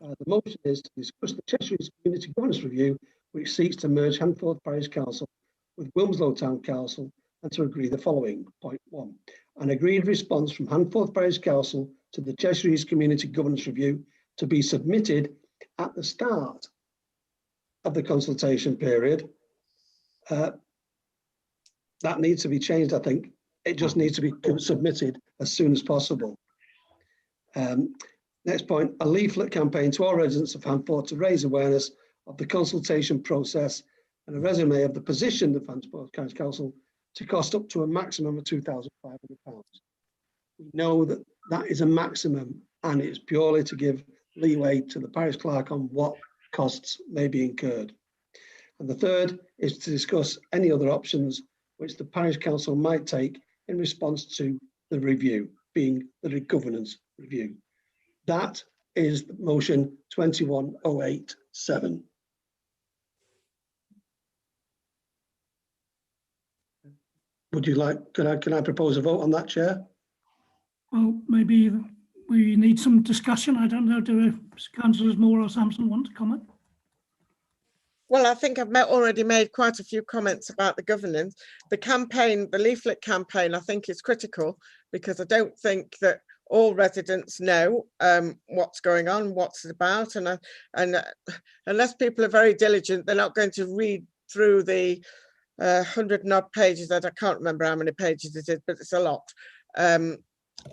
The motion is to discuss the Cheshire East Community Governance Review, which seeks to merge Handforth Parish Council with Wilmslow Town Council, and to agree the following. Point 1. An agreed response from Handforth Parish Council to the Cheshire East Community Governance Review to be submitted at the start of the consultation period. That needs to be changed, I think. It just needs to be submitted as soon as possible. Next point, a leaflet campaign to all residents of Handforth to raise awareness of the consultation process and a resume of the position of Handforth Parish Council to cost up to a maximum of £2,500. We know that that is a maximum, and it's purely to give leeway to the parish clerk on what costs may be incurred. And the third is to discuss any other options which the parish council might take in response to the review, being the governance review. That is motion 21087. Would you like, can I propose a vote on that, Chair? Well, maybe we need some discussion. I don't know, do councillors Moore or Sampson want to comment? Well, I think I've already made quite a few comments about the governance. The campaign, the leaflet campaign, I think is critical, because I don't think that all residents know what's going on, what's it about, and unless people are very diligent, they're not going to read through the 100 and odd pages, that I can't remember how many pages it is, but it's a lot,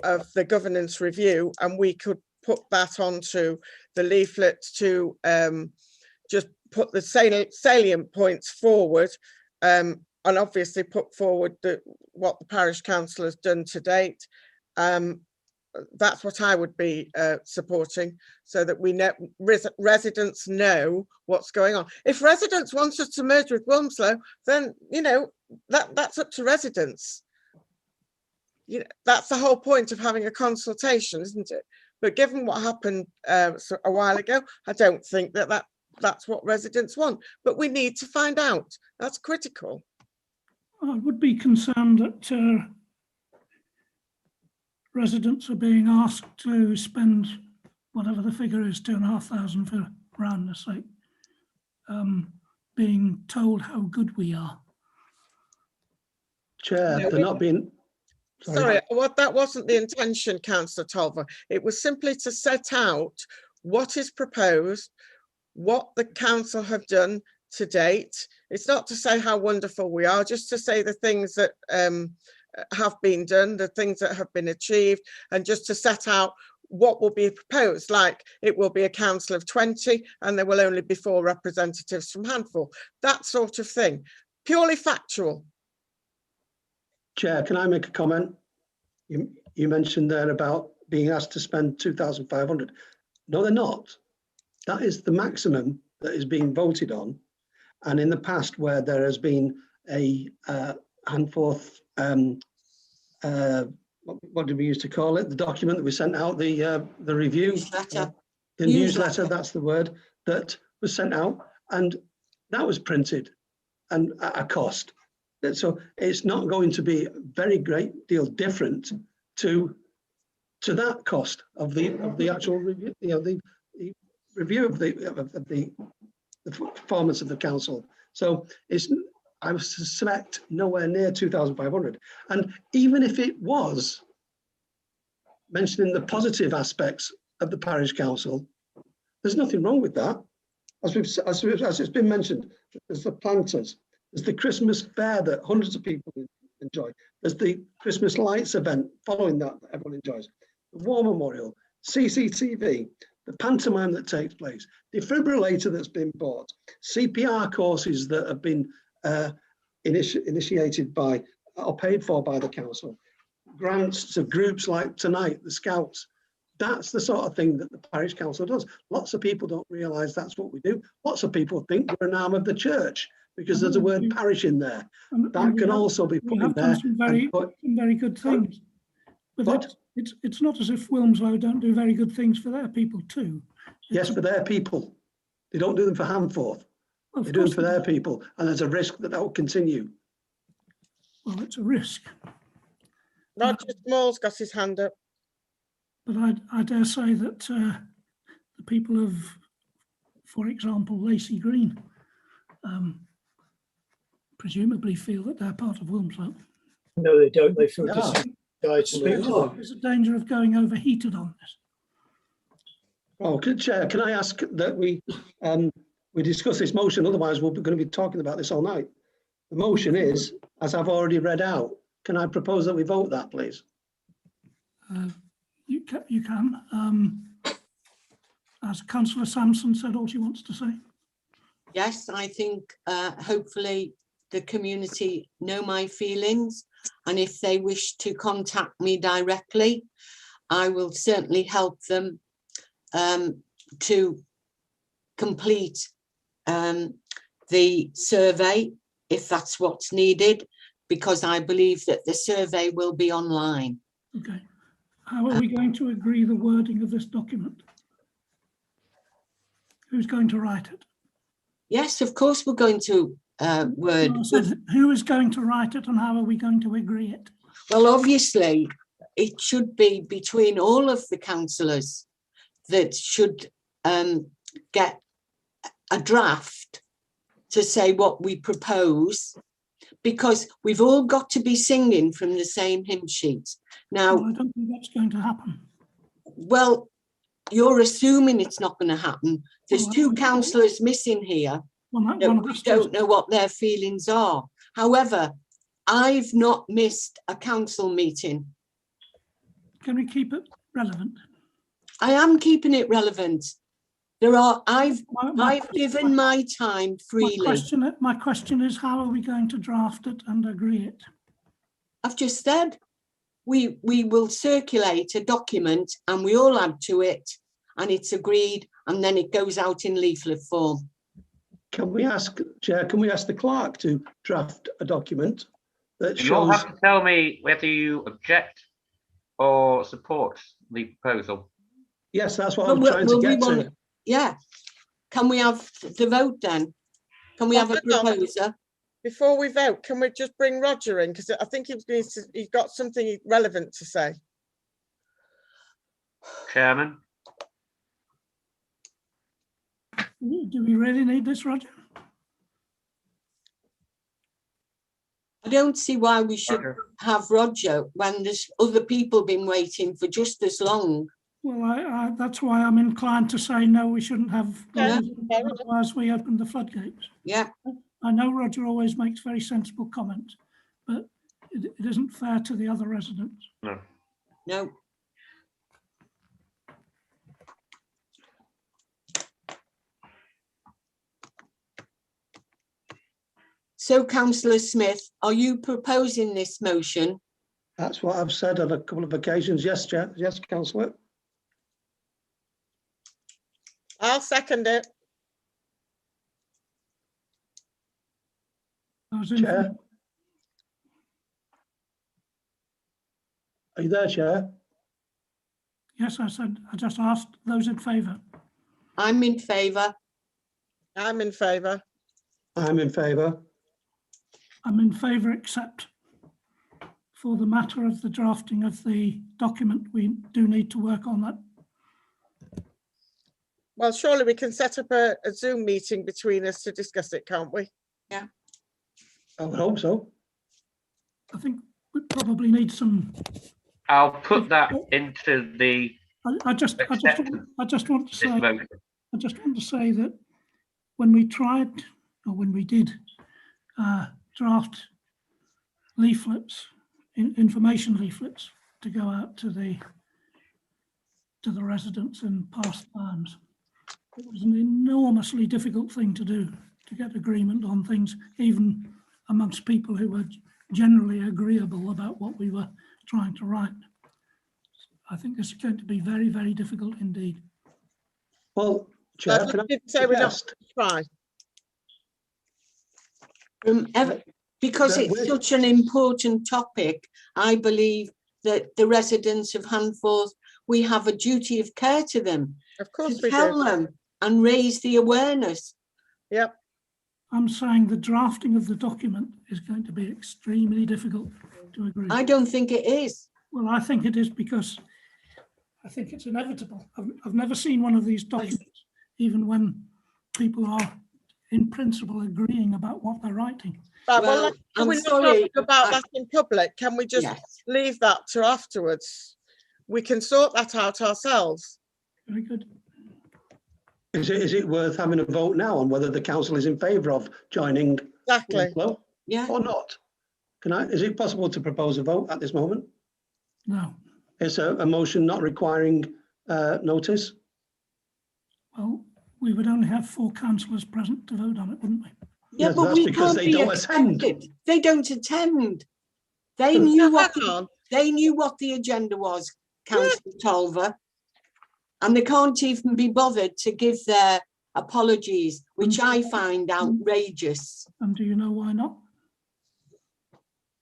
of the governance review, and we could put that onto the leaflet to just put the salient points forward, and obviously put forward what the parish council has done to date. That's what I would be supporting, so that we know residents know what's going on. If residents want us to merge with Wilmslow, then that's up to residents. That's the whole point of having a consultation, isn't it? But given what happened a while ago, I don't think that's what residents want. But we need to find out. That's critical. I would be concerned that residents are being asked to spend whatever the figure is, £2,500 for roundness sake, being told how good we are. Chair, they're not being... Sorry, that wasn't the intention, Councillor Tolver. It was simply to set out what is proposed, what the council have done to date. It's not to say how wonderful we are, just to say the things that have been done, the things that have been achieved, and just to set out what will be proposed. Like, it will be a council of 20 and there will only be 4 representatives from Handforth, that sort of thing. Purely factual. Chair, can I make a comment? You mentioned there about being asked to spend 2,500. No, they're not. That is the maximum that is being voted on. And in the past, where there has been a Handforth, what did we used to call it? The document that we sent out, the review, the newsletter, that's the word, that was sent out, and that was printed and at a cost. So it's not going to be a very great deal different to that cost of the actual review, the review of the performance of the council. So it's, I suspect, nowhere near 2,500. And even if it was, mentioning the positive aspects of the parish council, there's nothing wrong with that. As it's been mentioned, there's the planters, there's the Christmas fair that hundreds of people enjoy, there's the Christmas lights event following that everyone enjoys, the War Memorial, CCTV, the pantomime that takes place, defibrillator that's been bought, CPR courses that have been initiated by or paid for by the council, grants to groups like tonight, the Scouts. That's the sort of thing that the parish council does. Lots of people don't realise that's what we do. Lots of people think we're an arm of the church because there's a word parish in there. That can also be put in there. Some very good things. But it's not as if Wilmslow don't do very good things for their people too. Yes, for their people. They don't do them for Handforth. They do them for their people, and there's a risk that will continue. Well, it's a risk. Roger Small's got his hand up. But I dare say that the people of, for example, Lacey Green, presumably feel that they're part of Wilmslow. No, they don't. They feel No. dissatisfied. Speak to them. There's a danger of going overheated on this. Oh, Chair, can I ask that we discuss this motion? Otherwise, we're going to be talking about this all night. The motion is, as I've already read out. Can I propose that we vote that, please? You can. As Councillor Sampson said all she wants to say. Yes, I think hopefully the community know my feelings, and if they wish to contact me directly, I will certainly help them to complete the survey if that's what's needed, because I believe that the survey will be online. Okay. How are we going to agree the wording of this document? Who's going to write it? Yes, of course we're going to word. No, I said, who is going to write it and how are we going to agree it? Well, obviously, it should be between all of the councillors that should get a draft to say what we propose, because we've all got to be singing from the same hymn sheet. Now, Well, I don't think that's going to happen. well, you're assuming it's not going to happen. There's two councillors missing here. That we don't know what their feelings are. However, I've not missed a council meeting. Can we keep it relevant? I am keeping it relevant. There are, I've given my time freely. My question is, how are we going to draft it and agree it? I've just said, we will circulate a document and we all add to it and it's agreed, and then it goes out in leaflet form. Can we ask, Chair, can we ask the clerk to draft a document that shows? You'll have to tell me whether you object or support the proposal. Yes, that's what I'm trying to get to. Yeah. Can we have the vote then? Can we have a proposer? Before we vote, can we just bring Roger in? Because I think he's got something relevant to say. Chairman. Do we really need this, Roger? I don't see why we should have Roger when there's other people been waiting for just as long. Well, that's why I'm inclined to say no, we shouldn't have, otherwise we open the floodgates. Yeah. I know Roger always makes very sensible comments, but it isn't fair to the other residents. No. No. So, Councillor Smith, are you proposing this motion? That's what I've said on a couple of occasions. Yes, Chair. Yes, Councillor. I'll second it. Chair. Are you there, Chair? Yes, I just asked those in favour. I'm in favour. I'm in favour. I'm in favour. I'm in favour, except for the matter of the drafting of the document. We do need to work on that. Well, surely we can set up a Zoom meeting between us to discuss it, can't we? Yeah. I would hope so. I think we probably need some. I'll put that into the. I just want to say that when we tried, or when we did draft leaflets, information leaflets to go out to the residents in past times, it was an enormously difficult thing to do, to get agreement on things, even amongst people who were generally agreeable about what we were trying to write. I think this is going to be very, very difficult indeed. Well, Chair, can I suggest? Try. Because it's such an important topic, I believe that the residents of Handforth, we have a duty of care to them. Of course to we tell do. them and raise the awareness. Yep. I'm saying the drafting of the document is going to be extremely difficult to agree. I don't think it is. Well, I think it is because I think it's inevitable. I've never seen one of these documents, even when people are in principle agreeing about what they're writing. Right, Well, well, can I'm we not sorry, talk about that in public? Can we just Yes. leave that to afterwards? We can sort that out ourselves. Very good. Is it worth having a vote now on whether the council is in favour of joining Exactly. Winslow Yeah. or not? Is it possible to propose a vote at this moment? No. It's a motion not requiring notice. Well, we would only have 4 councillors present to vote on it, wouldn't we? Yeah, Yes, but that's we because can't they be don't attend. expected. They don't attend. They knew what Hang on. they knew what the agenda was, Councillor Tolver, and they can't even be bothered to give their apologies, which I find outrageous. And do you know why not?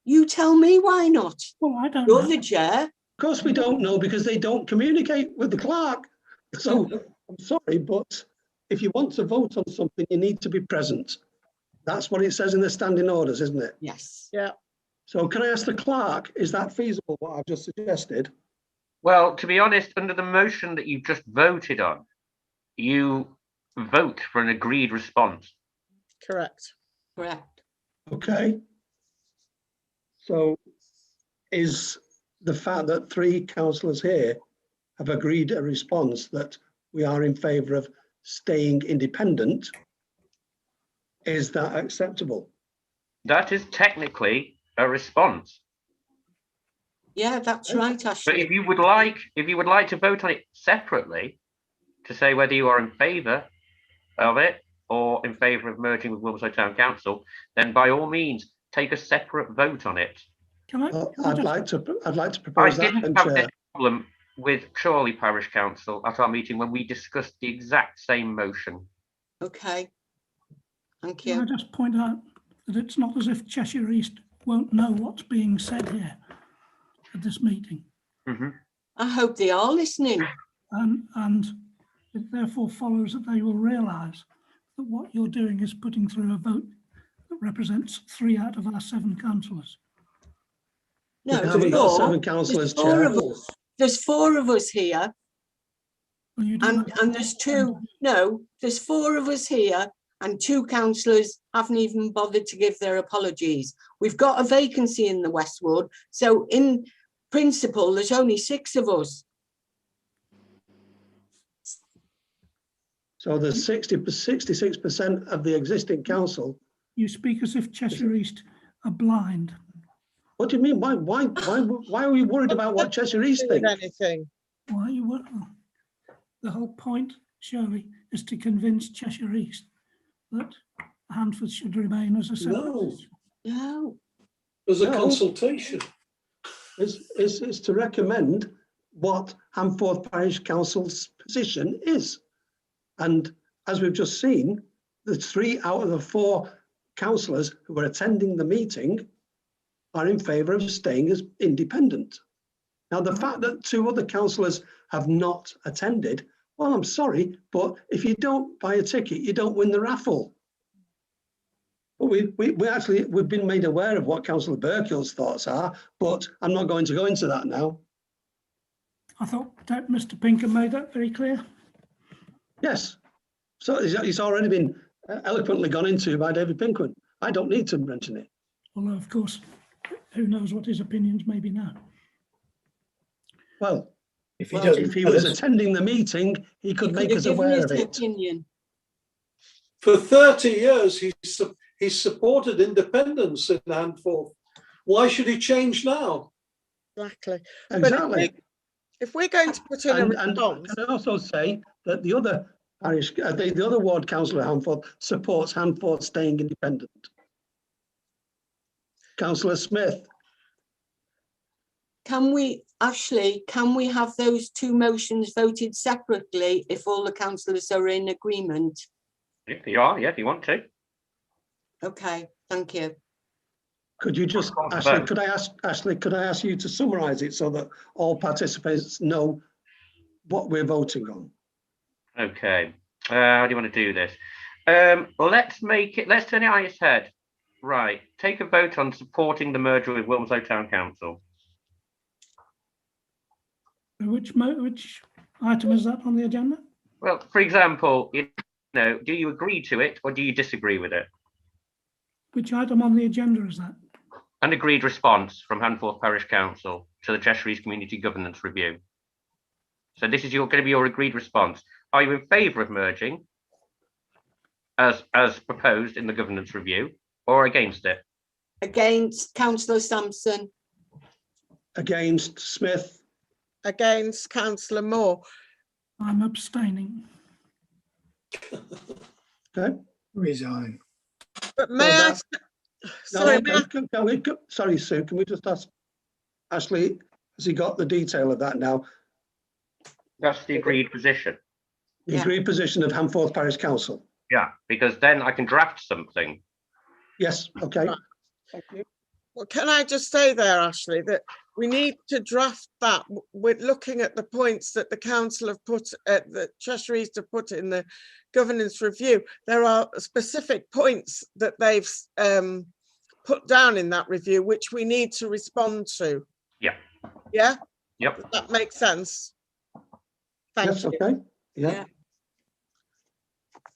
You tell me why not. Well, I don't You're know. the chair. Of course we don't know because they don't communicate with the clerk. So I'm sorry, but if you want to vote on something, you need to be present. That's what it says in the standing orders, isn't it? Yes. Yeah. So can I ask the clerk, is that feasible, what I've just suggested? Well, to be honest, under the motion that you've just voted on, you vote for an agreed response. Correct. Correct. Okay. So is the fact that 3 councillors here have agreed a response that we are in favour of staying independent, is that acceptable? That is technically a response. Yeah, that's right, But Ashley. if you would like to vote on it separately, to say whether you are in favour of it or in favour of merging with Wilmslow Town Council, then by all means take a separate vote on it. I'd like to I propose that, didn't have this problem with Chorley Parish Council at our meeting when we discussed the exact same motion. Okay. Thank Can I you. just point out that it's not as if Cheshire East won't know what's being said here at this meeting. I hope they are listening. And it therefore follows that they will realise that what you're doing is putting through a vote that represents 3 out of our 7 councillors. No, We haven't got four. 7 councillors, There's 4 Chair. of us. There's 4 of us here. Well, you don't And there's 2. No, there's 4 of us here, and 2 councillors haven't even bothered to give their apologies. We've got a vacancy in the Westwood, so in principle, there's only 6 of us. So there's 66% of the existing council. You speak as if Cheshire East are blind. What do you mean? Why are we worried about what Cheshire East think? Anything. Why you were? The whole point, surely, is to convince Cheshire East that Handforth should remain as a separate. No. There's a No. consultation. It's to recommend what Handforth Parish Council's position is. And as we've just seen, the 3 out of the 4 councillors who were attending the meeting are in favour of staying as independent. Now, the fact that 2 other councillors have not attended, well, I'm sorry, but if you don't buy a ticket, you don't win the raffle. But we've been made aware of what Councillor Burkill's thoughts are, but I'm not going to go into that now. I thought that Mr. Pinkham made that very clear. Yes, so it's already been eloquently gone into by David Pinkham. I don't need to mention it. Although, of course, who knows what his opinions may be now. Well, if he was attending the meeting, he could make us aware of it. Opinion. For 30 years, he's supported independence in Handforth. Why should he change now? Exactly. Exactly. But if we're going to put in a response, can I also say that the other parish, the other ward councillor Handforth supports Handforth staying independent. Councillor Smith. Can we have those 2 motions voted separately if all the councillors are in agreement? If you are, yeah, if you want to. Okay, thank you. Could you just, Ashley, could I ask you to summarise it so that all participants know what we're voting on? Okay, how do you want to do this? Let's turn it on its head. Right, take a vote on supporting the merger with Wilmslow Town Council. Which item is that on the agenda? Well, for example, you know, do you agree to it or do you disagree with it? Which item on the agenda is that? An agreed response from Handforth Parish Council to the Cheshire East Community Governance Review. So this is going to be your agreed response. Are you in favour of merging as proposed in the governance review, or against it? Against. Councillor Sampson. Against. Smith. Against. Councillor Moore. I'm abstaining. Okay. Resign. But may I? Sorry, sorry, Sue. Can we just ask Ashley? Has he got the detail of that now? That's the agreed position. The agreed position of Handforth Parish Council. Yeah, because then I can draft something. Yes. Okay. Right. Thank you. Well, can I just say there, Ashley, that we need to draft that. We're looking at the points that the council have put, that Cheshire East have put in the governance review. There are specific points that they've put down in that review, which we need to respond to. Yeah. Yeah. Yep. That makes sense. Thank you. Okay. Yeah.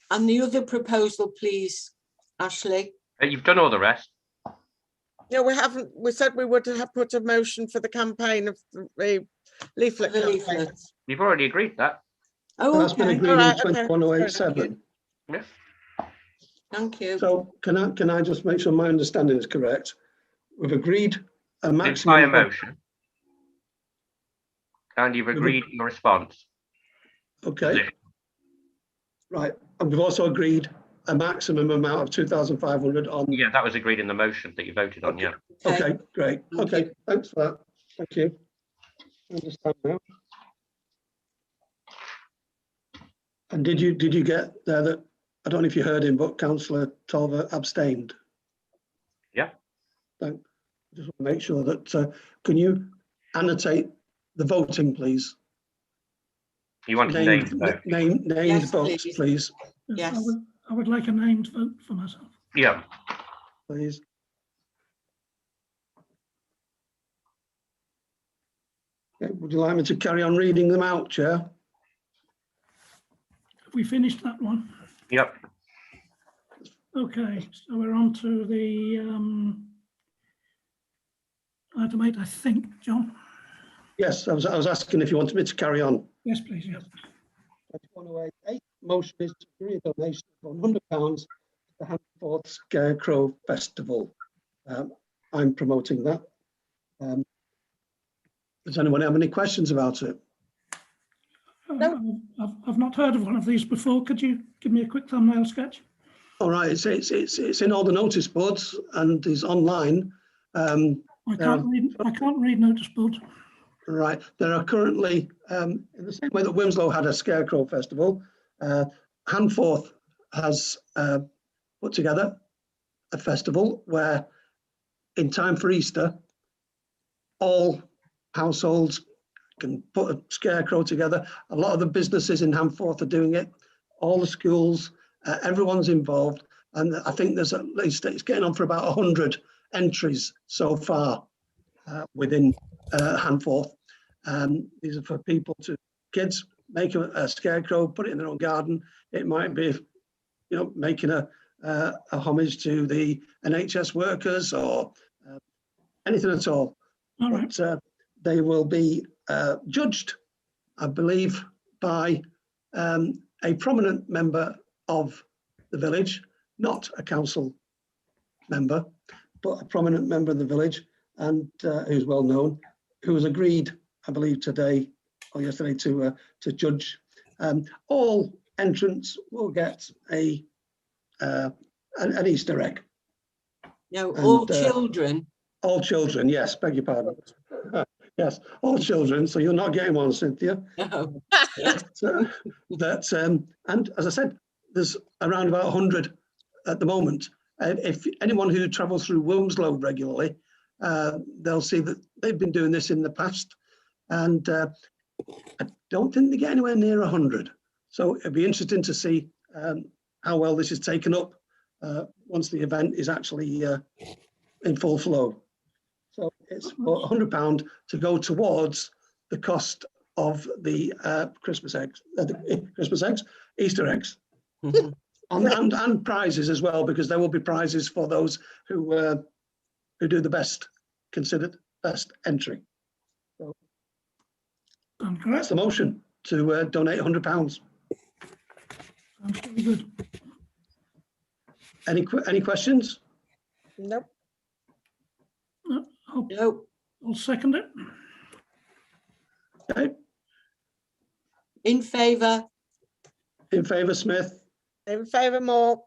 And the other proposal, please, Ashley. You've done all the rest. No, we haven't. We said we would have put a motion for the campaign of the leaflet. leaflets. You've already agreed that. Oh, that's been agreed in 21087. Yes. Thank you. So can I just make sure my understanding is correct? We've agreed a maximum. It's by a motion. And you've agreed your response. Okay. Right. And we've also agreed a maximum amount of 2,500 on. Yeah, that was agreed in the motion that you voted on. Yeah. Okay, great. Okay, thanks for that. Thank you. I understand now. And did you get there that, I don't know if you heard him, but Councillor Tolver abstained? Yeah. Thank. Just want to make sure that, can you annotate the voting, please? You want to named Yes, votes, please. Yes. I would like a named vote for myself. Yeah. Please. Okay, would you like me to carry on reading them out, Chair? Have we finished that one? Yep. Okay, so we're on to the item 8, I think, John. Yes, I was asking if you wanted me to carry on. Yes, please. Yes. 2108, motion is to agree a donation of £100 to the Handforth Scarecrow Festival. I'm promoting that. Does anyone have any questions about it? No. I've not heard of one of these before. Could you give me a quick thumbnail sketch? All right, it's in all the notice boards and is online. I can't read notice boards. Right, there are currently, in the same way that Wilmslow had a Scarecrow Festival, Handforth has put together a festival where in time for Easter, all households can put a scarecrow together. A lot of the businesses in Handforth are doing it, all the schools, everyone's involved. And I think there's at least, it's getting on for about 100 entries so far within Handforth. These are for people kids make a scarecrow, put it in their own garden. It might be, making a homage to the NHS workers or anything at all. All right. But they will be judged, I believe, by a prominent member of the village, not a council member, but a prominent member of the village, and who's well known, who has agreed, I believe, today or yesterday to judge. All entrants will get an Easter egg. No, all children. All children, yes, beg your pardon. Yes, all children. So you're not getting one, Cynthia. No. And as I said, there's around about 100 at the moment. If anyone who travels through Wilmslow regularly, they'll see that they've been doing this in the past, and I don't think they get anywhere near 100. So it'd be interesting to see how well this is taken up once the event is actually in full flow. So it's £100 to go towards the cost of the Christmas eggs, Easter eggs, and prizes as well, because there will be prizes for those who do the best, considered best entry. So that's the motion to donate £100. Sounds very good. Any questions? Nope. No, I'll second it. Okay. In favour? In favour, Smith. In favour, Moore.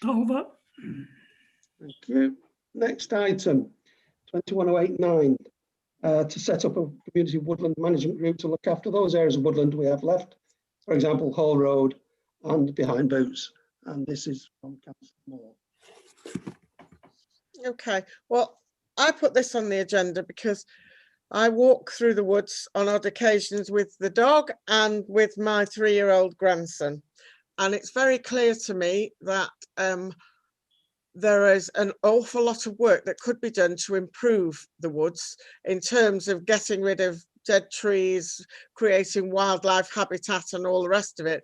Tolver. Thank you. Next item, 21089, to set up a community woodland management group to look after those areas of woodland we have left, for example, Hall Road and behind Boots. And this is from Councillor Moore. Okay, well, I put this on the agenda because I walk through the woods on odd occasions with the dog and with my 3-year-old grandson. And it's very clear to me that there is an awful lot of work that could be done to improve the woods in terms of getting rid of dead trees, creating wildlife habitat and all the rest of it,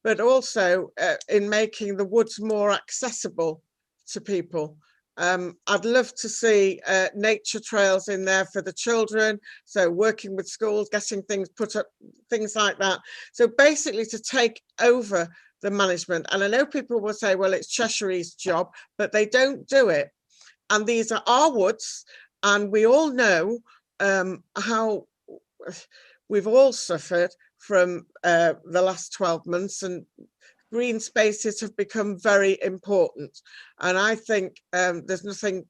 but also in making the woods more accessible to people. I'd love to see nature trails in there for the children, so working with schools, getting things put up, things like that. So basically to take over the management. And I know people will say, well, it's Cheshire's job, but they don't do it. And these are our woods, and we all know how we've all suffered from the last 12 months, and green spaces have become very important. And I think there's nothing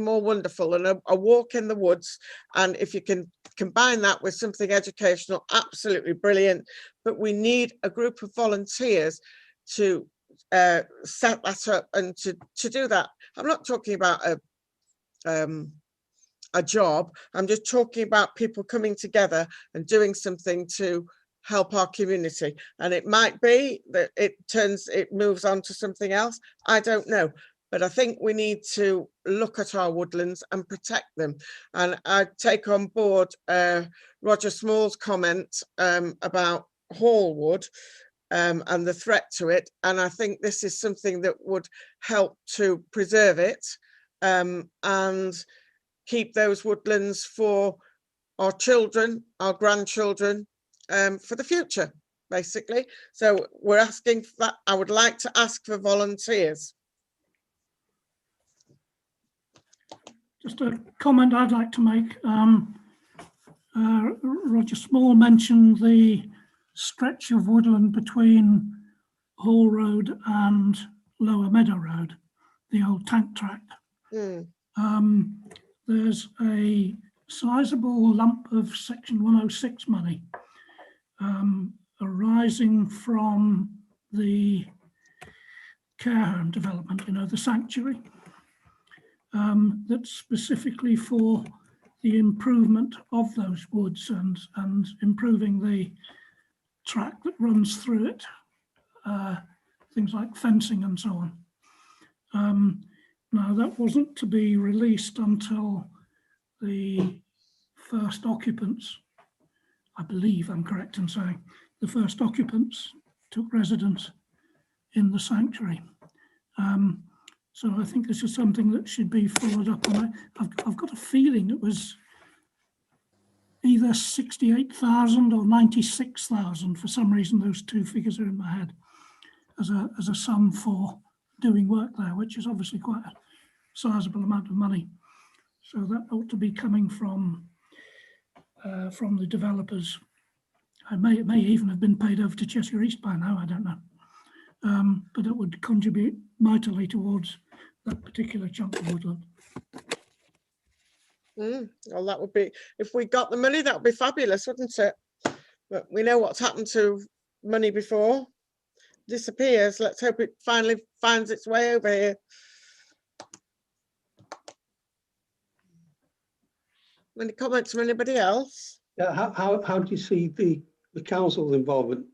more wonderful than a walk in the woods. And if you can combine that with something educational, absolutely brilliant. But we need a group of volunteers to set that up and to do that. I'm not talking about a job. I'm just talking about people coming together and doing something to help our community. And it might be that it moves on to something else. I don't know. But I think we need to look at our woodlands and protect them. And I take on board Roger Small's comment about Hallwood and the threat to it. And I think this is something that would help to preserve it and keep those woodlands for our children, our grandchildren, for the future, basically. So we're asking for that. I would like to ask for volunteers. Just a comment I'd like to make. Roger Small mentioned the stretch of woodland between Hall Road and Lower Meadow Road, the old tank track. There's a sizable lump of Section 106 money arising from the care home development, the sanctuary. That's specifically for the improvement of those woods and improving the track that runs through it, things like fencing and so on. Now, that wasn't to be released until the first occupants, I believe I'm correct in saying, the first occupants took residence in the sanctuary. So I think this is something that should be followed up on. I've got a feeling it was either 68,000 or 96,000. For some reason, those two figures are in my head as a sum for doing work there, which is obviously quite a sizable amount of money. So that ought to be coming from the developers. It may even have been paid over to Cheshire East by now, I don't know. But it would contribute mightily towards that particular chunk of woodland. Well, that would be, if we got the money, that would be fabulous, wouldn't it? But we know what's happened to money before. Disappears. Let's hope it finally finds its way over here. Any comments from anybody else? Yeah, how do you see the council's involvement?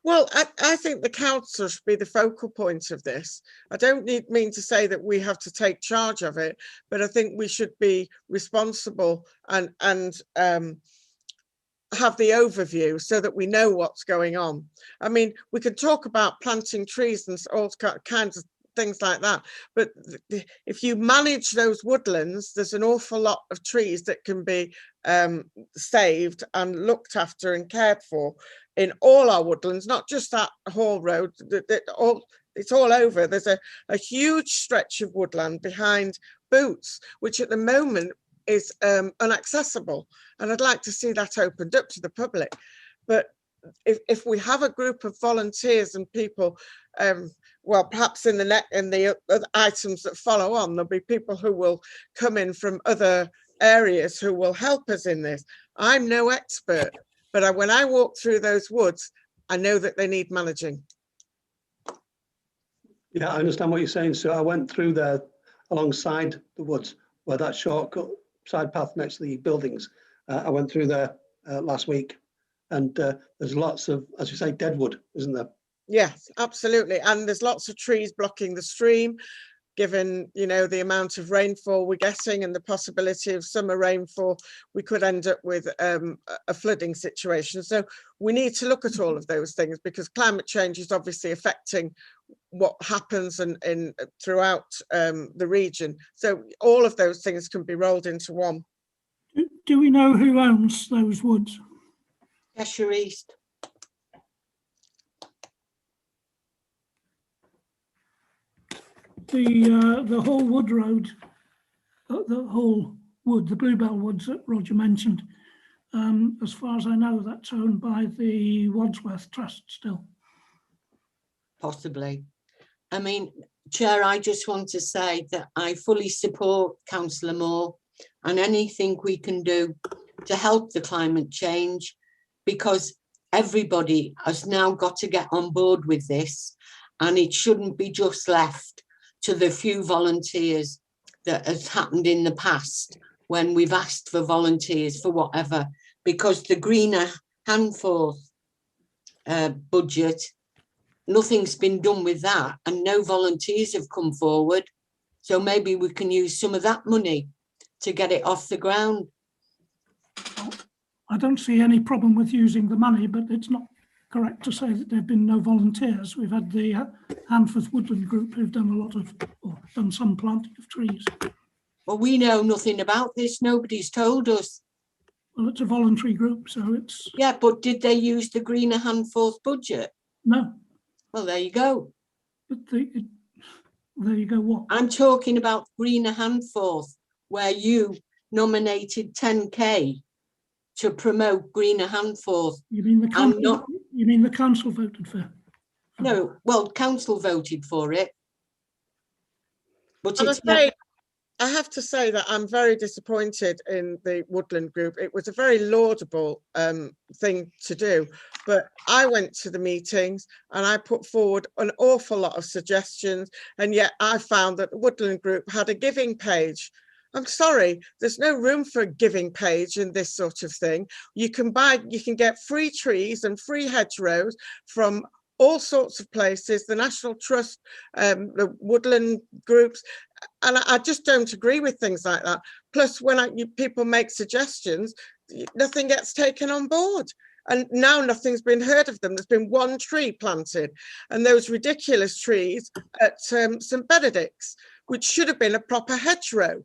Well, I think the council should be the focal point of this. I don't mean to say that we have to take charge of it, but I think we should be responsible and have the overview so that we know what's going on. I mean, we could talk about planting trees and all kinds of things like that, but if you manage those woodlands, there's an awful lot of trees that can be saved and looked after and cared for in all our woodlands, not just that Hall Road. It's all over. There's a huge stretch of woodland behind Boots, which at the moment is inaccessible, and I'd like to see that opened up to the public. But if we have a group of volunteers and people, well, perhaps in the other items that follow on, there'll be people who will come in from other areas who will help us in this. I'm no expert, but when I walk through those woods, I know that they need managing. Yeah, I understand what you're saying. So I went through there alongside the woods where that shortcut side path next to the buildings. I went through there last week, and there's lots of, as you say, deadwood, isn't there? Yes, absolutely. And there's lots of trees blocking the stream, given, you know, the amount of rainfall we're getting and the possibility of summer rainfall, we could end up with a flooding situation. So we need to look at all of those things, because climate change is obviously affecting what happens in throughout the region. So all of those things can be rolled into one. Do we know who owns those woods? Cheshire East. The whole Wood Road, the whole wood, the Bluebell Woods that Roger mentioned, as far as I know, that's owned by the Wadsworth Trust still. Possibly. I mean, Chair, I just want to say that I fully support Councillor Moore and anything we can do to help the climate change, because everybody has now got to get on board with this, and it shouldn't be just left to the few volunteers that has happened in the past when we've asked for volunteers for whatever, because the greener Handforth budget, nothing's been done with that, and no volunteers have come forward. So maybe we can use some of that money to get it off the ground. I don't see any problem with using the money, but it's not correct to say that there have been no volunteers. We've had the Handforth Woodland Group who've done a lot of, or done some planting of trees. Well, we know nothing about this. Nobody's told us. Well, it's a voluntary group, so it's... Yeah, but did they use the greener Handforth budget? No. Well, there you go. But there you go, what? I'm talking about greener Handforth, where you nominated 10k to promote greener Handforth. You mean the council? You mean the council voted for? No, well, council voted for it. But I have to say that I'm very disappointed in the Woodland Group. It was a very laudable thing to do, but I went to the meetings and I put forward an awful lot of suggestions, and yet I found that the Woodland Group had a giving page. I'm sorry, there's no room for a giving page in this sort of thing. You can get free trees and free hedgerows from all sorts of places, the National Trust, the woodland groups, and I just don't agree with things like that. Plus, when people make suggestions, nothing gets taken on board. And now nothing's been heard of them. There's been one tree planted, and those ridiculous trees at St Benedict's, which should have been a proper hedgerow.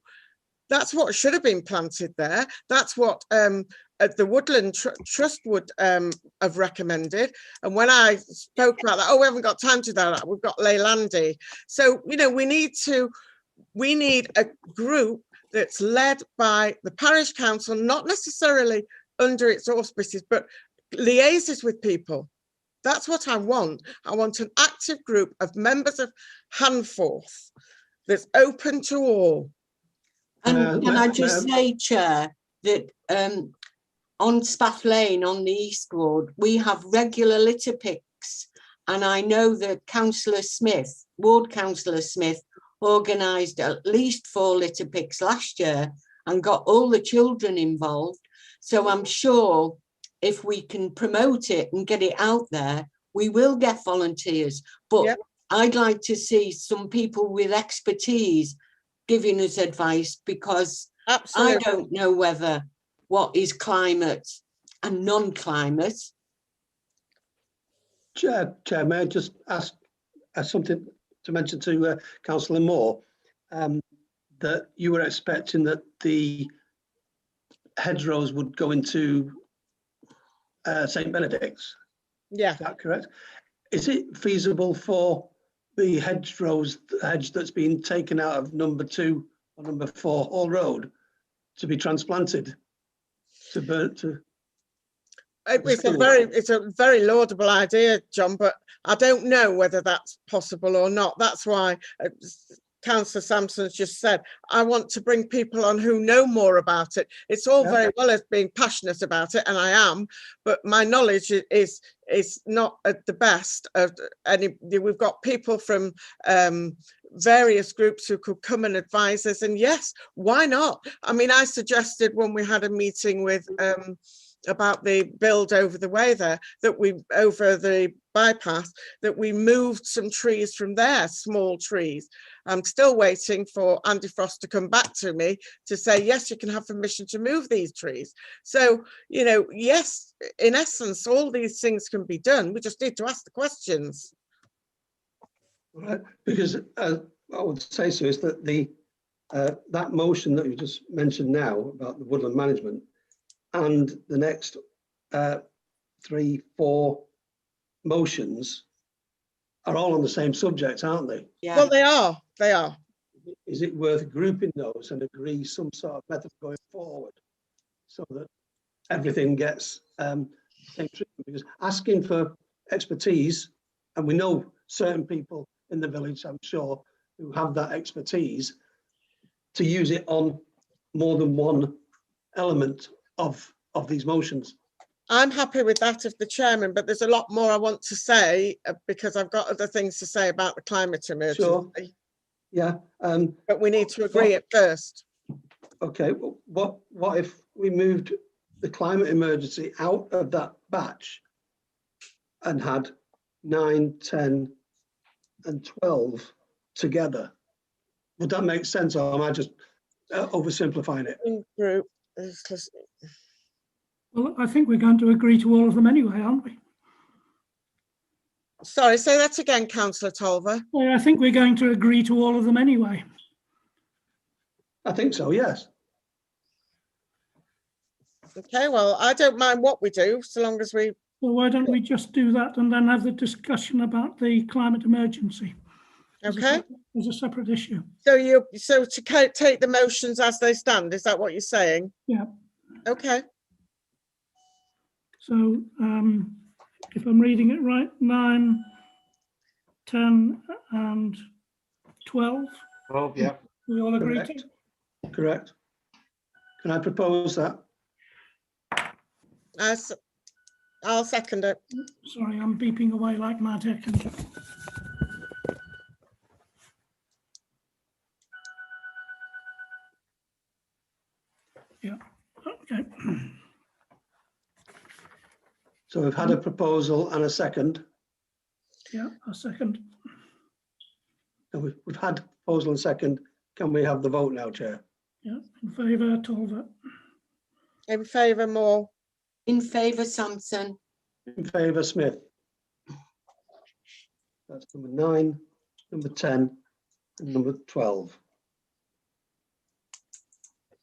That's what should have been planted there. That's what the Woodland Trust would have recommended. And when I spoke about that, oh, we haven't got time to do that, we've got Leylandy. So, you know, we need a group that's led by the parish council, not necessarily under its auspices, but liaises with people. That's what I want. I want an active group of members of Handforth that's open to all. And can I just say, Chair, that on Spath Lane, on the East Ward, we have regular litter picks. And I know that Councillor Smith, Ward Councillor Smith, organised at least 4 litter picks last year and got all the children involved. So I'm sure if we can promote it and get it out there, we will get volunteers. But Yep. I'd like to see some people with expertise giving us advice, because Absolutely. I don't know whether what is climate and non-climate. Chair, may I just ask something to mention to Councillor Moore, that you were expecting that the hedgerows would go into St Benedict's? Yeah. Is that correct? Is it feasible for the hedge that's been taken out of number 2 or number 4 Hall Road to be transplanted to It's a very laudable idea, John, but I don't know whether that's possible or not. That's why Councillor Sampson's just said, I want to bring people on who know more about it. It's all very well as being passionate about it, and I am, but my knowledge is not at the best of any. We've got people from various groups who could come and advise us, and yes, why not? I mean, I suggested when we had a meeting with about the build over the way there, that we, over the bypass, that we moved some trees from there, small trees. I'm still waiting for Andy Frost to come back to me to say, yes, you can have permission to move these trees. So, you know, yes, in essence, all these things can be done. We just need to ask the questions. Right, because I would say so is that that motion that you just mentioned now about the woodland management and the next 3, 4 motions are all on the same subject, aren't they? Yeah. Well, they are. They are. Is it worth grouping those and agree some sort of method going forward so that everything gets same treatment? Because asking for expertise, and we know certain people in the village, I'm sure, who have that expertise to use it on more than one element of these motions. I'm happy with that of the chairman, but there's a lot more I want to say because I've got other things to say about the climate emergency. Sure. Yeah. But we need to agree at first. Okay. Well, what if we moved the climate emergency out of that batch and had 9, 10, and 12 together? Would that make sense, or am I just oversimplifying it? Group. Well, I think we're going to agree to all of them anyway, aren't we? Sorry, say that again, Councillor Tolver. Well, I think we're going to agree to all of them anyway. I think so, yes. Okay, well, I don't mind what we do, so long as we... Well, why don't we just do that and then have the discussion about the climate emergency? Okay. As a separate issue. So to take the motions as they stand, is that what you're saying? Yeah. Okay. So if I'm reading it right, 9, 10 and 12. 12, yeah. We all agree Correct. to? Correct. Can I propose that? I'll second it. Sorry, I'm beeping away like mad heck. Yeah, okay. So we've had a proposal and a second. Yeah, a second. And we've had a proposal and second. Can we have the vote now, Chair? Yeah, in favour, Tolver. In favour, Moore. In favour, Sampson. In favour, Smith. That's number 9, number 10, and number 12.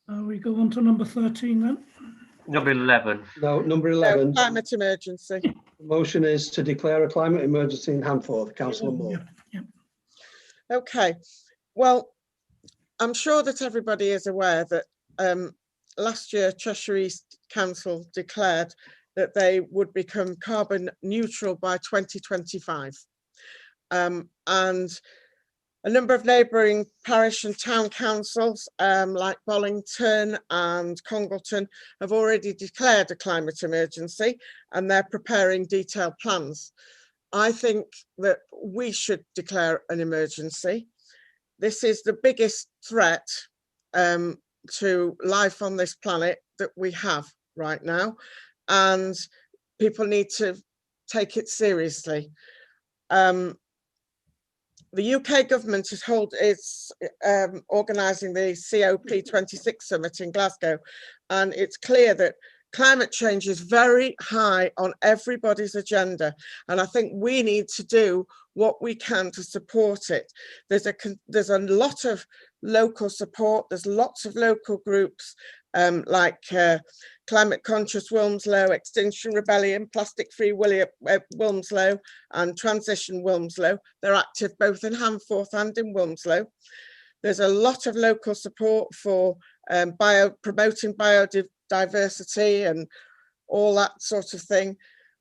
We go on to number 13 then. Number 11. No, number 11. Climate emergency. The motion is to declare a climate emergency in Handforth. Councillor Moore. Yeah. Okay. Well, I'm sure that everybody is aware that last year Cheshire East Council declared that they would become carbon neutral by 2025. And a number of neighbouring parish and town councils like Bollington and Congleton have already declared a climate emergency, and they're preparing detailed plans. I think that we should declare an emergency. This is the biggest threat to life on this planet that we have right now. and people need to take it seriously. The UK government is organising the COP26 summit in Glasgow, and it's clear that climate change is very high on everybody's agenda, and I think we need to do what we can to support it. There's a lot of local support. There's lots of local groups like Climate Conscious Wilmslow, Extinction Rebellion, Plastic Free Wilmslow, and Transition Wilmslow. They're active both in Handforth and in Wilmslow. There's a lot of local support for promoting biodiversity and all that sort of thing.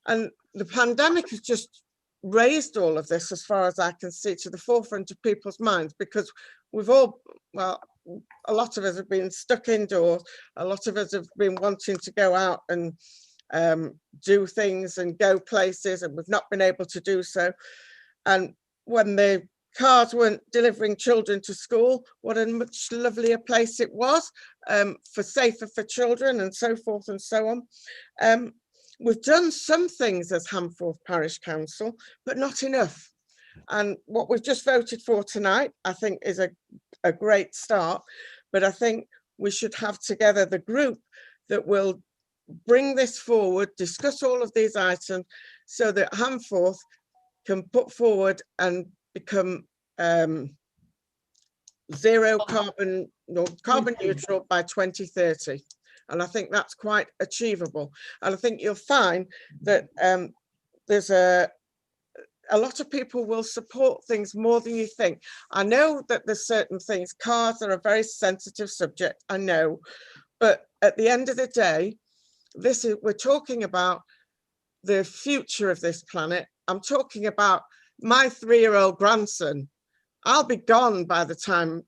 And the pandemic has just raised all of this, as far as I can see, to the forefront of people's minds, because we've all, well, a lot of us have been stuck indoors. A lot of us have been wanting to go out and do things and go places, and we've not been able to do so. And when the cars weren't delivering children to school, what a much lovelier place it was, safer for children, and so forth and so on. We've done some things as Handforth Parish Council, but not enough. And what we've just voted for tonight, I think, is a great start. But I think we should have together the group that will bring this forward, discuss all of these items, so that Handforth can put forward and become zero carbon, or carbon neutral by 2030. And I think that's quite achievable. And I think you'll find that there's a lot of people will support things more than you think. I know that there's certain things, cars are a very sensitive subject, I know, but at the end of the day, we're talking about the future of this planet. I'm talking about my 3-year-old grandson. I'll be gone by the time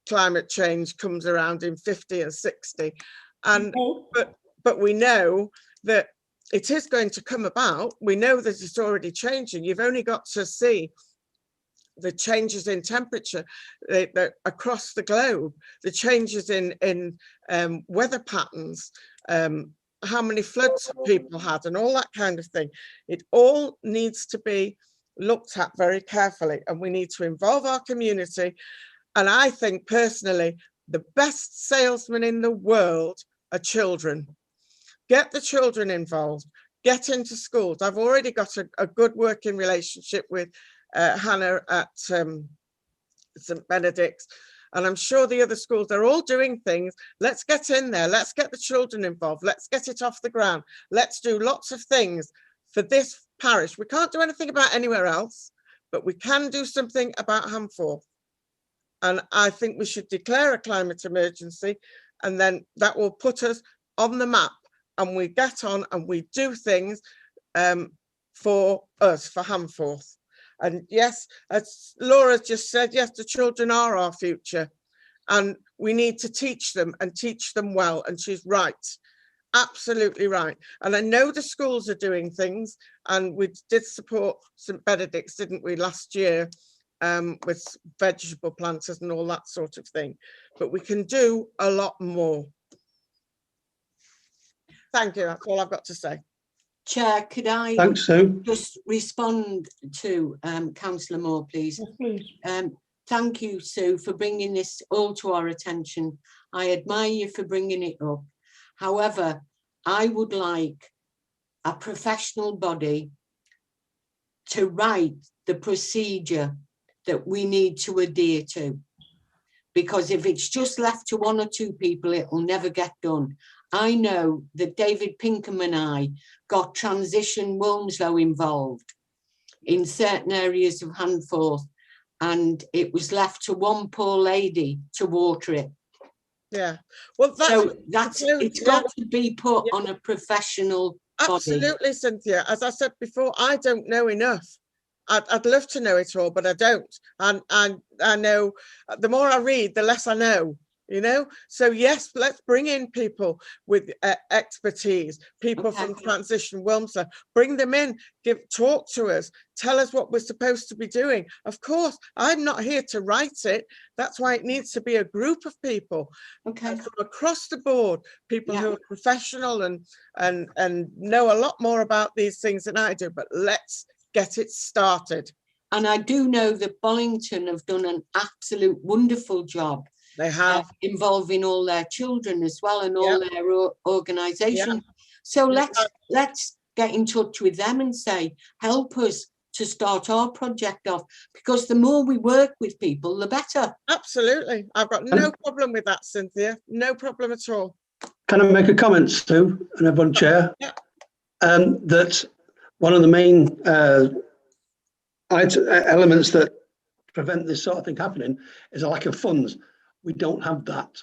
climate change comes around in 50 and 60. And but we know that it is going to come about. We know that it's already changing. You've only got to see the changes in temperature across the globe, the changes in weather patterns, how many floods people had, and all that kind of thing. It all needs to be looked at very carefully, and we need to involve our community. And I think personally, the best salesmen in the world are children. Get the children involved, get into schools. I've already got a good working relationship with Hannah at St Benedict's, and I'm sure the other schools, they're all doing things. Let's get in there, let's get the children involved, let's get it off the ground. Let's do lots of things for this parish. We can't do anything about anywhere else, but we can do something about Handforth. And I think we should declare a climate emergency, and then that will put us on the map, and we get on and we do things for us, for Handforth. And yes, as Laura just said, yes, the children are our future, and we need to teach them, and teach them well. And she's right, absolutely right. And I know the schools are doing things, and we did support St Benedict's, didn't we, last year, with vegetable planters and all that sort of thing. But we can do a lot more. Thank you, that's all I've got to say. Chair, could I just respond to Councillor Moore, please? Yes, please. Thank you, Sue, for bringing this all to our attention. I admire you for bringing it up. However, I would like a professional body to write the procedure that we need to adhere to. Because if it's just left to 1 or 2 people, it will never get done. I know that David Pinkham and I got Transition Wilmslow involved in certain areas of Handforth, and it was left to one poor lady to water it. Yeah, well, it's got to be put on a professional body. Absolutely, Cynthia. As I said before, I don't know enough. I'd love to know it all, but I don't. And I know the more I read, the less I know. you know. So yes, let's bring in people with expertise, people from Transition Wilmslow, bring them in, talk to us, tell us what we're supposed to be doing. Of course, I'm not here to write it. That's why it needs to be a group of people from across the board, people who are professional and know a lot more about these things than I do, but let's get it started. And I do know that Bollington have done an absolute wonderful job. They have. Involving all their children as well and all their organisation. So let's get in touch with them and say, help us to start our project off, because the more we work with people, the better. Absolutely. I've got no problem with that, Cynthia. No problem at all. Can I make a comment, Stu, and everyone, Chair? Yeah. That one of the main elements that prevent this sort of thing happening is a lack of funds. We don't have that.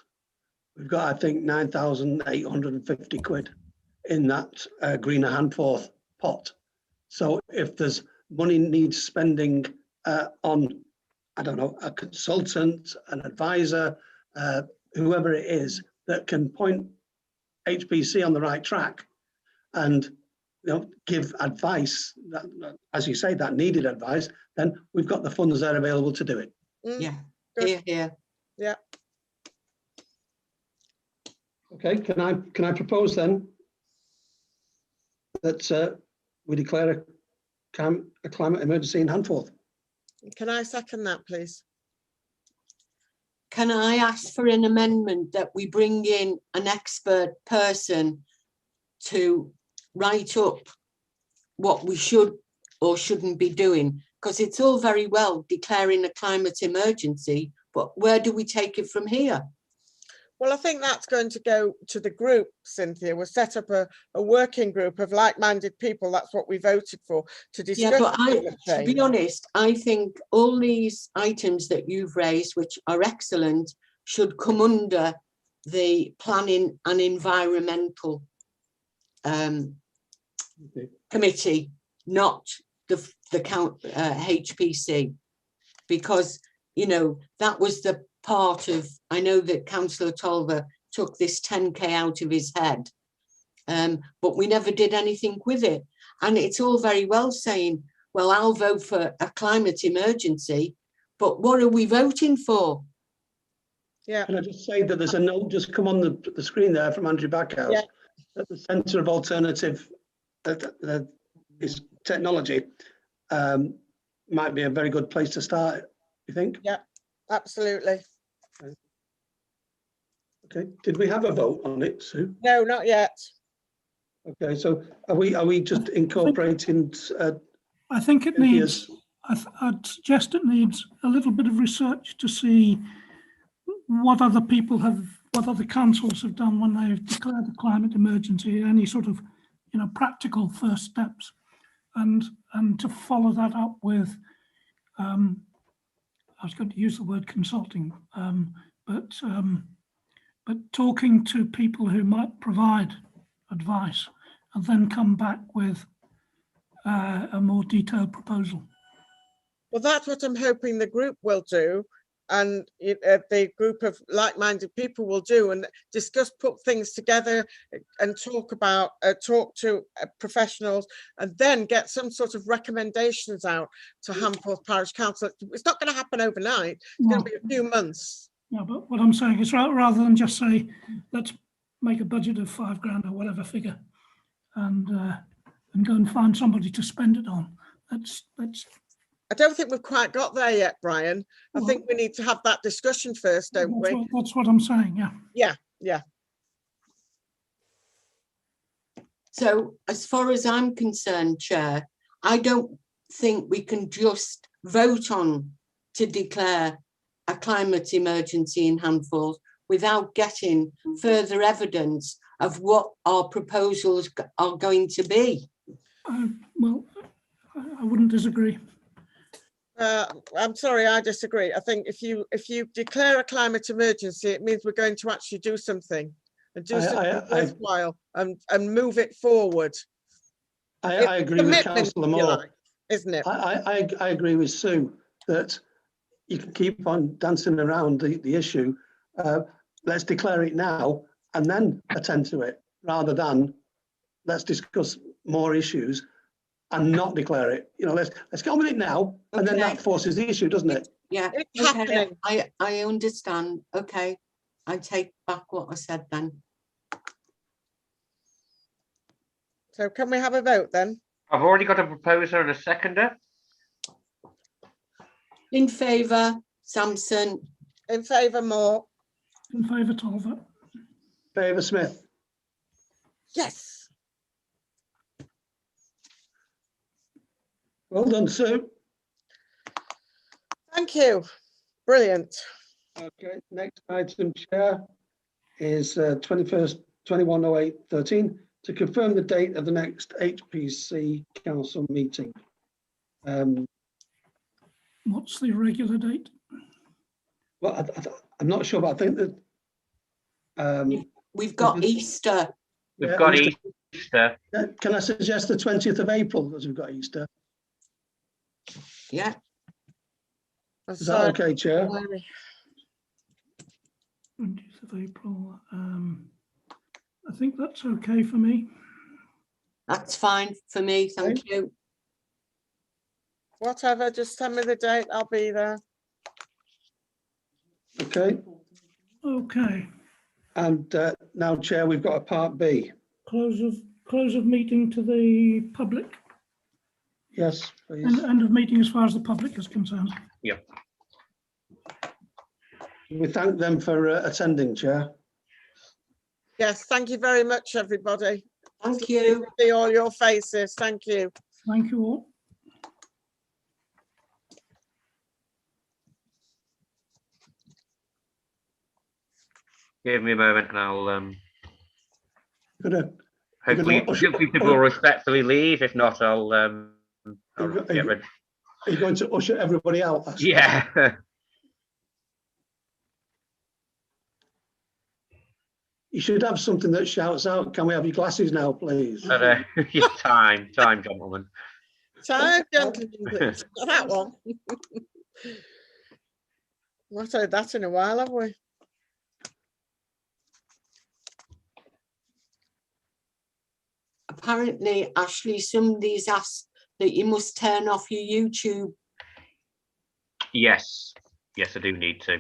We've got, I think, 9,850 quid in that Greener Handforth pot. So if there's money needs spending on, I don't know, a consultant, an advisor, whoever it is that can point HPC on the right track and give advice, that, as you say, that needed advice, then we've got the funds there available to do it. Yeah. Yeah. Okay, can I propose then that we declare a climate emergency in Handforth? Can I second that, please? Can I ask for an amendment that we bring in an expert person to write up what we should or shouldn't be doing? Because it's all very well declaring a climate emergency, but where do we take it from here? Well, I think that's going to go to the group, Cynthia. We'll set up a working group of like-minded people. That's what we voted for, to discuss. Yeah, but to be honest, I think all these items that you've raised, which are excellent, should come under the planning and environmental committee, not the HPC, because that was the part of, I know that Councillor Tolver took this 10k out of his head, but we never did anything with it. And it's all very well saying, well, I'll vote for a climate emergency, but what are we voting for? Yeah. Can I just say that there's a note just come on the screen there from Andrew Backhouse that the Centre of Alternative is Technology might be a very good place to start, you think? Yeah, absolutely. Okay, did we have a vote on it, Sue? No, not yet. Okay, so are we just incorporating? I think it needs, I'd suggest it needs a little bit of research to see what other councils have done when they've declared a climate emergency, any sort of, practical first steps, and to follow that up with, I was going to use the word consulting, but talking to people who might provide advice and then come back with a more detailed proposal. Well, that's what I'm hoping the group will do, and the group of like-minded people will do, and discuss, put things together and talk to professionals, and then get some sort of recommendations out to Handforth Parish Council. It's not going to happen overnight. It's going to be a few months. Yeah, but what I'm saying is, rather than just say, let's make a budget of £5,000 or whatever figure, and go and find somebody to spend it on. That's. I don't think we've quite got there yet, Brian. I think we need to have that discussion first, don't we? That's what I'm saying, yeah. Yeah. So as far as I'm concerned, Chair, I don't think we can just vote on to declare a climate emergency in Handforth without getting further evidence of what our proposals are going to be. Well, I wouldn't disagree. I'm sorry, I disagree. I think if you declare a climate emergency, it means we're going to actually do something and do something worthwhile and move it forward. I agree with Councillor Moore, like, isn't it? I agree with Sue that you can keep on dancing around the issue. let's declare it now and then attend to it, rather than let's discuss more issues and not declare it. You know, let's get on with it now, and then that forces the issue, doesn't it? Yeah, It's okay, happening. I understand. Okay, I take back what I said then. So can we have a vote then? I've already got a proposer and a seconder. In favour, Sampson. In favour, Moore. In favour, Tolver. Favour, Smith. Yes. Well done, Sue. Thank you. Brilliant. Okay, next item, Chair, is 210813 to confirm the date of the next HPC Council meeting. What's the regular date? Well, I'm not sure, but I think that we've got Easter. We've got Easter. Easter. Can I suggest the 20th of April, because we've got Easter? Yeah. Is that okay, Chair? 20th of April. I think that's okay for me. That's fine for me, thank you. Whatever, just tell me the date, I'll be there. Okay. Okay. And now, Chair, we've got a part B. Close of meeting to the public. Yes, please. And end of meeting as far as the public is concerned. Yep. We thank them for attending, Chair. Yes, thank you very much, everybody. Thank you. See all your faces. Thank you. Thank you all. Give me a moment and I'll Gonna hopefully people will respectfully leave. If not, I'll get rid. Are you going to usher everybody out? Yeah. You should have something that shouts out, can we have your glasses now, please? But, time, gentlemen. Time, gentlemen, please. That one. Not heard that in a while, have we? Apparently, Ashley, somebody's asked that you must turn off your YouTube. Yes, I do need to.